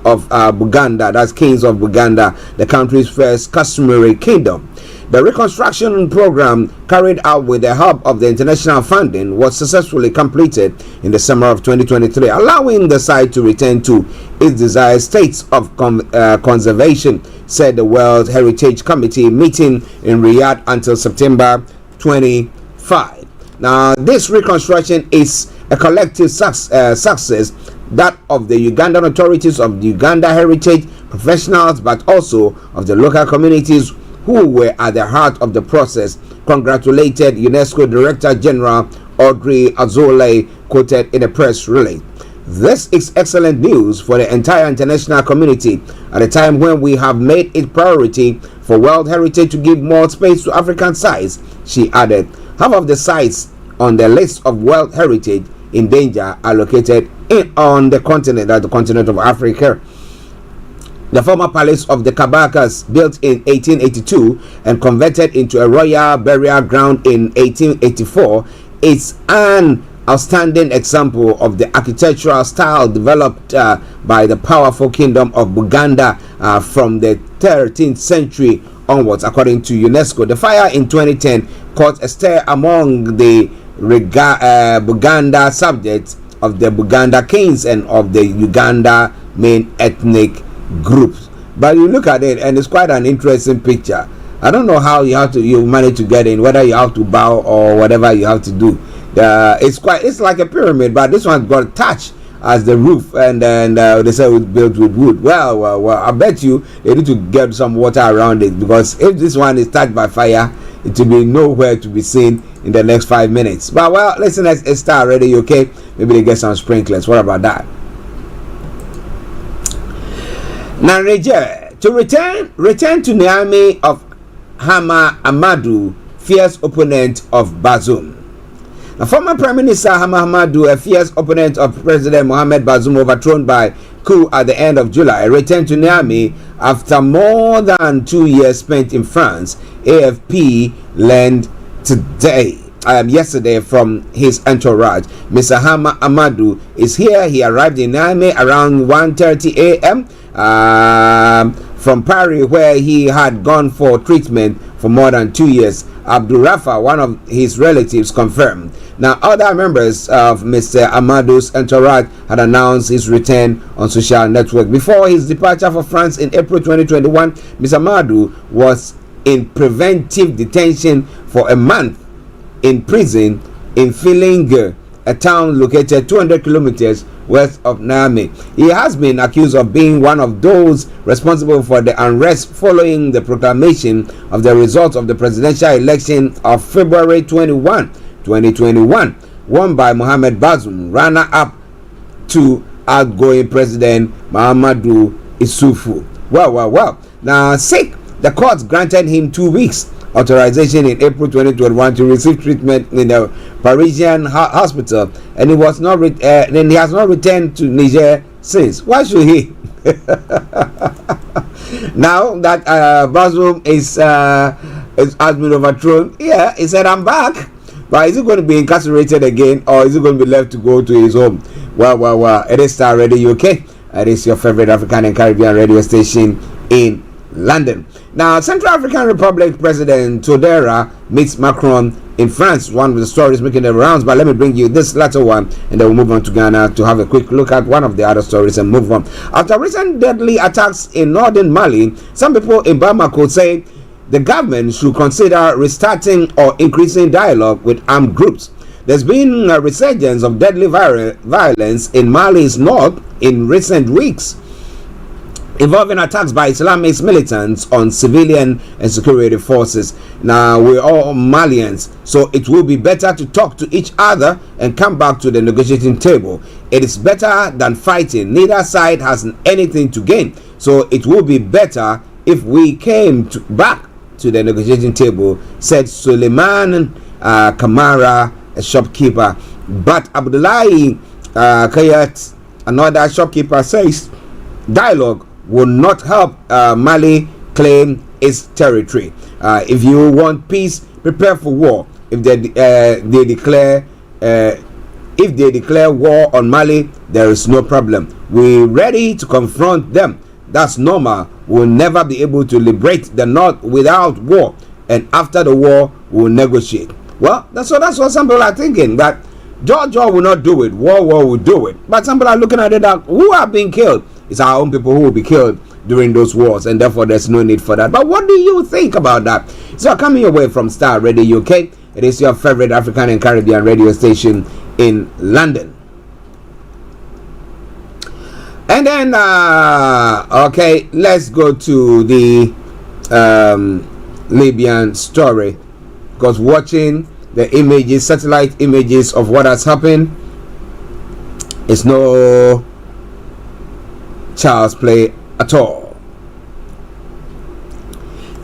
of Buganda, that's kings of Buganda, the country's first customary kingdom. The reconstruction program, carried out with the help of the international funding, was successfully completed in the summer of 2023, allowing the site to return to its desired states of conservation, said the World Heritage Committee meeting in Riyadh until September 25. Now, this reconstruction is a collective success, that of the Ugandan authorities, of the Uganda heritage professionals, but also of the local communities who were at the heart of the process, congratulated UNESCO Director General Audrey Azoulay, quoted in a press release. This is excellent news for the entire international community at a time when we have made it priority for World Heritage to give more space to African sites, she added. Half of the sites on the list of World Heritage in danger are located on the continent, at the continent of Africa. The former palace of the Kabakas, built in 1882 and converted into a royal burial ground in 1884, is an outstanding example of the architectural style developed by the powerful kingdom of Buganda from the 13th century onwards, according to UNESCO. The fire in 2010 caused a stir among the Buganda subjects of the Buganda kings and of the Uganda main ethnic groups. But you look at it and it's quite an interesting picture. I don't know how you manage to get in, whether you have to bow or whatever you have to do. It's like a pyramid, but this one's got thatch as the roof, and then they say it was built with wood. Well, I bet you they need to get some water around it, because if this one is touched by fire, it will be nowhere to be seen in the next 5 minutes. But well, listen, it's Starr Radio, okay? Maybe they get some sprinklers. What about that? Now, Niger, to return to Niamey of Hama Amadou, fierce opponent of Bazoum. Now, former Prime Minister Hama Amadou, a fierce opponent of President Mohamed Bazoum, overthrown by coup at the end of July, returned to Niamey after more than 2 years spent in France. AFP learned yesterday from his entourage. Mr. Hama Amadou is here. He arrived in Niamey around 1:30 a.m. From Paris, where he had gone for treatment for more than 2 years. Abdul Rafa, one of his relatives, confirmed. Now, other members of Mr. Amadou's entourage had announced his return on social network. Before his departure for France in April 2021, Mr. Amadou was in preventive detention for a month in prison in Filingue, a town located 200 kilometers west of Niamey. He has been accused of being one of those responsible for the unrest following the proclamation of the results of the presidential election of February 21, 2021, won by Mohamed Bazoum, runner-up to outgoing President Mahamadou Issoufou. Well. Now, the court granted him 2 weeks authorization in April 2021 to receive treatment in a Parisian hospital, and he has not returned to Niger since. Why should he? Now that Bazoum has been overthrown, yeah, he said, I'm back. But is he going to be incarcerated again, or is he going to be left to go to his home? Well. It is Starr Radio UK. It is your favorite African and Caribbean radio station in London. Now, Central African Republic President Todera meets Macron in France. One of the stories making the rounds, but let me bring you this latter one, and then we'll move on to Ghana to have a quick look at one of the other stories and move on. After recent deadly attacks in northern Mali, some people in Bamako say the government should consider restarting or increasing dialogue with armed groups. There's been a resurgence of deadly violence in Mali's north in recent weeks, involving attacks by Islamist militants on civilian and security forces. Now, we're all Malians, so it will be better to talk to each other and come back to the negotiating table. It is better than fighting. Neither side has anything to gain, so it will be better if we came back to the negotiating table, said Suleiman Kamara, a shopkeeper. But Abdullahi Kayat, another shopkeeper, says dialogue will not help Mali claim its territory. If you want peace, prepare for war. If they declare war on Mali, there is no problem. We're ready to confront them. That's normal. We'll never be able to liberate the North without war. And after the war, we'll negotiate. Well, that's what some people are thinking. That Georgia will not do it. War will do it. But some people are looking at it that who are being killed? It's our own people who will be killed during those wars, and therefore there's no need for that. But what do you think about that? So coming away from Starr Radio UK, it is your favorite African and Caribbean radio station in London. And then okay, let's go to the Libyan story, because watching the images, satellite images of what has happened is no child's play at all.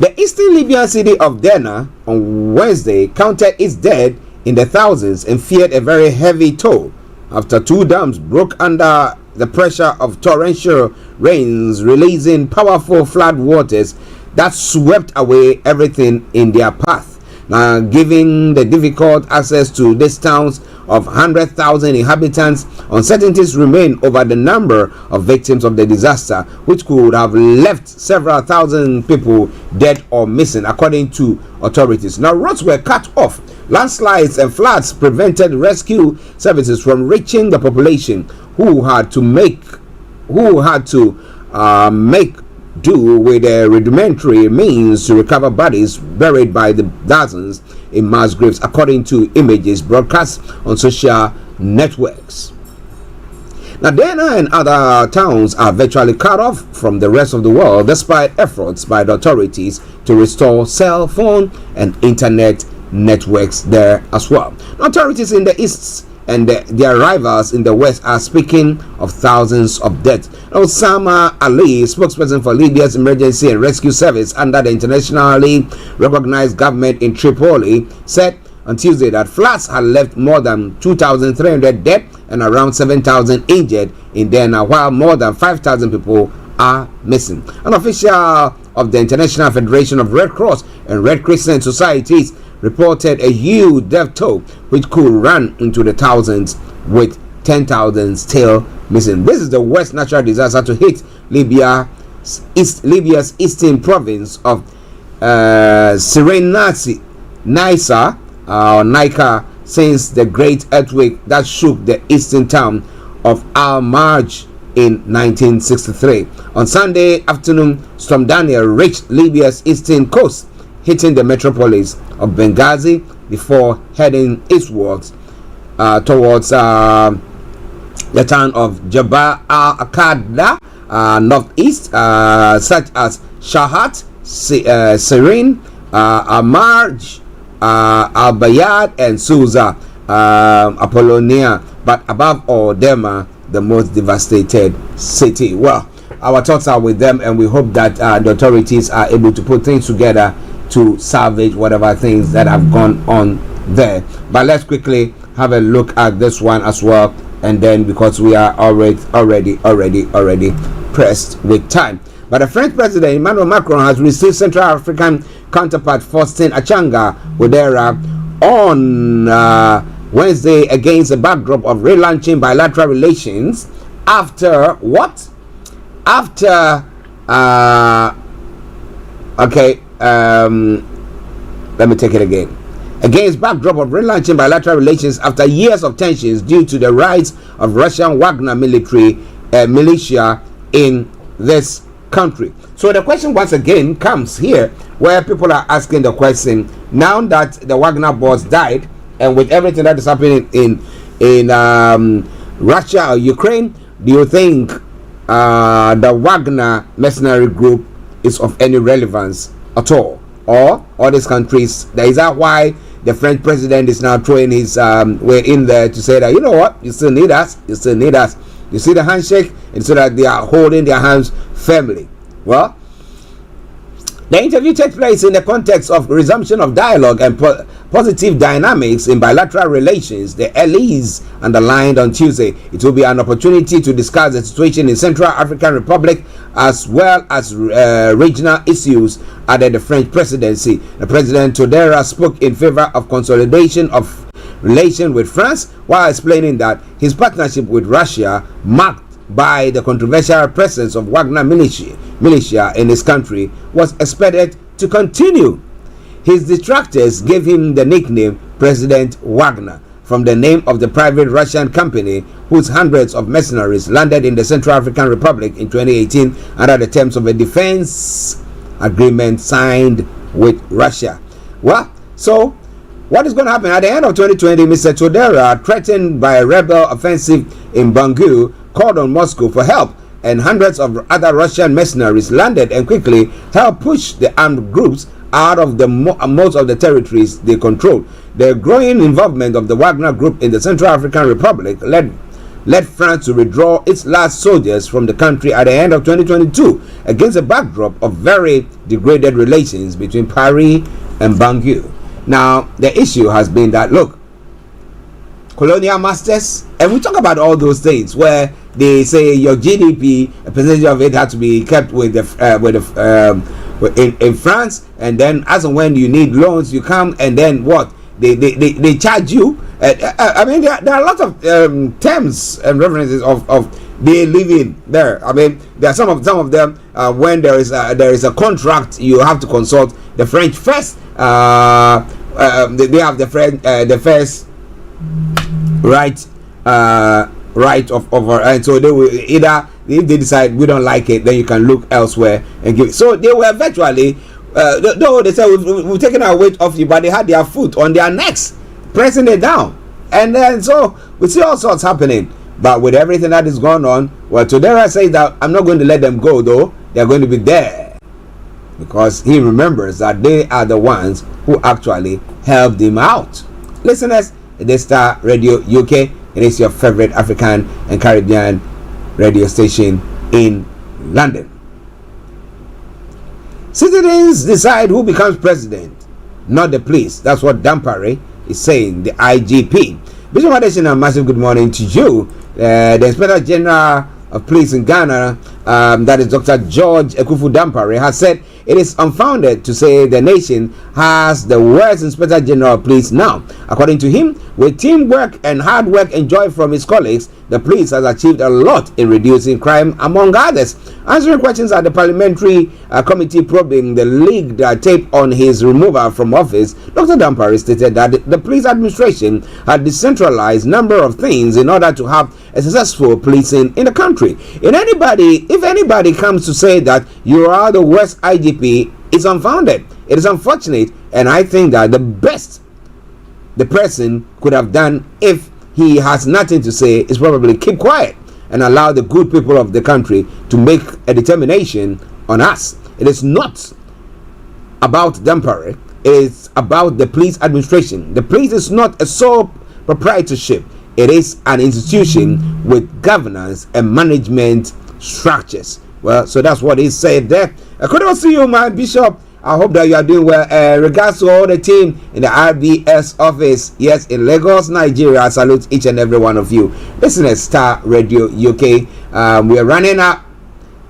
The eastern Libyan city of Derna on Wednesday counted its dead in the thousands and feared a very heavy toll after two dams broke under the pressure of torrential rains, releasing powerful flood waters that swept away everything in their path. Now, giving the difficult access to these towns of 100,000 inhabitants, uncertainties remain over the number of victims of the disaster, which could have left several thousand people dead or missing, according to authorities. Now, roads were cut off. Landslides and floods prevented rescue services from reaching the population, who had to make do with the rudimentary means to recover bodies buried by the dozens in mass graves, according to images broadcast on social networks. Now, Derna and other towns are virtually cut off from the rest of the world, despite efforts by the authorities to restore cell phone and internet networks there as well. Authorities in the east and their rivals in the west are speaking of thousands of deaths. Osama Ali, spokesperson for Libya's Emergency and Rescue Service under the internationally recognized government in Tripoli, said on Tuesday that floods had left more than 2,300 dead and around 7,000 injured in Derna, while more than 5,000 people are missing. An official of the International Federation of Red Cross and Red Crescent Societies reported a huge death toll which could run into the thousands, with 10,000 still missing. This is the worst natural disaster to hit Libya's eastern province of Cyrenaica or Nika since the great earthquake that shook the eastern town of Al-Marj in 1963. On Sunday afternoon, Storm Daniel reached Libya's eastern coast, hitting the metropolis of Benghazi before heading eastwards towards the town of Jabal al-Aqada, northeast, such as Shahat, Sirin, Al-Marj, Al-Bayad, and Susa, Apollonia, but above all, Derna, the most devastated city. Well, our thoughts are with them, and we hope that the authorities are able to put things together to salvage whatever things that have gone on there. But let's quickly have a look at this one as well, and then, because we are already pressed with time. But the French President Emmanuel Macron has received Central African counterpart Faustin Achanga Ouattara on Wednesday against the backdrop of relaunching bilateral relations after what? After let me take it again. Against backdrop of relaunching bilateral relations after years of tensions due to the rise of Russian Wagner militia in this country. So the question once again comes here, where people are asking the question, now that the Wagner boss died, and with everything that is happening in Russia or Ukraine, do you think the Wagner mercenary group is of any relevance at all? Or all these countries, is that why the French president is now throwing his way in there to say that, you know what, you still need us, you see the handshake, and so that they are holding their hands firmly. Well, The interview takes place in the context of resumption of dialogue and positive dynamics in bilateral relations, the LEs underlined on Tuesday. It will be an opportunity to discuss the situation in Central African Republic as well as regional issues under the French presidency. The President Todera spoke in favor of consolidation of relations with France while explaining that his partnership with Russia, marked by the controversial presence of Wagner militia in his country, was expected to continue. His detractors gave him the nickname President Wagner, from the name of the private Russian company whose hundreds of mercenaries landed in the Central African Republic in 2018 under the terms of a defense agreement signed with Russia. Well, so what is going to happen? At the end of 2020, Mr. Todera, threatened by a rebel offensive in Bangu, called on Moscow for help, and hundreds of other Russian mercenaries landed and quickly helped push the armed groups out of the most of the territories they controlled. The growing involvement of the Wagner Group in the Central African Republic led France to withdraw its last soldiers from the country at the end of 2022 against a backdrop of very degraded relations between Paris and Bangu. Now, the issue has been that, look, colonial masters, and we talk about all those things where they say your GDP, a percentage of it has to be kept with in France, and then as and when you need loans, you come and then what? They charge you. I mean, there are a lot of terms and references of they live in there. I mean, there are some of them when there is a contract, you have to consult the French first. They have the first right of and so they will either, if they decide we don't like it, then you can look elsewhere and give it. So they were virtually though they said we've taken our weight off you, but they had their foot on their necks pressing it down, and then so we see all sorts happening. But with everything that is going on, well, Todera says that I'm not going to let them go, though they're going to be there, because he remembers that they are the ones who actually helped him out. Listeners, it is Starr Radio UK. It is your favorite African and Caribbean radio station in London. Citizens decide who becomes president, not the police. That's what Dampare is saying, the IGP. Bishop Adesina, a massive good morning to you. The Inspector General of Police in Ghana, that is Dr. George Ekufu Dampare, has said it is unfounded to say the nation has the worst Inspector General of Police now. According to him, with teamwork and hard work enjoyed from his colleagues, the police has achieved a lot in reducing crime, among others. Answering questions at the parliamentary committee probing the leaked tape on his removal from office, Dr. Dampare stated that the police administration had decentralized a number of things in order to have a successful policing in the country. If anybody comes to say that you are the worst IGP, it's unfounded. It is unfortunate, and I think that the best the person could have done, if he has nothing to say, is probably keep quiet and allow the good people of the country to make a determination on us. It is not about Dampare. It's about the police administration. The police is not a sole proprietorship. It is an institution with governance and management structures. Well, so that's what he said there. Kudos to you, my bishop. I hope that you are doing well. Regards to all the team in the RBS office, yes, in Lagos, Nigeria. I salute each and every one of you. Listen to Starr Radio UK. We are running out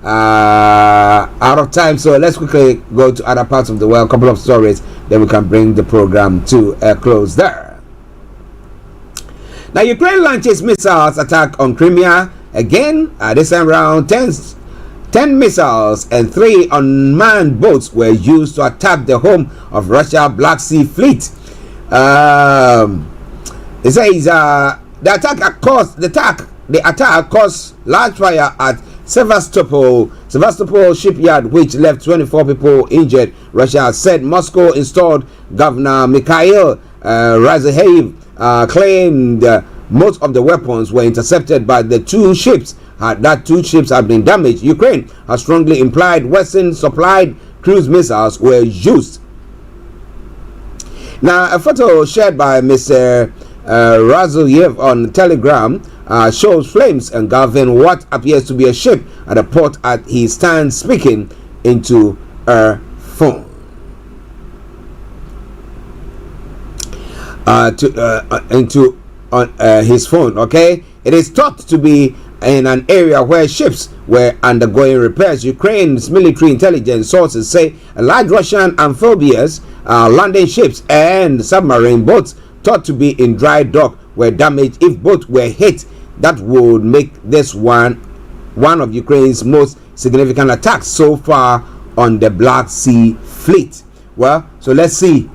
of time, so let's quickly go to other parts of the world. A couple of stories, then we can bring the program to a close there. Now, Ukraine launches missiles attack on Crimea again. This time around, 10 missiles and 3 unmanned boats were used to attack the home of Russia Black Sea Fleet. It says the attack caused large fire at Sevastopol shipyard, which left 24 people injured. Russia said Moscow installed Governor Mikhail Razahev claimed most of the weapons were intercepted by the 2 ships. That 2 ships have been damaged. Ukraine has strongly implied Western supplied cruise missiles were used. Now, a photo shared by Mr. Razayev on Telegram shows flames engulfing what appears to be a ship at a port as he stands speaking into a phone. His phone. Okay, it is thought to be in an area where ships were undergoing repairs. Ukraine's military intelligence sources say large Russian amphibious landing ships and submarine boats thought to be in dry dock were damaged. If both were hit, that would make this one of Ukraine's most significant attacks so far on the Black Sea Fleet. Well, so let's see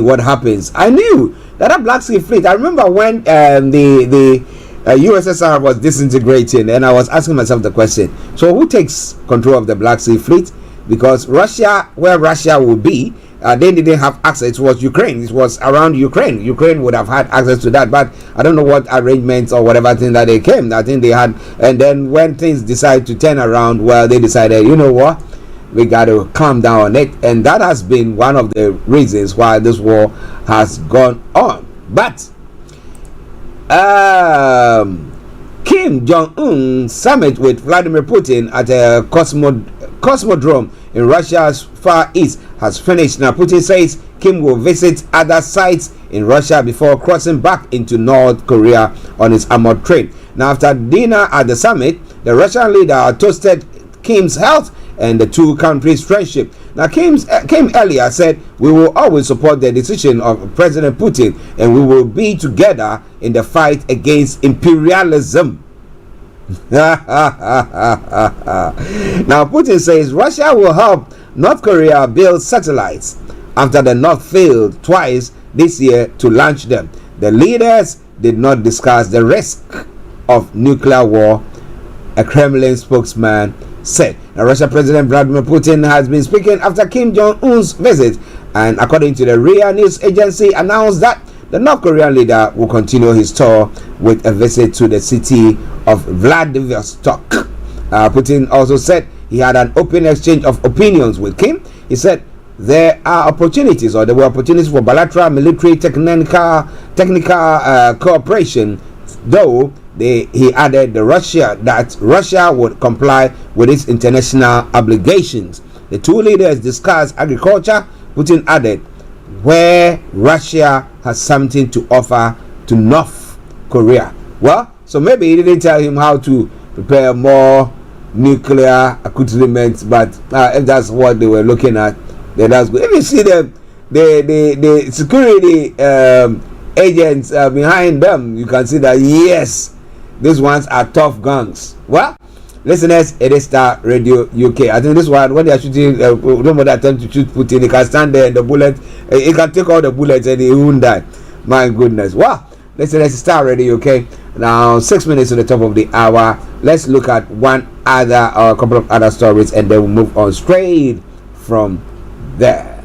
what happens. I knew that Black Sea Fleet, I remember when the USSR was disintegrating, and I was asking myself the question, so who takes control of the Black Sea Fleet? Because Russia, where Russia would be, they didn't have access. It was Ukraine. It was around Ukraine. Ukraine would have had access to that, but I don't know what arrangements or whatever thing that they came. I think they had, and then when things decided to turn around, well, they decided, you know what, we got to calm down on it, and that has been one of the reasons why this war has gone on. But Kim Jong-un summit with Vladimir Putin at a cosmodrome in Russia's Far East has finished. Now Putin says Kim will visit other sites in Russia before crossing back into North Korea on his armored train. Now after dinner at the summit, the Russian leader toasted Kim's health and the two countries' friendship. Now Kim earlier said, we will always support the decision of President Putin and we will be together in the fight against imperialism. Now Putin says Russia will help North Korea build satellites after the North failed twice this year to launch them. The leaders did not discuss the risk of nuclear war, a Kremlin spokesman said. Now, Russian President Vladimir Putin has been speaking after Kim Jong-un's visit, and according to the RIA news agency, announced that the North Korean leader will continue his tour with a visit to the city of Vladivostok. Putin also said he had an open exchange of opinions with Kim. He said there were opportunities for bilateral military technical cooperation, though he added that Russia would comply with its international obligations. The two leaders discussed agriculture. Putin added, where Russia has something to offer to North Korea. Well, so maybe he didn't tell him how to prepare more nuclear accoutrements, but if that's what they were looking at, then that's good. If you see the security agents behind them, you can see that yes, these ones are tough guns. Well, listeners, it is Starr Radio UK. I think this one, when they are shooting, nobody attempt to shoot Putin, he can stand there and the bullet, he can take all the bullets and he won't die. My goodness. Well, listeners, Starr Radio UK. Now, 6 minutes to the top of the hour. Let's look at one other or a couple of other stories and then we'll move on straight from there.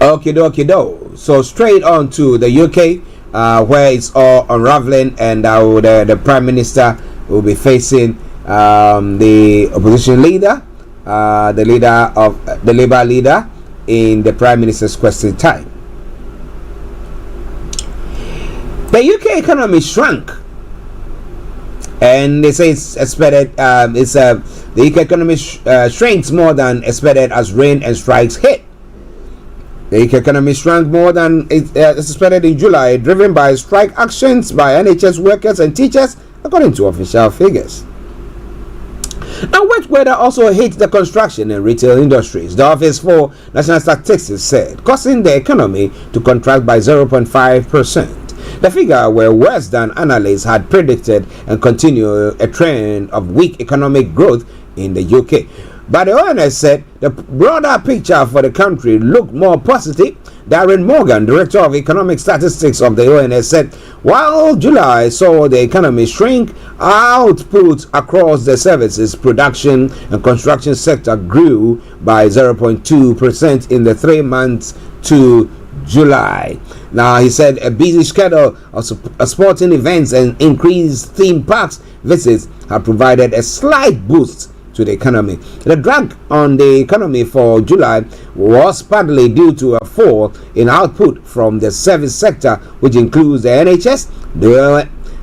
Okay, so straight on to the UK. Where it's all unraveling, and the Prime Minister will be facing the opposition leader, the Labour leader, in the Prime Minister's question time. The UK economy shrunk, and they say it's expected. The UK economy shrinks more than expected as rain and strikes hit. The UK economy shrank more than expected in July, driven by strike actions by NHS workers and teachers, according to official figures. Now, wet weather also hit the construction and retail industries. The Office for National Statistics said, causing the economy to contract by 0.5%. The figures were worse than analysts had predicted and continue a trend of weak economic growth in the UK. But the ONS said the broader picture for the country looked more positive. Darren Morgan, Director of Economic Statistics of the ONS, said while July saw the economy shrink, output across the services, production and construction sector grew by 0.2% in the 3 months to July. Now, he said a busy schedule of sporting events and increased theme parks visits have provided a slight boost to the economy. The drag on the economy for July was partly due to a fall in output from the service sector, which includes the NHS,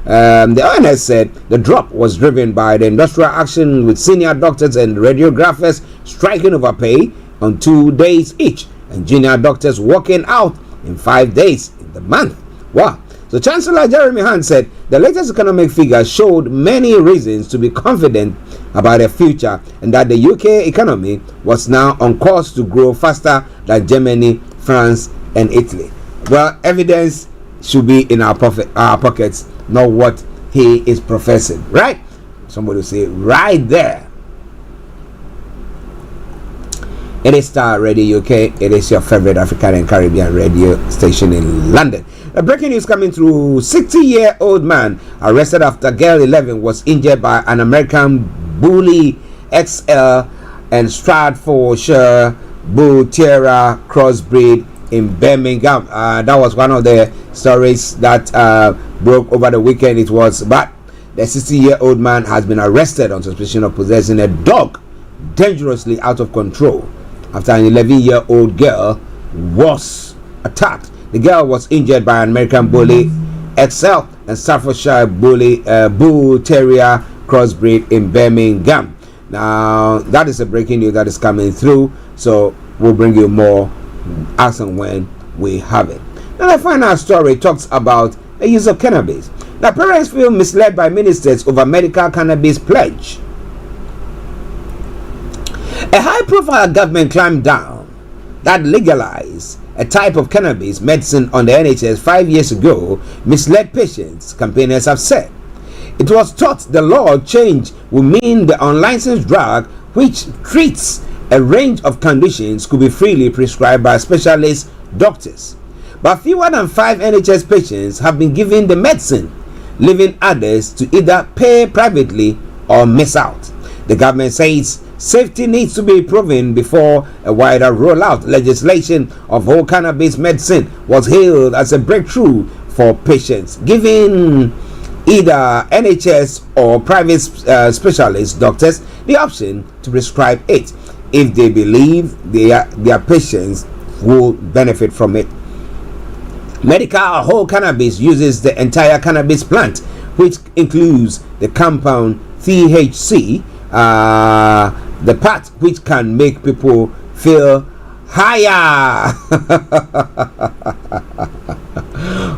The ONS said the drop was driven by the industrial action, with senior doctors and radiographers striking over pay on 2 days each, and junior doctors walking out in 5 days in the month. Wow. So Chancellor Jeremy Hunt said the latest economic figures showed many reasons to be confident about the future, and that the UK economy was now on course to grow faster than Germany, France, and Italy. Well, evidence should be in our pockets, not what he is professing, right? Somebody will say right there. It is Starr Radio UK. It is your favorite African and Caribbean radio station in London. A breaking news coming through: 60-year-old man arrested after girl 11 was injured by an American Bully XL and Stratfordshire Bull Terrier crossbreed in Birmingham. That was one of the stories that broke over the weekend. It was, but the 60-year-old man has been arrested on suspicion of possessing a dog dangerously out of control after an 11-year-old girl was attacked. The girl was injured by an American Bully XL and Staffordshire Bull Terrier crossbreed in Birmingham. Now, that is a breaking news that is coming through, so we'll bring you more as and when we have it. Now, the final story talks about the use of cannabis. Now, parents feel misled by ministers over medical cannabis pledge. A high-profile government clamped down that legalized a type of cannabis medicine on the NHS 5 years ago misled patients, campaigners have said. It was thought the law change would mean the unlicensed drug, which treats a range of conditions, could be freely prescribed by specialist doctors. But fewer than 5 NHS patients have been given the medicine, leaving others to either pay privately or miss out. The government says safety needs to be proven before a wider rollout. Legislation of whole cannabis medicine was hailed as a breakthrough for patients, giving either NHS or private specialist doctors the option to prescribe it if they believe their patients will benefit from it. Medical whole cannabis uses the entire cannabis plant, which includes the compound THC, the part which can make people feel higher.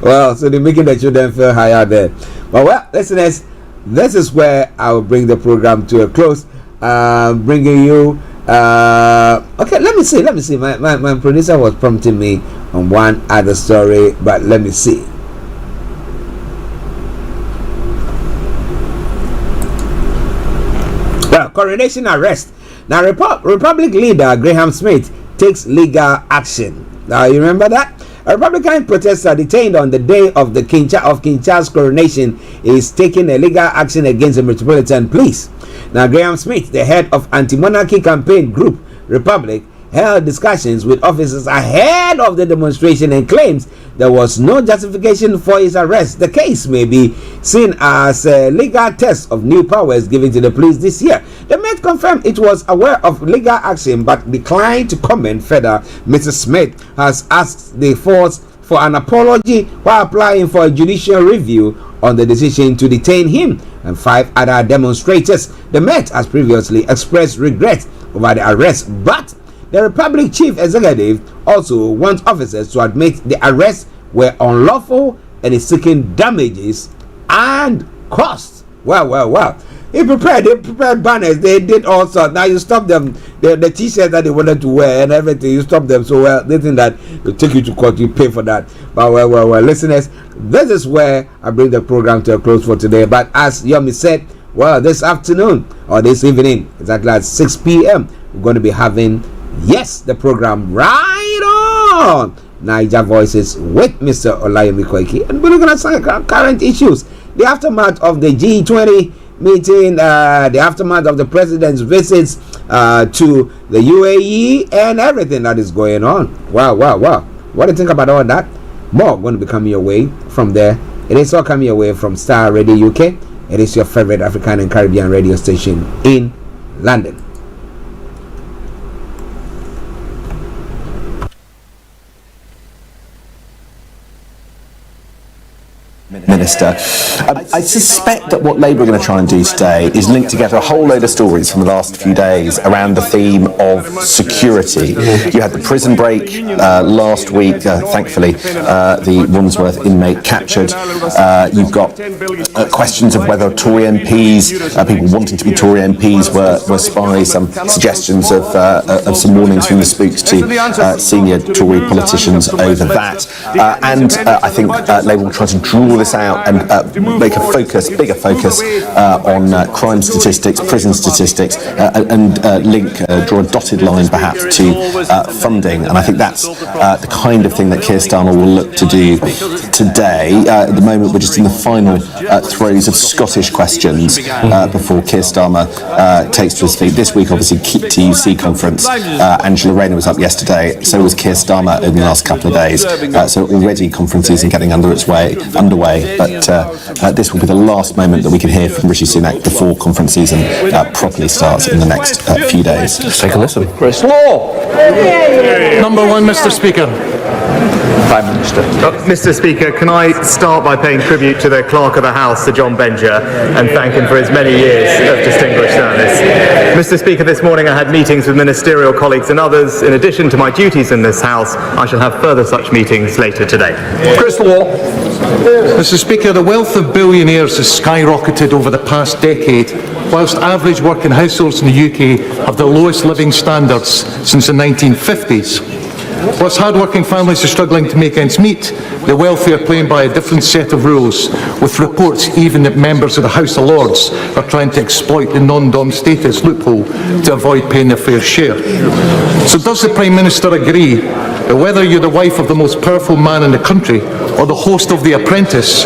Well, so they're making the children feel higher there. But well, listeners, this is where I will bring the program to a close. Bringing you okay, let me see. My producer was prompting me on one other story, but let me see. Well, coronation arrest. Now, Republic leader Graham Smith takes legal action. Now, you remember that? A Republican protester detained on the day of the King Charles coronation is taking a legal action against the Metropolitan Police. Now, Graham Smith, the head of anti-monarchy campaign group Republic, held discussions with officers ahead of the demonstration and claims there was no justification for his arrest. The case may be seen as a legal test of new powers given to the police this year. The Met confirmed it was aware of legal action but declined to comment further. Mr. Smith has asked the force for an apology while applying for a judicial review on the decision to detain him and 5 other demonstrators. The Met has previously expressed regret over the arrest, but the Republic Chief Executive also wants officers to admit the arrests were unlawful and is seeking damages and costs. Well. They prepared banners, they did all sorts. Now you stop them, the t-shirts that they wanted to wear and everything, you stop them. So well, they think that they'll take you to court, you pay for that. But well, listeners, this is where I bring the program to a close for today. But as Yomi said, well, this afternoon or this evening, exactly at 6 p.m., we're going to be having the program right on Niger Voices with Mr. Olayomi Koiki, and we're looking at some current issues, the aftermath of the G20 meeting, the aftermath of the president's visits to the UAE, and everything that is going on. Wow. What do you think about all that? More going to be coming your way from there. It is all coming your way from Starr Radio UK. It is your favorite African and Caribbean radio station in London. Minister. I suspect that what Labour are going to try and do today is link together a whole load of stories from the last few days around the theme of security. You had the prison break last week, thankfully, the Wandsworth inmate captured. You've got questions of whether Tory MPs, people wanting to be Tory MPs, were spies, some suggestions of some warnings from the spooks to senior Tory politicians over that. And I think Labour will try to draw this out and make a bigger focus on crime statistics, prison statistics, and draw a dotted line perhaps to funding. And I think that's the kind of thing that Keir Starmer will look to do today. At the moment, we're just in the final throes of Scottish questions before Keir Starmer takes to his feet. This week, obviously, TUC conference. Angela Rayner was up yesterday, so was Keir Starmer over the last couple of days. So already conferences are getting underway. But this will be the last moment that we can hear from Rishi Sunak before conference season properly starts in the next few days. Let's take a listen. Chris Law. Number one, Mr. Speaker. Prime Minister. Mr. Speaker, can I start by paying tribute to the Clerk of the House, Sir John Benger, and thank him for his many years of distinguished service. Mr. Speaker, this morning I had meetings with ministerial colleagues and others. In addition to my duties in this House, I shall have further such meetings later today. Chris Law. Mr. Speaker, the wealth of billionaires has skyrocketed over the past decade, whilst average working households in the UK have the lowest living standards since the 1950s. Whilst hard-working families are struggling to make ends meet, the wealthy are playing by a different set of rules, with reports even that members of the House of Lords are trying to exploit the non-dom status loophole to avoid paying their fair share. So does the Prime Minister agree that whether you're the wife of the most powerful man in the country or the host of The Apprentice,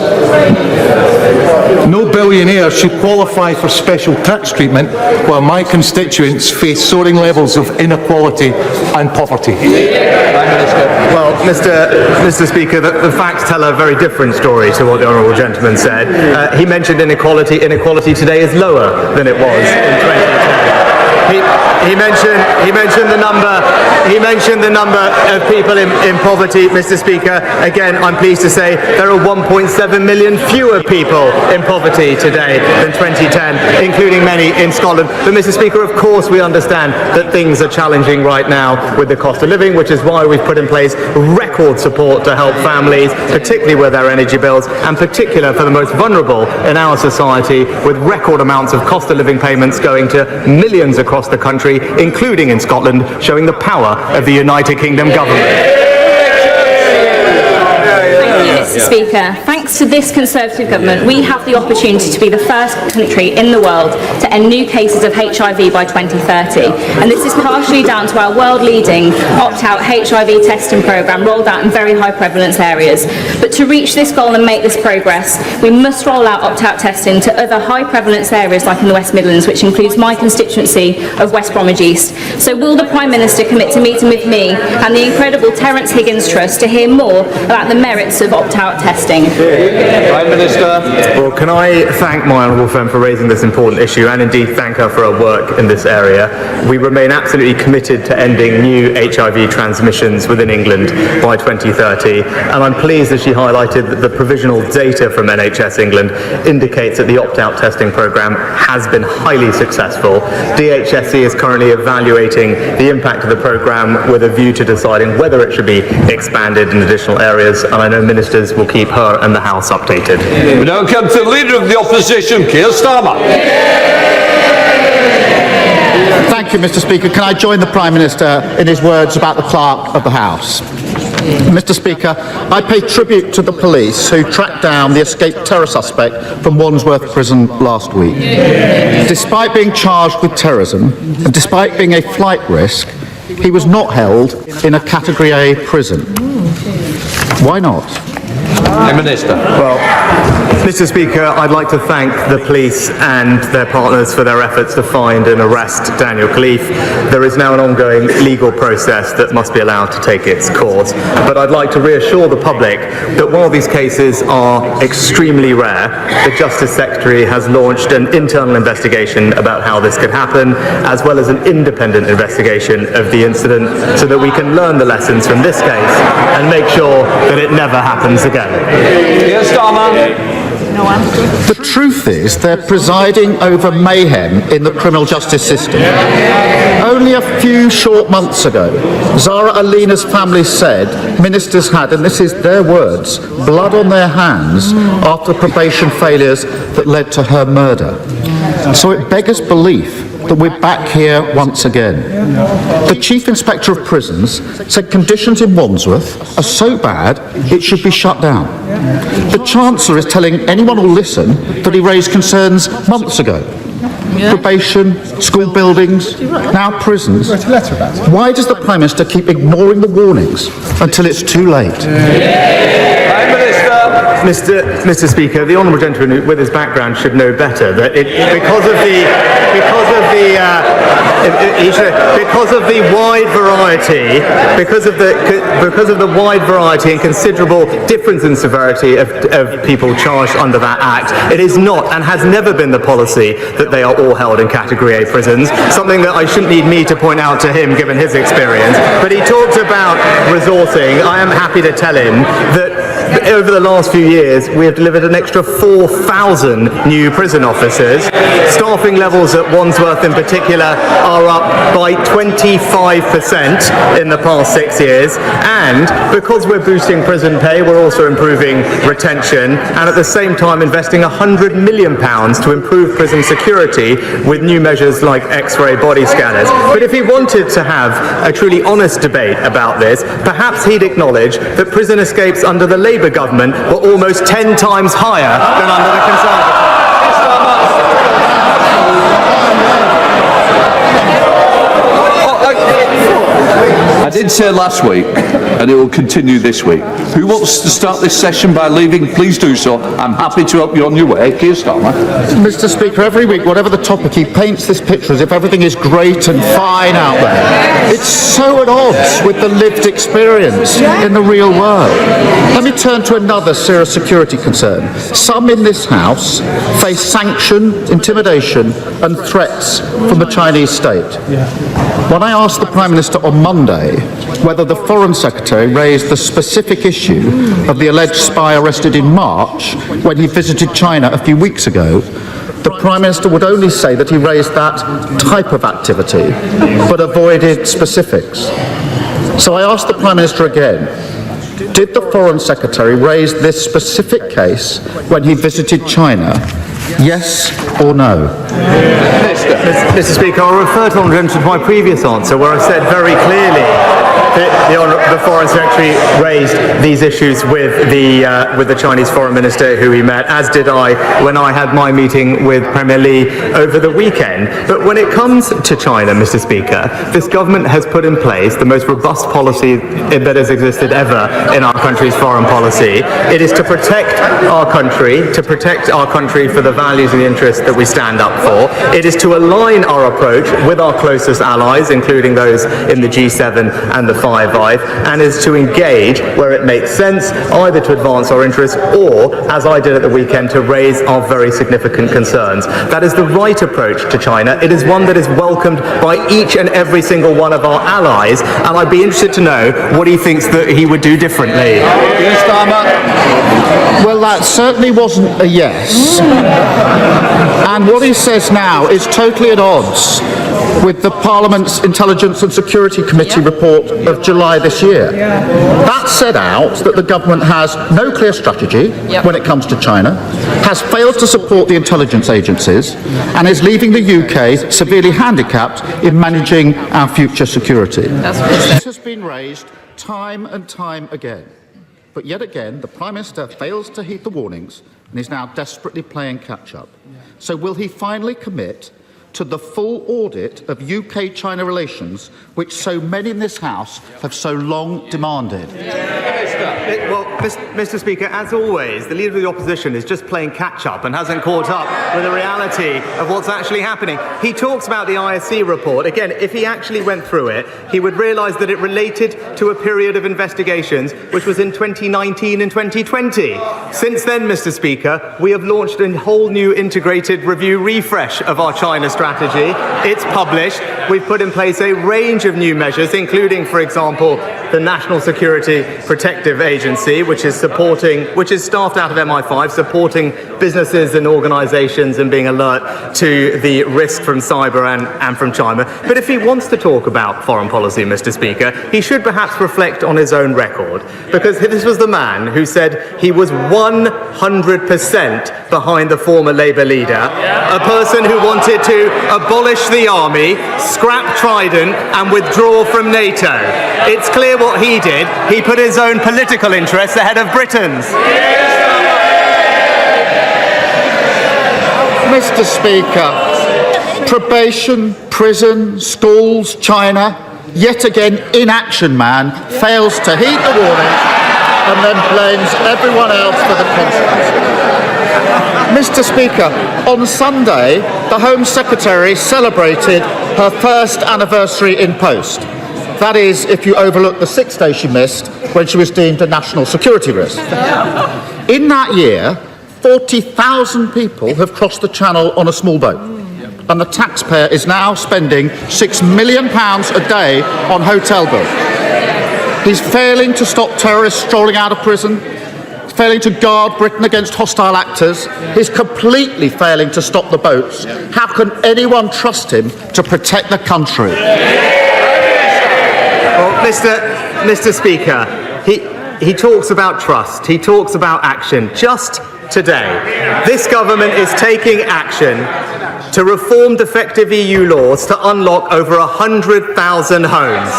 no billionaire should qualify for special tax treatment while my constituents face soaring levels of inequality and poverty? Well, Mr. Speaker, the facts tell a very different story to what the honourable gentleman said. He mentioned inequality. Inequality today is lower than it was in 2010. He mentioned the number of people in poverty, Mr. Speaker. Again, I'm pleased to say there are 1.7 million fewer people in poverty today than 2010, including many in Scotland. But Mr. Speaker, of course we understand that things are challenging right now with the cost of living, which is why we've put in place record support to help families, particularly with their energy bills, and particular for the most vulnerable in our society, with record amounts of cost of living payments going to millions across the country, including in Scotland, showing the power of the United Kingdom government. Mr. Speaker, thanks to this Conservative government, we have the opportunity to be the first country in the world to end new cases of HIV by 2030. And this is partially down to our world-leading opt-out HIV testing programme rolled out in very high prevalence areas. But to reach this goal and make this progress, we must roll out opt-out testing to other high prevalence areas like in the West Midlands, which includes my constituency of West Bromwich East. So will the Prime Minister commit to meeting with me and the incredible Terence Higgins Trust to hear more about the merits of opt-out testing? Prime Minister. Well, can I thank my honourable friend for raising this important issue, and indeed thank her for her work in this area. We remain absolutely committed to ending new HIV transmissions within England by 2030, and I'm pleased that she highlighted that the provisional data from NHS England indicates that the opt-out testing programme has been highly successful. DHSC is currently evaluating the impact of the programme with a view to deciding whether it should be expanded in additional areas, and I know ministers will keep her and the House updated. We now come to the Leader of the Opposition, Keir Starmer. Thank you, Mr. Speaker. Can I join the Prime Minister in his words about the Clerk of the House? Mr. Speaker, I pay tribute to the police who tracked down the escaped terror suspect from Wandsworth Prison last week. Despite being charged with terrorism, and despite being a flight risk, he was not held in a Category A prison. Why not? Prime Minister. Well, Mr. Speaker, I'd like to thank the police and their partners for their efforts to find and arrest Daniel Khalif. There is now an ongoing legal process that must be allowed to take its course. But I'd like to reassure the public that while these cases are extremely rare, the Justice Secretary has launched an internal investigation about how this could happen, as well as an independent investigation of the incident, so that we can learn the lessons from this case and make sure that it never happens again. Keir Starmer. The truth is they're presiding over mayhem in the criminal justice system. Only a few short months ago, Zara Alina's family said ministers had, and this is their words, blood on their hands after probation failures that led to her murder. So it beggars belief that we're back here once again. The Chief Inspector of Prisons said conditions in Wandsworth are so bad it should be shut down. The Chancellor is telling anyone who'll listen that he raised concerns months ago. Probation, school buildings, now prisons. Why does the Prime Minister keep ignoring the warnings until it's too late? Mr. Speaker, the honourable gentleman with his background should know better that because of the wide variety and considerable difference in severity of people charged under that Act, it is not and has never been the policy that they are all held in Category A prisons. Something that I shouldn't need me to point out to him, given his experience. But he talked about resourcing. I am happy to tell him that over the last few years, we have delivered an extra 4,000 new prison officers. Staffing levels at Wandsworth in particular are up by 25% in the past 6 years. And because we're boosting prison pay, we're also improving retention and at the same time investing £100 million to improve prison security with new measures like X-ray body scanners. But if he wanted to have a truly honest debate about this, perhaps he'd acknowledge that prison escapes under the Labour government were almost 10 times higher than under the Conservative. I did say last week, and it will continue this week. Who wants to start this session by leaving? Please do so. I'm happy to help you on your way. Keir Starmer. Mr. Speaker, every week, whatever the topic, he paints this picture as if everything is great and fine out there. It's so at odds with the lived experience in the real world. Let me turn to another serious security concern. Some in this House face sanction, intimidation and threats from the Chinese state. When I asked the Prime Minister on Monday whether the Foreign Secretary raised the specific issue of the alleged spy arrested in March when he visited China a few weeks ago, the Prime Minister would only say that he raised that type of activity, but avoided specifics. So I asked the Prime Minister again, did the Foreign Secretary raise this specific case when he visited China? Yes or no? Mr. Speaker, I'll refer to my previous answer where I said very clearly that the Foreign Secretary raised these issues with the Chinese Foreign Minister who he met, as did I when I had my meeting with Premier Li over the weekend. But when it comes to China, Mr. Speaker, this government has put in place the most robust policy that has existed ever in our country's foreign policy. It is to protect our country for the values and the interests that we stand up for. It is to align our approach with our closest allies, including those in the G7 and the Five Eyes, and is to engage where it makes sense, either to advance our interests or, as I did at the weekend, to raise our very significant concerns. That is the right approach to China. It is one that is welcomed by each and every single one of our allies, and I'd be interested to know what he thinks that he would do differently. Well, that certainly wasn't a yes. And what he says now is totally at odds with the Parliament's Intelligence and Security Committee report of July this year. That set out that the government has no clear strategy when it comes to China, has failed to support the intelligence agencies, and is leaving the UK severely handicapped in managing our future security. This has been raised time and time again. But yet again, the Prime Minister fails to heed the warnings and is now desperately playing catch-up. So will he finally commit to the full audit of UK-China relations, which so many in this House have so long demanded? Well, Mr. Speaker, as always, the Leader of the Opposition is just playing catch-up and hasn't caught up with the reality of what's actually happening. He talks about the ISC report. Again, if he actually went through it, he would realise that it related to a period of investigations which was in 2019 and 2020. Since then, Mr. Speaker, we have launched a whole new integrated review refresh of our China strategy. It's published. we've put in place a range of new measures, including, for example, the National Security Protective Agency, which is staffed out of MI5, supporting businesses and organisations and being alert to the risk from cyber and from China. But if he wants to talk about foreign policy, Mr. Speaker, he should perhaps reflect on his own record, because this was the man who said he was 100% behind the former Labour leader, a person who wanted to abolish the army, scrap Trident and withdraw from NATO. It's clear what he did. He put his own political interests ahead of Britain's. Mr. Speaker, probation, prison, schools, China, yet again inaction man fails to heed the warning and then blames everyone else for the consequences. Mr. Speaker, on Sunday, the Home Secretary celebrated her first anniversary in post. That is, if you overlook the 6 days she missed when she was deemed a national security risk. In that year, 40,000 people have crossed the Channel on a small boat, and the taxpayer is now spending £6 million a day on hotel bills. He's failing to stop terrorists strolling out of prison, failing to guard Britain against hostile actors. He's completely failing to stop the boats. How can anyone trust him to protect the country? Well, Mr. Speaker, he talks about trust. He talks about action. Just today, this government is taking action to reform defective EU laws to unlock over 100,000 homes,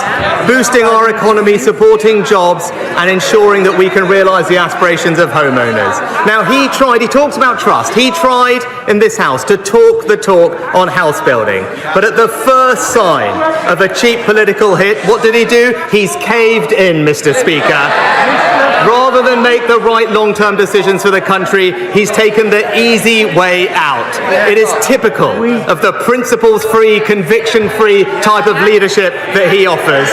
boosting our economy, supporting jobs and ensuring that we can realise the aspirations of homeowners. Now, he talks about trust. He tried in this House to talk the talk on house building. But at the first sign of a cheap political hit, what did he do? He's caved in, Mr. Speaker. Rather than make the right long-term decisions for the country, he's taken the easy way out. It is typical of the principles-free, conviction-free type of leadership that he offers.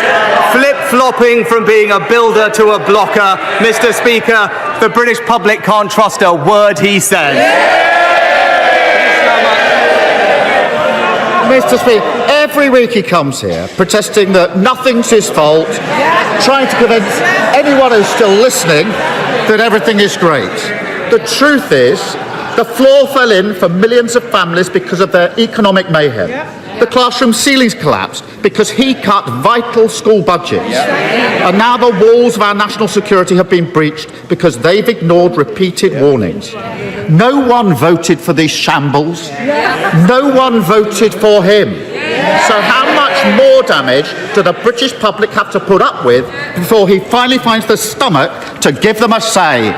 Flip-flopping from being a builder to a blocker. Mr. Speaker, the British public can't trust a word he says. Mr. Speaker, every week he comes here protesting that nothing's his fault, trying to convince anyone who's still listening that everything is great. The truth is, the floor fell in for millions of families because of their economic mayhem. The classroom ceilings collapsed because he cut vital school budgets. And now the walls of our national security have been breached because they've ignored repeated warnings. No one voted for these shambles. No one voted for him. So how much more damage do the British public have to put up with before he finally finds the stomach to give them a say?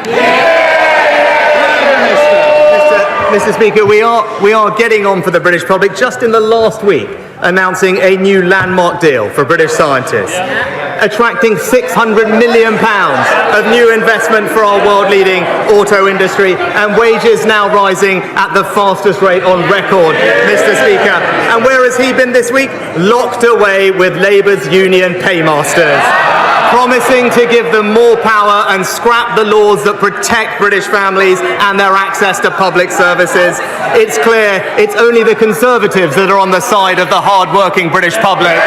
Mr. Speaker, we are getting on for the British public. Just in the last week, announcing a new landmark deal for British scientists, attracting £600 million of new investment for our world-leading auto industry, and wages now rising at the fastest rate on record, Mr. Speaker. And where has he been this week? Locked away with Labour's union paymasters, promising to give them more power and scrap the laws that protect British families and their access to public services. It's clear it's only the Conservatives that are on the side of the hard-working British public.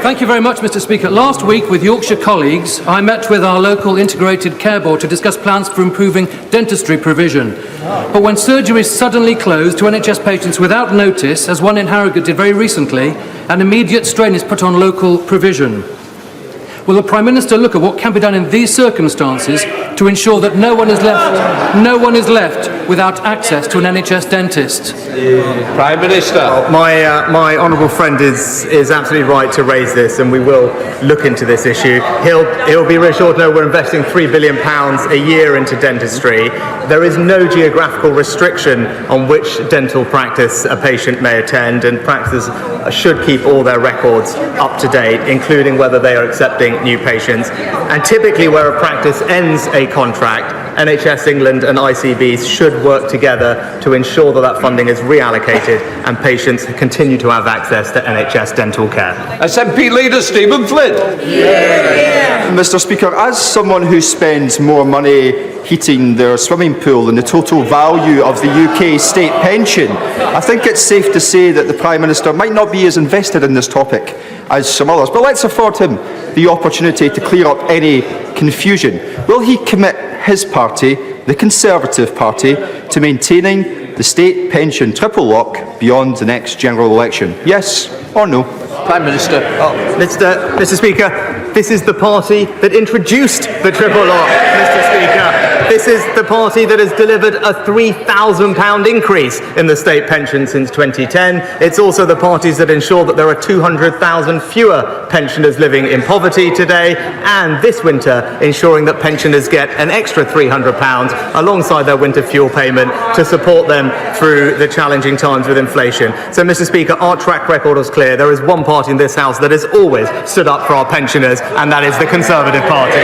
Thank you very much, Mr. Speaker. Last week, with Yorkshire colleagues, I met with our local integrated care board to discuss plans for improving dentistry provision. But when surgeries suddenly closed to NHS patients without notice, as one in Harrogate did very recently, an immediate strain is put on local provision. Will the Prime Minister look at what can be done in these circumstances to ensure that no one is left without access to an NHS dentist? Prime Minister. My honourable friend is absolutely right to raise this, and we will look into this issue. He'll be reassured to know we're investing £3 billion a year into dentistry. There is no geographical restriction on which dental practice a patient may attend, and practices should keep all their records up to date, including whether they are accepting new patients. And typically where a practice ends a contract, NHS England and ICBs should work together to ensure that that funding is reallocated and patients continue to have access to NHS dental care. SNP leader Stephen Flynn. Mr. Speaker, as someone who spends more money heating their swimming pool than the total value of the UK state pension, I think it's safe to say that the Prime Minister might not be as invested in this topic as some others. But let's afford him the opportunity to clear up any confusion. Will he commit his party, the Conservative Party, to maintaining the state pension triple lock beyond the next general election? Yes or no? Prime Minister. Mr. Speaker, this is the party that introduced the triple lock, Mr. Speaker. This is the party that has delivered a £3,000 increase in the state pension since 2010. It's also the parties that ensure that there are 200,000 fewer pensioners living in poverty today, and this winter ensuring that pensioners get an extra £300 alongside their winter fuel payment to support them through the challenging times with inflation. So, Mr. Speaker, our track record is clear. There is one party in this House that has always stood up for our pensioners, and that is the Conservative Party.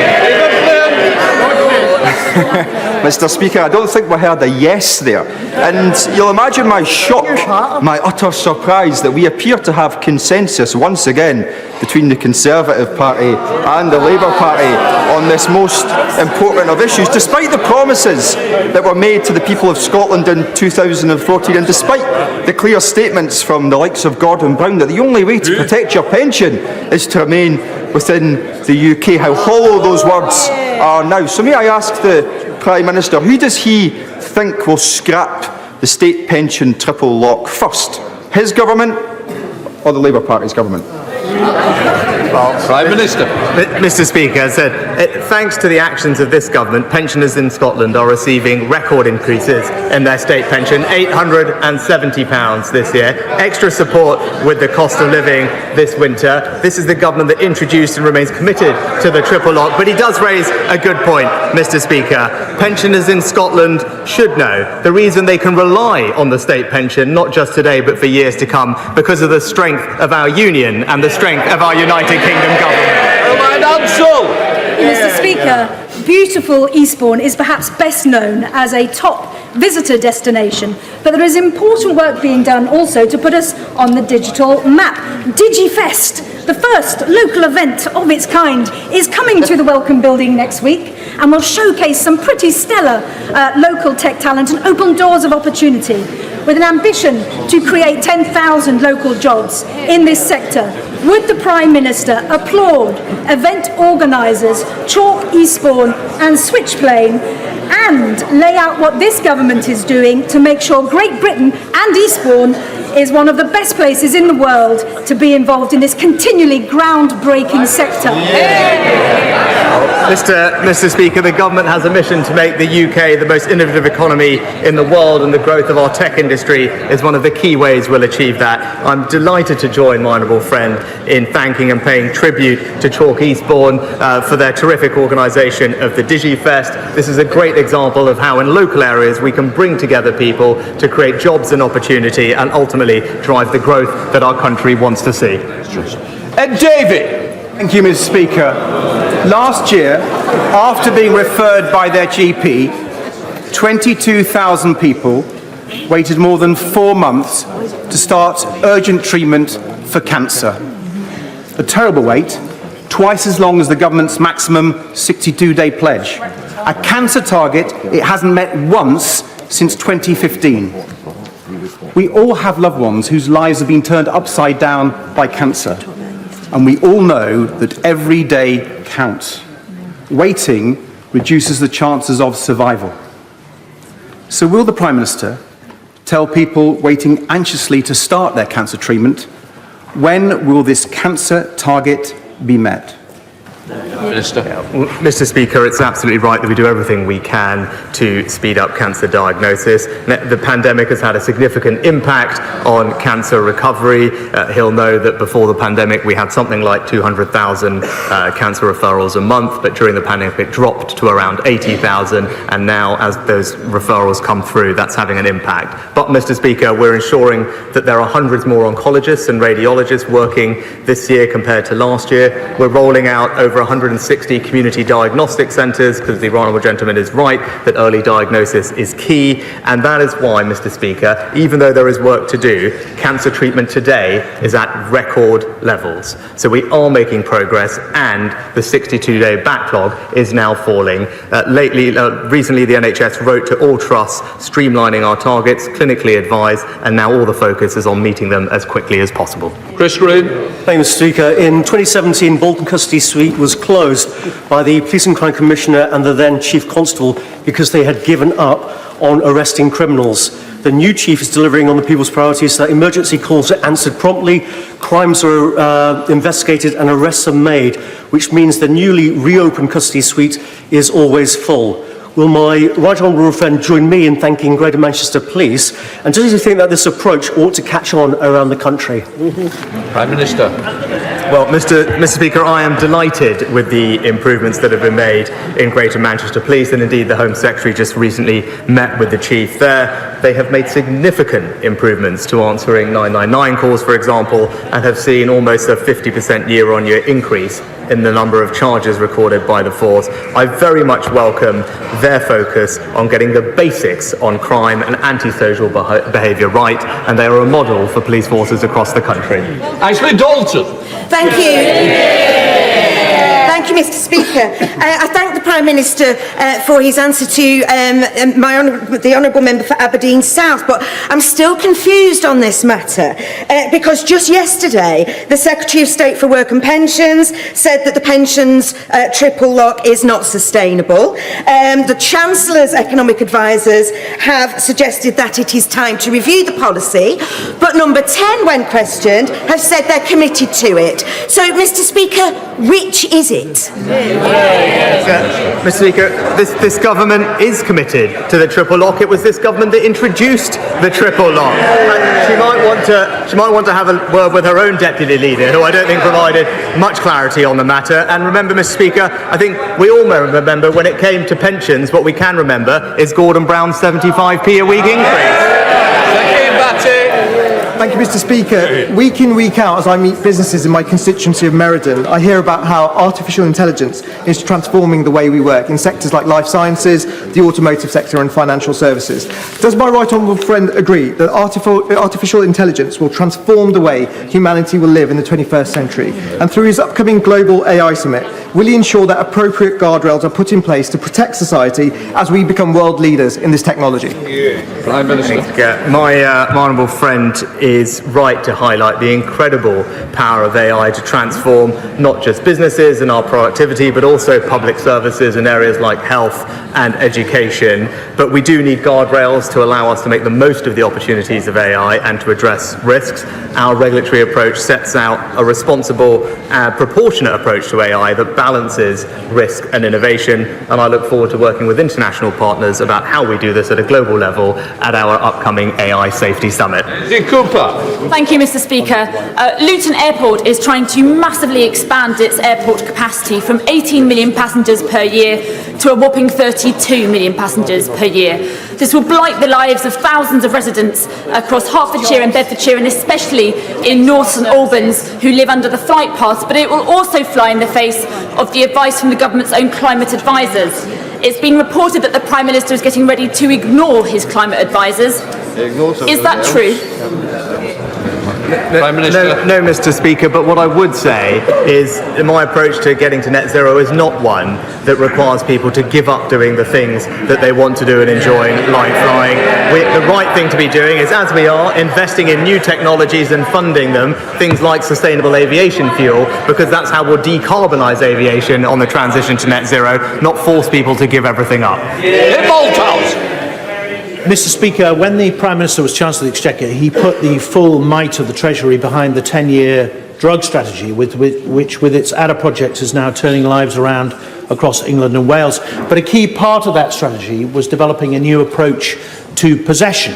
Mr. Speaker, I don't think we heard a yes there. And you'll imagine my shock, my utter surprise that we appear to have consensus once again between the Conservative Party and the Labour Party on this most important of issues, despite the promises that were made to the people of Scotland in 2014, and despite the clear statements from the likes of Gordon Brown that the only way to protect your pension is to remain within the UK. How hollow those words are now. So may I ask the Prime Minister, who does he think will scrap the state pension triple lock first? His government or the Labour Party's government? Prime Minister. Mr. Speaker, as I said, thanks to the actions of this government, pensioners in Scotland are receiving record increases in their state pension, £870 this year, extra support with the cost of living this winter. This is the government that introduced and remains committed to the triple lock. But he does raise a good point, Mr. Speaker. Pensioners in Scotland should know the reason they can rely on the state pension, not just today but for years to come, because of the strength of our union and the strength of our United Kingdom government. Mr. Speaker, beautiful Eastbourne is perhaps best known as a top visitor destination, but there is important work being done also to put us on the digital map. DigiFest, the first local event of its kind, is coming to the Welcome Building next week and will showcase some pretty stellar local tech talent and open doors of opportunity, with an ambition to create 10,000 local jobs in this sector. Would the Prime Minister applaud event organisers Chalk, Eastbourne and Switchplane, and lay out what this government is doing to make sure Great Britain and Eastbourne is one of the best places in the world to be involved in this continually groundbreaking sector? Mr. Speaker, the government has a mission to make the UK the most innovative economy in the world, and the growth of our tech industry is one of the key ways we'll achieve that. I'm delighted to join my honourable friend in thanking and paying tribute to Chalk Eastbourne for their terrific organisation of the DigiFest. This is a great example of how in local areas we can bring together people to create jobs and opportunity and ultimately drive the growth that our country wants to see. And David. Thank you, Mr. Speaker. Last year, after being referred by their GP, 22,000 people waited more than 4 months to start urgent treatment for cancer. A terrible wait, twice as long as the government's maximum 62-day pledge. A cancer target it hasn't met once since 2015. We all have loved ones whose lives have been turned upside down by cancer. And we all know that every day counts. Waiting reduces the chances of survival. So will the Prime Minister tell people waiting anxiously to start their cancer treatment, when will this cancer target be met? Minister. Mr. Speaker, it's absolutely right that we do everything we can to speed up cancer diagnosis. The pandemic has had a significant impact on cancer recovery. He'll know that before the pandemic we had something like 200,000 cancer referrals a month, but during the pandemic it dropped to around 80,000, and now as those referrals come through, that's having an impact. But, Mr. Speaker, we're ensuring that there are hundreds more oncologists and radiologists working this year compared to last year. We're rolling out over over 160 community diagnostic centres, because the Honourable Gentleman is right that early diagnosis is key, and that is why, Mr. Speaker, even though there is work to do, cancer treatment today is at record levels. So we are making progress, and the 62-day backlog is now falling. Recently the NHS wrote to all trusts streamlining our targets, clinically advised, and now all the focus is on meeting them as quickly as possible. Chris Green. Thank you, Mr. Speaker. In 2017, Bolton Custody Suite was closed by the Police and Crime Commissioner and the then Chief Constable because they had given up on arresting criminals. The new chief is delivering on the people's priorities so that emergency calls are answered promptly, crimes are investigated and arrests are made, which means the newly reopened custody suite is always full. Will my right honourable friend join me in thanking Greater Manchester Police? And does he think that this approach ought to catch on around the country? Prime Minister. Well, Mr. Speaker, I am delighted with the improvements that have been made in Greater Manchester Police, and indeed the Home Secretary just recently met with the Chief there. They have made significant improvements to answering 999 calls, for example, and have seen almost a 50% year-on-year increase in the number of charges recorded by the force. I very much welcome their focus on getting the basics on crime and antisocial behaviour right, and they are a model for police forces across the country. Ashley Dalton. Thank you. Thank you, Mr. Speaker. I thank the Prime Minister for his answer to the Honourable Member for Aberdeen South, but I'm still confused on this matter because just yesterday the Secretary of State for Work and Pensions said that the pensions triple lock is not sustainable. The Chancellor's economic advisers have suggested that it is time to review the policy, but Number 10, when questioned, have said they're committed to it. So, Mr. Speaker, which is it? Mr. Speaker, this government is committed to the triple lock. It was this government that introduced the triple lock. And she might want to have a word with her own deputy leader, who I don't think provided much clarity on the matter. And remember, Mr. Speaker, I think we all remember when it came to pensions, what we can remember is Gordon Brown's 75p a week increase. Thank you, Mr. Speaker. Week in, week out, as I meet businesses in my constituency of Meriden, I hear about how artificial intelligence is transforming the way we work in sectors like life sciences, the automotive sector and financial services. Does my right honourable friend agree that artificial intelligence will transform the way humanity will live in the 21st century? And through his upcoming Global AI Summit, will he ensure that appropriate guardrails are put in place to protect society as we become world leaders in this technology? Prime Minister. My honourable friend is right to highlight the incredible power of AI to transform not just businesses and our productivity, but also public services in areas like health and education. But we do need guardrails to allow us to make the most of the opportunities of AI and to address risks. Our regulatory approach sets out a responsible, proportionate approach to AI that balances risk and innovation, and I look forward to working with international partners about how we do this at a global level at our upcoming AI Safety Summit. Thank you, Mr. Speaker. Luton Airport is trying to massively expand its airport capacity from 18 million passengers per year to a whopping 32 million passengers per year. This will blight the lives of thousands of residents across Hertfordshire and Bedfordshire, and especially in North St Albans, who live under the flight path, but it will also fly in the face of the advice from the government's own climate advisers. It's been reported that the Prime Minister is getting ready to ignore his climate advisers. Is that true? No, Mr. Speaker, but what I would say is my approach to getting to net zero is not one that requires people to give up doing the things that they want to do and enjoying, like flying. The right thing to be doing is, as we are, investing in new technologies and funding them, things like sustainable aviation fuel, because that's how we'll decarbonise aviation on the transition to net zero, not force people to give everything up. Mr. Speaker, when the Prime Minister was Chancellor of the Exchequer, he put the full might of the Treasury behind the 10-year drug strategy, which with its ADA projects is now turning lives around across England and Wales. But a key part of that strategy was developing a new approach to possession.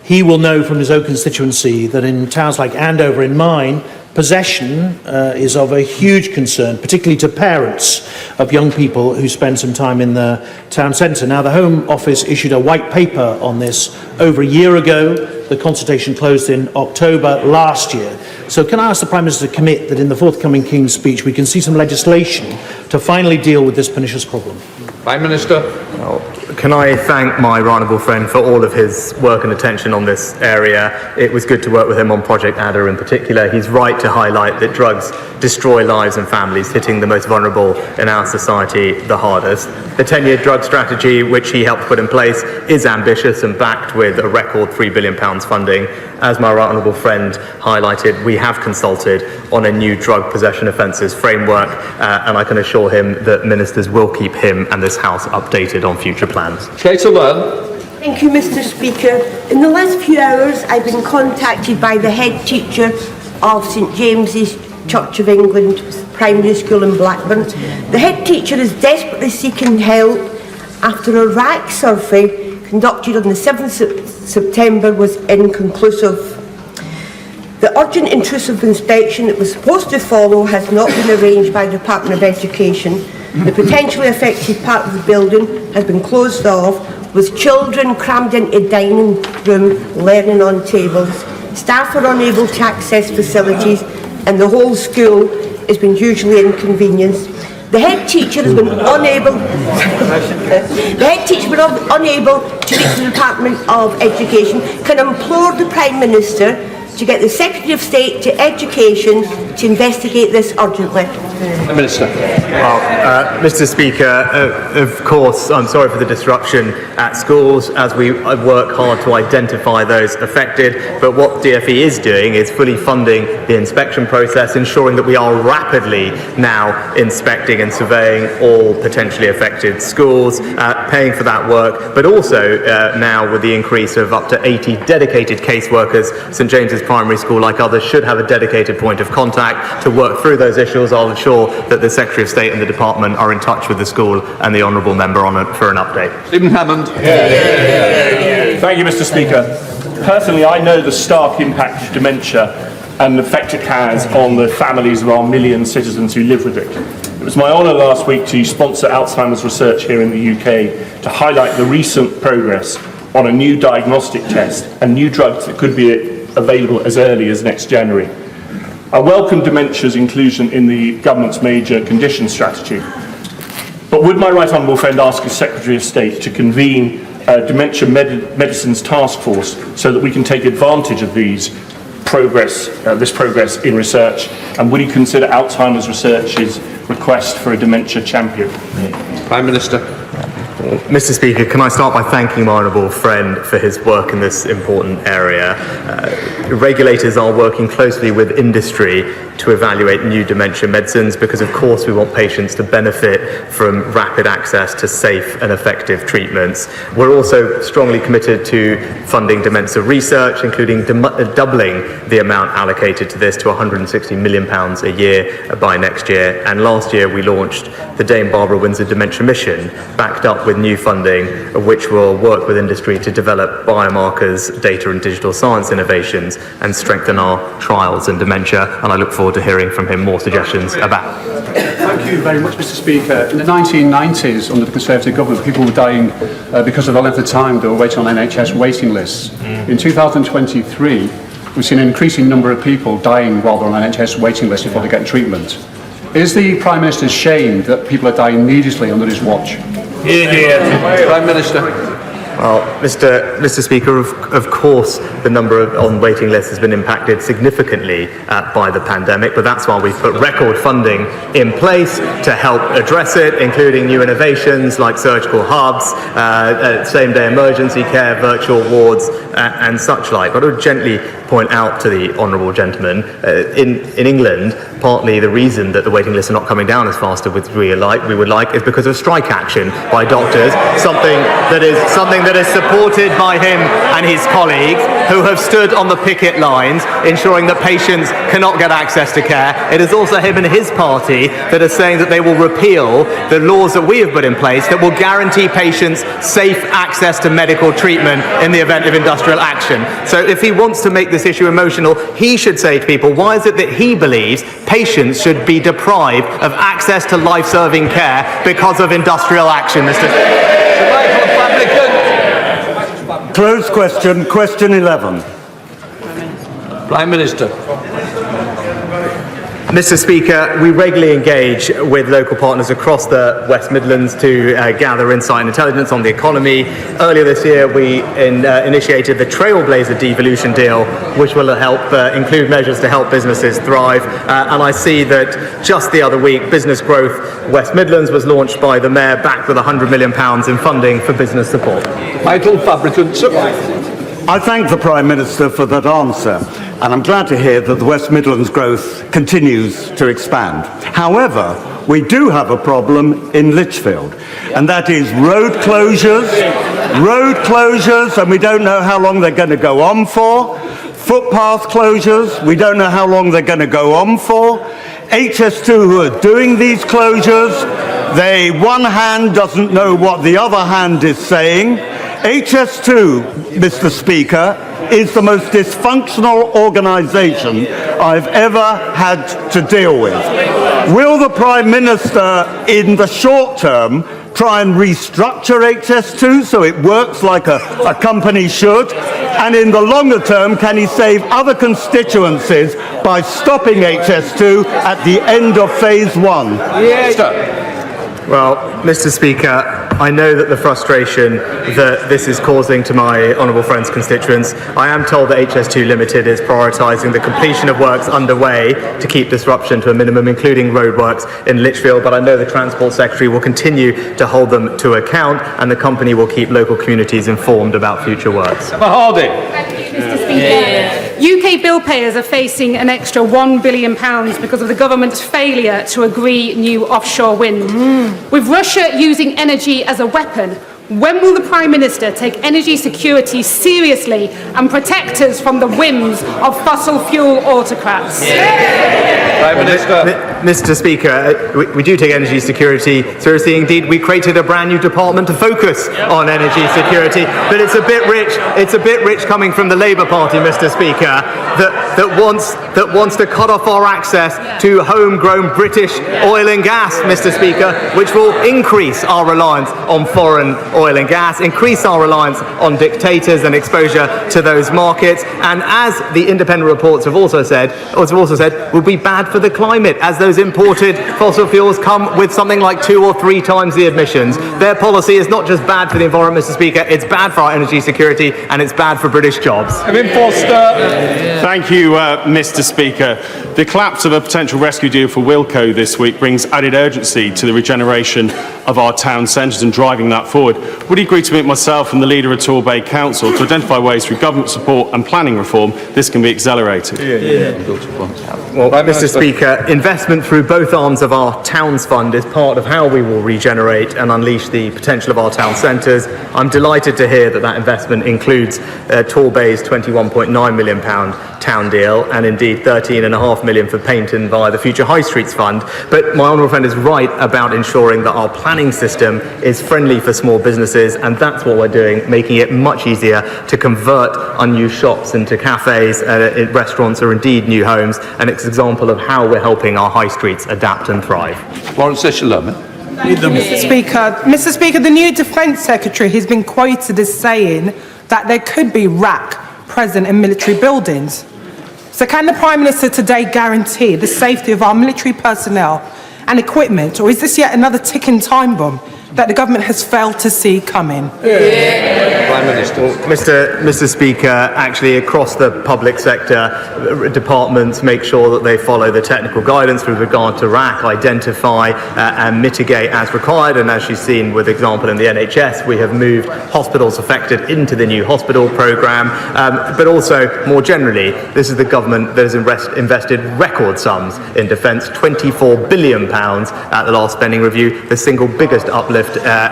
He will know from his own constituency that in towns like Andover, in mine, possession is of a huge concern, particularly to parents of young people who spend some time in the town centre. Now, the Home Office issued a white paper on this over a year ago. the consultation closed in October last year. So can I ask the Prime Minister to commit that in the forthcoming King's Speech we can see some legislation to finally deal with this pernicious problem? Prime Minister. Well, can I thank my right honourable friend for all of his work and attention on this area. It was good to work with him on Project Adder in particular. He's right to highlight that drugs destroy lives and families, hitting the most vulnerable in our society the hardest. The 10-year drug strategy, which he helped put in place, is ambitious and backed with a record £3 billion funding. As my right honourable friend highlighted, we have consulted on a new drug possession offences framework, and I can assure him that ministers will keep him and this House updated on future plans. Kato Learn. Thank you, Mr. Speaker. In the last few hours, I've been contacted by the head teacher of St James's Church of England Primary School in Blackburn. The head teacher is desperately seeking help after a RAC survey conducted on the 7th of September was inconclusive. The urgent intrusive inspection that was supposed to follow has not been arranged by the Department of Education. The potentially affected part of the building has been closed off, with children crammed into a dining room learning on tables. Staff are unable to access facilities, and the whole school has been hugely inconvenienced. The head teacher has been unable. The head teacher has been unable to reach the Department of Education. Can implore the Prime Minister to get the Secretary of State to Education to investigate this urgently. The Minister. Well, Mr. Speaker, of course, I'm sorry for the disruption at schools as we work hard to identify those affected. But what DfE is doing is fully funding the inspection process, ensuring that we are rapidly now inspecting and surveying all potentially affected schools, paying for that work, but also now with the increase of up to 80 dedicated caseworkers, St James's Primary School, like others, should have a dedicated point of contact to work through those issues. I'll ensure that the Secretary of State and the Department are in touch with the school and the Honourable Member on it for an update. Stephen Hammond. Thank you, Mr. Speaker. Personally, I know the stark impact of dementia and the effect it has on the families of our million citizens who live with it. It was my honour last week to sponsor Alzheimer's research here in the UK to highlight the recent progress on a new diagnostic test and new drugs that could be available as early as next January. I welcome dementia's inclusion in the government's major condition strategy. But would my right honourable friend ask his Secretary of State to convene a dementia medicines task force so that we can take advantage of this progress in research? And would he consider Alzheimer's Research's request for a dementia champion? Prime Minister. Mr. Speaker, can I start by thanking my honourable friend for his work in this important area. Regulators are working closely with industry to evaluate new dementia medicines because, of course, we want patients to benefit from rapid access to safe and effective treatments. We're also strongly committed to funding dementia research, including doubling the amount allocated to this to £160 million a year by next year. And last year we launched the Dame Barbara Windsor Dementia Mission, backed up with new funding, which will work with industry to develop biomarkers, data and digital science innovations and strengthen our trials in dementia. And I look forward to hearing from him more suggestions about. Thank you very much, Mr. Speaker. In the 1990s, under the Conservative government, people were dying because of the length of time they were waiting on NHS waiting lists. In 2023, we've seen an increasing number of people dying while they're on NHS waiting lists before they get treatment. Is the Prime Minister ashamed that people are dying needlessly under his watch? Prime Minister. Well, Mr. Speaker, of course, the number on waiting lists has been impacted significantly by the pandemic, but that's why we've put record funding in place to help address it, including new innovations like surgical hubs, same-day emergency care, virtual wards, and such like. But I would gently point out to the honourable gentleman, in England, partly the reason that the waiting lists are not coming down as fast as we would like is because of strike action by doctors, something that is supported by him and his colleagues who have stood on the picket lines ensuring that patients cannot get access to care. It is also him and his party that are saying that they will repeal the laws that we have put in place that will guarantee patients safe access to medical treatment in the event of industrial action. So if he wants to make this issue emotional, he should say to people, why is it that he believes patients should be deprived of access to life-saving care because of industrial action, Mr. Closed question, question 11. Prime Minister. Mr. Speaker, we regularly engage with local partners across the West Midlands to gather insight and intelligence on the economy. Earlier this year, we initiated the Trailblazer Devolution Deal, which will help include measures to help businesses thrive. And I see that just the other week, Business Growth West Midlands was launched by the Mayor, backed with £100 million in funding for business support. Vital fabricants. I thank the Prime Minister for that answer, and I'm glad to hear that the West Midlands growth continues to expand. However, we do have a problem in Lichfield, and that is road closures, and we don't know how long they're going to go on for. Footpath closures, we don't know how long they're going to go on for. HS2 who are doing these closures, one hand doesn't know what the other hand is saying. HS2, Mr. Speaker, is the most dysfunctional organisation I've ever had to deal with. Will the Prime Minister, in the short term, try and restructure HS2 so it works like a company should? And in the longer term, can he save other constituencies by stopping HS2 at the end of phase 1? Well, Mr. Speaker, I know that the frustration that this is causing to my honourable friend's constituents. I am told that HS2 Limited is prioritising the completion of works underway to keep disruption to a minimum, including roadworks in Lichfield, but I know the Transport Secretary will continue to hold them to account, and the company will keep local communities informed about future works. Harding. Thank you, Mr. Speaker. UK bill payers are facing an extra £1 billion because of the government's failure to agree new offshore wind. With Russia using energy as a weapon, when will the Prime Minister take energy security seriously and protect us from the whims of fossil fuel autocrats? Prime Minister. Mr. Speaker, we do take energy security seriously. Indeed, we created a brand new department to focus on energy security, but it's a bit rich. It's a bit rich coming from the Labour Party, Mr. Speaker, that wants to cut off our access to homegrown British oil and gas, Mr. Speaker, which will increase our reliance on foreign oil and gas, increase our reliance on dictators and exposure to those markets, and as the independent reports have also said, will be bad for the climate, as those imported fossil fuels come with something like 2 or 3 times the emissions. Their policy is not just bad for the environment, Mr. Speaker, it's bad for our energy security and it's bad for British jobs. Thank you, Mr. Speaker. The collapse of a potential rescue deal for Wilko this week brings added urgency to the regeneration of our town centres and driving that forward. Would you agree to meet myself and the leader of Torbay Council to identify ways through government support and planning reform this can be accelerated? Well, Mr. Speaker, investment through both arms of our Towns Fund is part of how we will regenerate and unleash the potential of our town centres. I'm delighted to hear that investment includes Torbay's £21.9 million town deal and indeed £13.5 million for Paynton via the Future High Streets Fund. But my honourable friend is right about ensuring that our planning system is friendly for small businesses, and that's what we're doing, making it much easier to convert unused shops into cafes, restaurants, or indeed new homes. And it's an example of how we're helping our high streets adapt and thrive. Lawrence Eshelman. Mr. Speaker, the new Defence Secretary has been quoted as saying that there could be RAC present in military buildings. So can the Prime Minister today guarantee the safety of our military personnel and equipment, or is this yet another ticking time bomb that the government has failed to see coming? Prime Minister. Mr. Speaker, actually across the public sector, departments make sure that they follow the technical guidance with regard to RAC, identify and mitigate as required, and as you've seen with example in the NHS, we have moved hospitals affected into the new hospital programme, but also more generally, this is the government that has invested record sums in defence, £24 billion at the last spending review, the single biggest uplift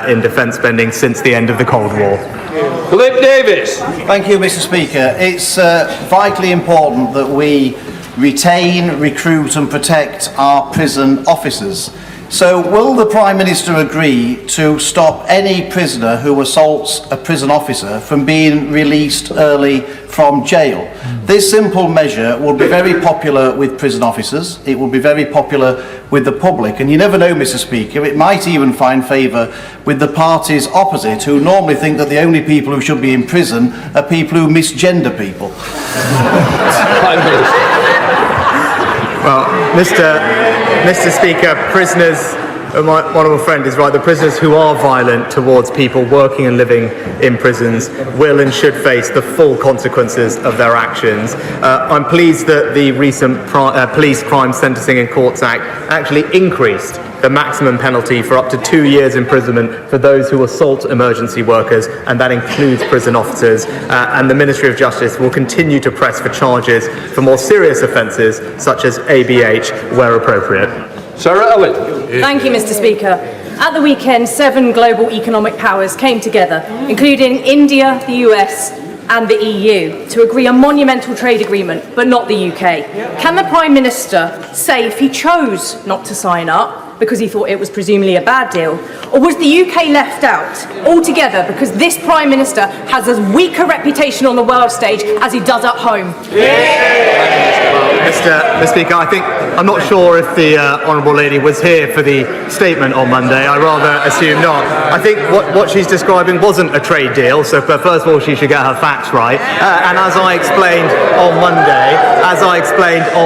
in defence spending since the end of the Cold War. Philip Davis. Thank you, Mr. Speaker. It's vitally important that we retain, recruit and protect our prison officers. So will the Prime Minister agree to stop any prisoner who assaults a prison officer from being released early from jail? This simple measure will be very popular with prison officers, it will be very popular with the public, and you never know, Mr. Speaker, it might even find favour with the parties opposite, who normally think that the only people who should be in prison are people who misgender people. Well, Mr. Speaker, prisoners, my honourable friend is right, the prisoners who are violent towards people working and living in prisons will and should face the full consequences of their actions. I'm pleased that the recent Police Crime Sentencing and Courts Act actually increased the maximum penalty for up to 2 years imprisonment for those who assault emergency workers, and that includes prison officers. And the Ministry of Justice will continue to press for charges for more serious offences, such as ABH, where appropriate. Sarah Owen. Thank you, Mr. Speaker. At the weekend, 7 global economic powers came together, including India, the US, and the EU, to agree a monumental trade agreement, but not the UK. Can the Prime Minister say if he chose not to sign up because he thought it was presumably a bad deal, or was the UK left out altogether because this Prime Minister has as weak a reputation on the world stage as he does at home? Mr. Speaker, I'm not sure if the Honourable Lady was here for the statement on Monday. I rather assume not. I think what she's describing wasn't a trade deal, so first of all she should get her facts right. And as I explained on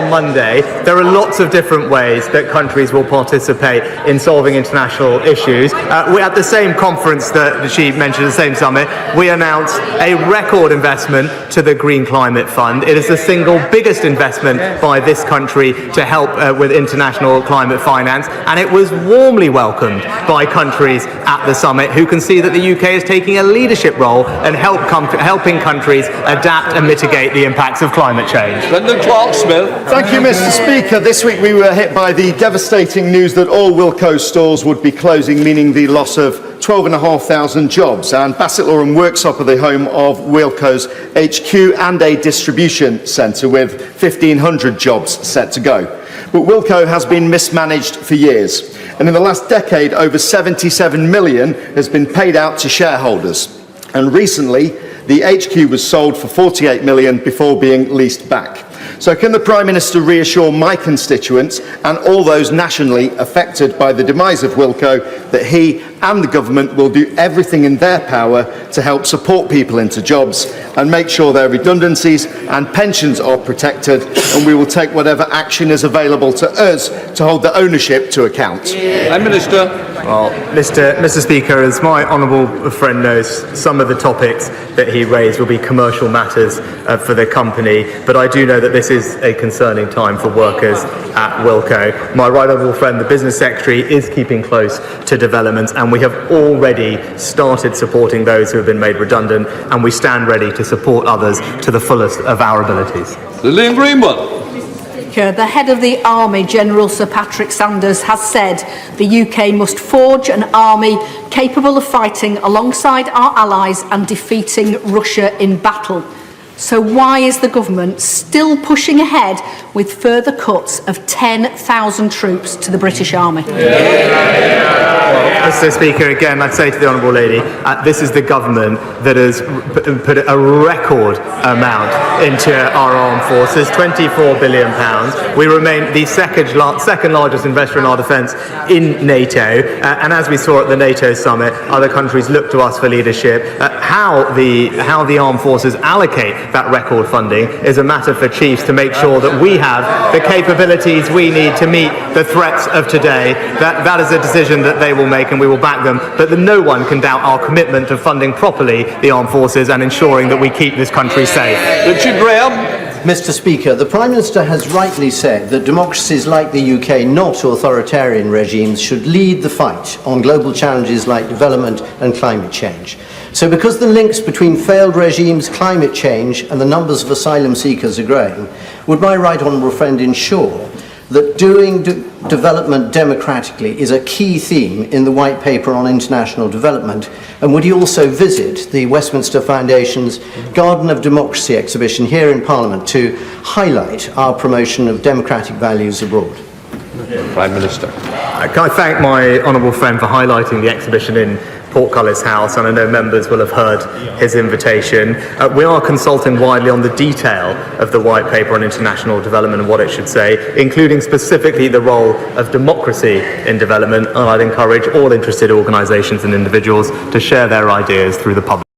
Monday, there are lots of different ways that countries will participate in solving international issues. At the same conference that she mentioned, the same summit, we announced a record investment to the Green Climate Fund. It is the single biggest investment by this country to help with international climate finance, and it was warmly welcomed by countries at the summit who can see that the UK is taking a leadership role and helping countries adapt and mitigate the impacts of climate change. Brendan Clark-Smith. Thank you, Mr. Speaker. This week we were hit by the devastating news that all Wilko stores would be closing, meaning the loss of 12,500 jobs. And Bassett Law and Worksop are the home of Wilko's HQ and a distribution centre with 1,500 jobs set to go. But Wilko has been mismanaged for years. And in the last decade, over 77 million has been paid out to shareholders. And recently, the HQ was sold for 48 million before being leased back. So can the Prime Minister reassure my constituents and all those nationally affected by the demise of Wilko that he and the government will do everything in their power to help support people into jobs and make sure their redundancies and pensions are protected, and we will take whatever action is available to us to hold the ownership to account? Prime Minister. Well, Mr. Speaker, as my honourable friend knows, some of the topics that he raised will be commercial matters for the company, but I do know that this is a concerning time for workers at Wilko. My right honourable friend, the Business Secretary, is keeping close to developments, and we have already started supporting those who have been made redundant, and we stand ready to support others to the fullest of our abilities. Lillian Greenwood. The head of the Army, General Sir Patrick Sanders, has said the UK must forge an army capable of fighting alongside our allies and defeating Russia in battle. So why is the government still pushing ahead with further cuts of 10,000 troops to the British Army? Well, Mr. Speaker, again, I'd say to the Honourable Lady, this is the government that has put a record amount into our armed forces, £24 billion. We remain the second largest investor in our defence in NATO, and as we saw at the NATO summit, other countries look to us for leadership. How the armed forces allocate that record funding is a matter for chiefs to make sure that we have the capabilities we need to meet the threats of today. That is a decision that they will make, and we will back them, but no one can doubt our commitment to funding properly the armed forces and ensuring that we keep this country safe. Richard Graham. Mr. Speaker, the Prime Minister has rightly said that democracies like the UK, not authoritarian regimes, should lead the fight on global challenges like development and climate change. So because the links between failed regimes, climate change and the numbers of asylum seekers are growing, would my right honourable friend ensure that doing development democratically is a key theme in the White Paper on International Development, and would he also visit the Westminster Foundation's Garden of Democracy exhibition here in Parliament to highlight our promotion of democratic values abroad? Prime Minister. Can I thank my honourable friend for highlighting the exhibition in Portcullis House, and I know members will have heard his invitation. We are consulting widely on the detail of the White Paper on International Development and what it should say, including specifically the role of democracy in development, and I'd encourage all interested organisations and individuals to share their ideas through the public.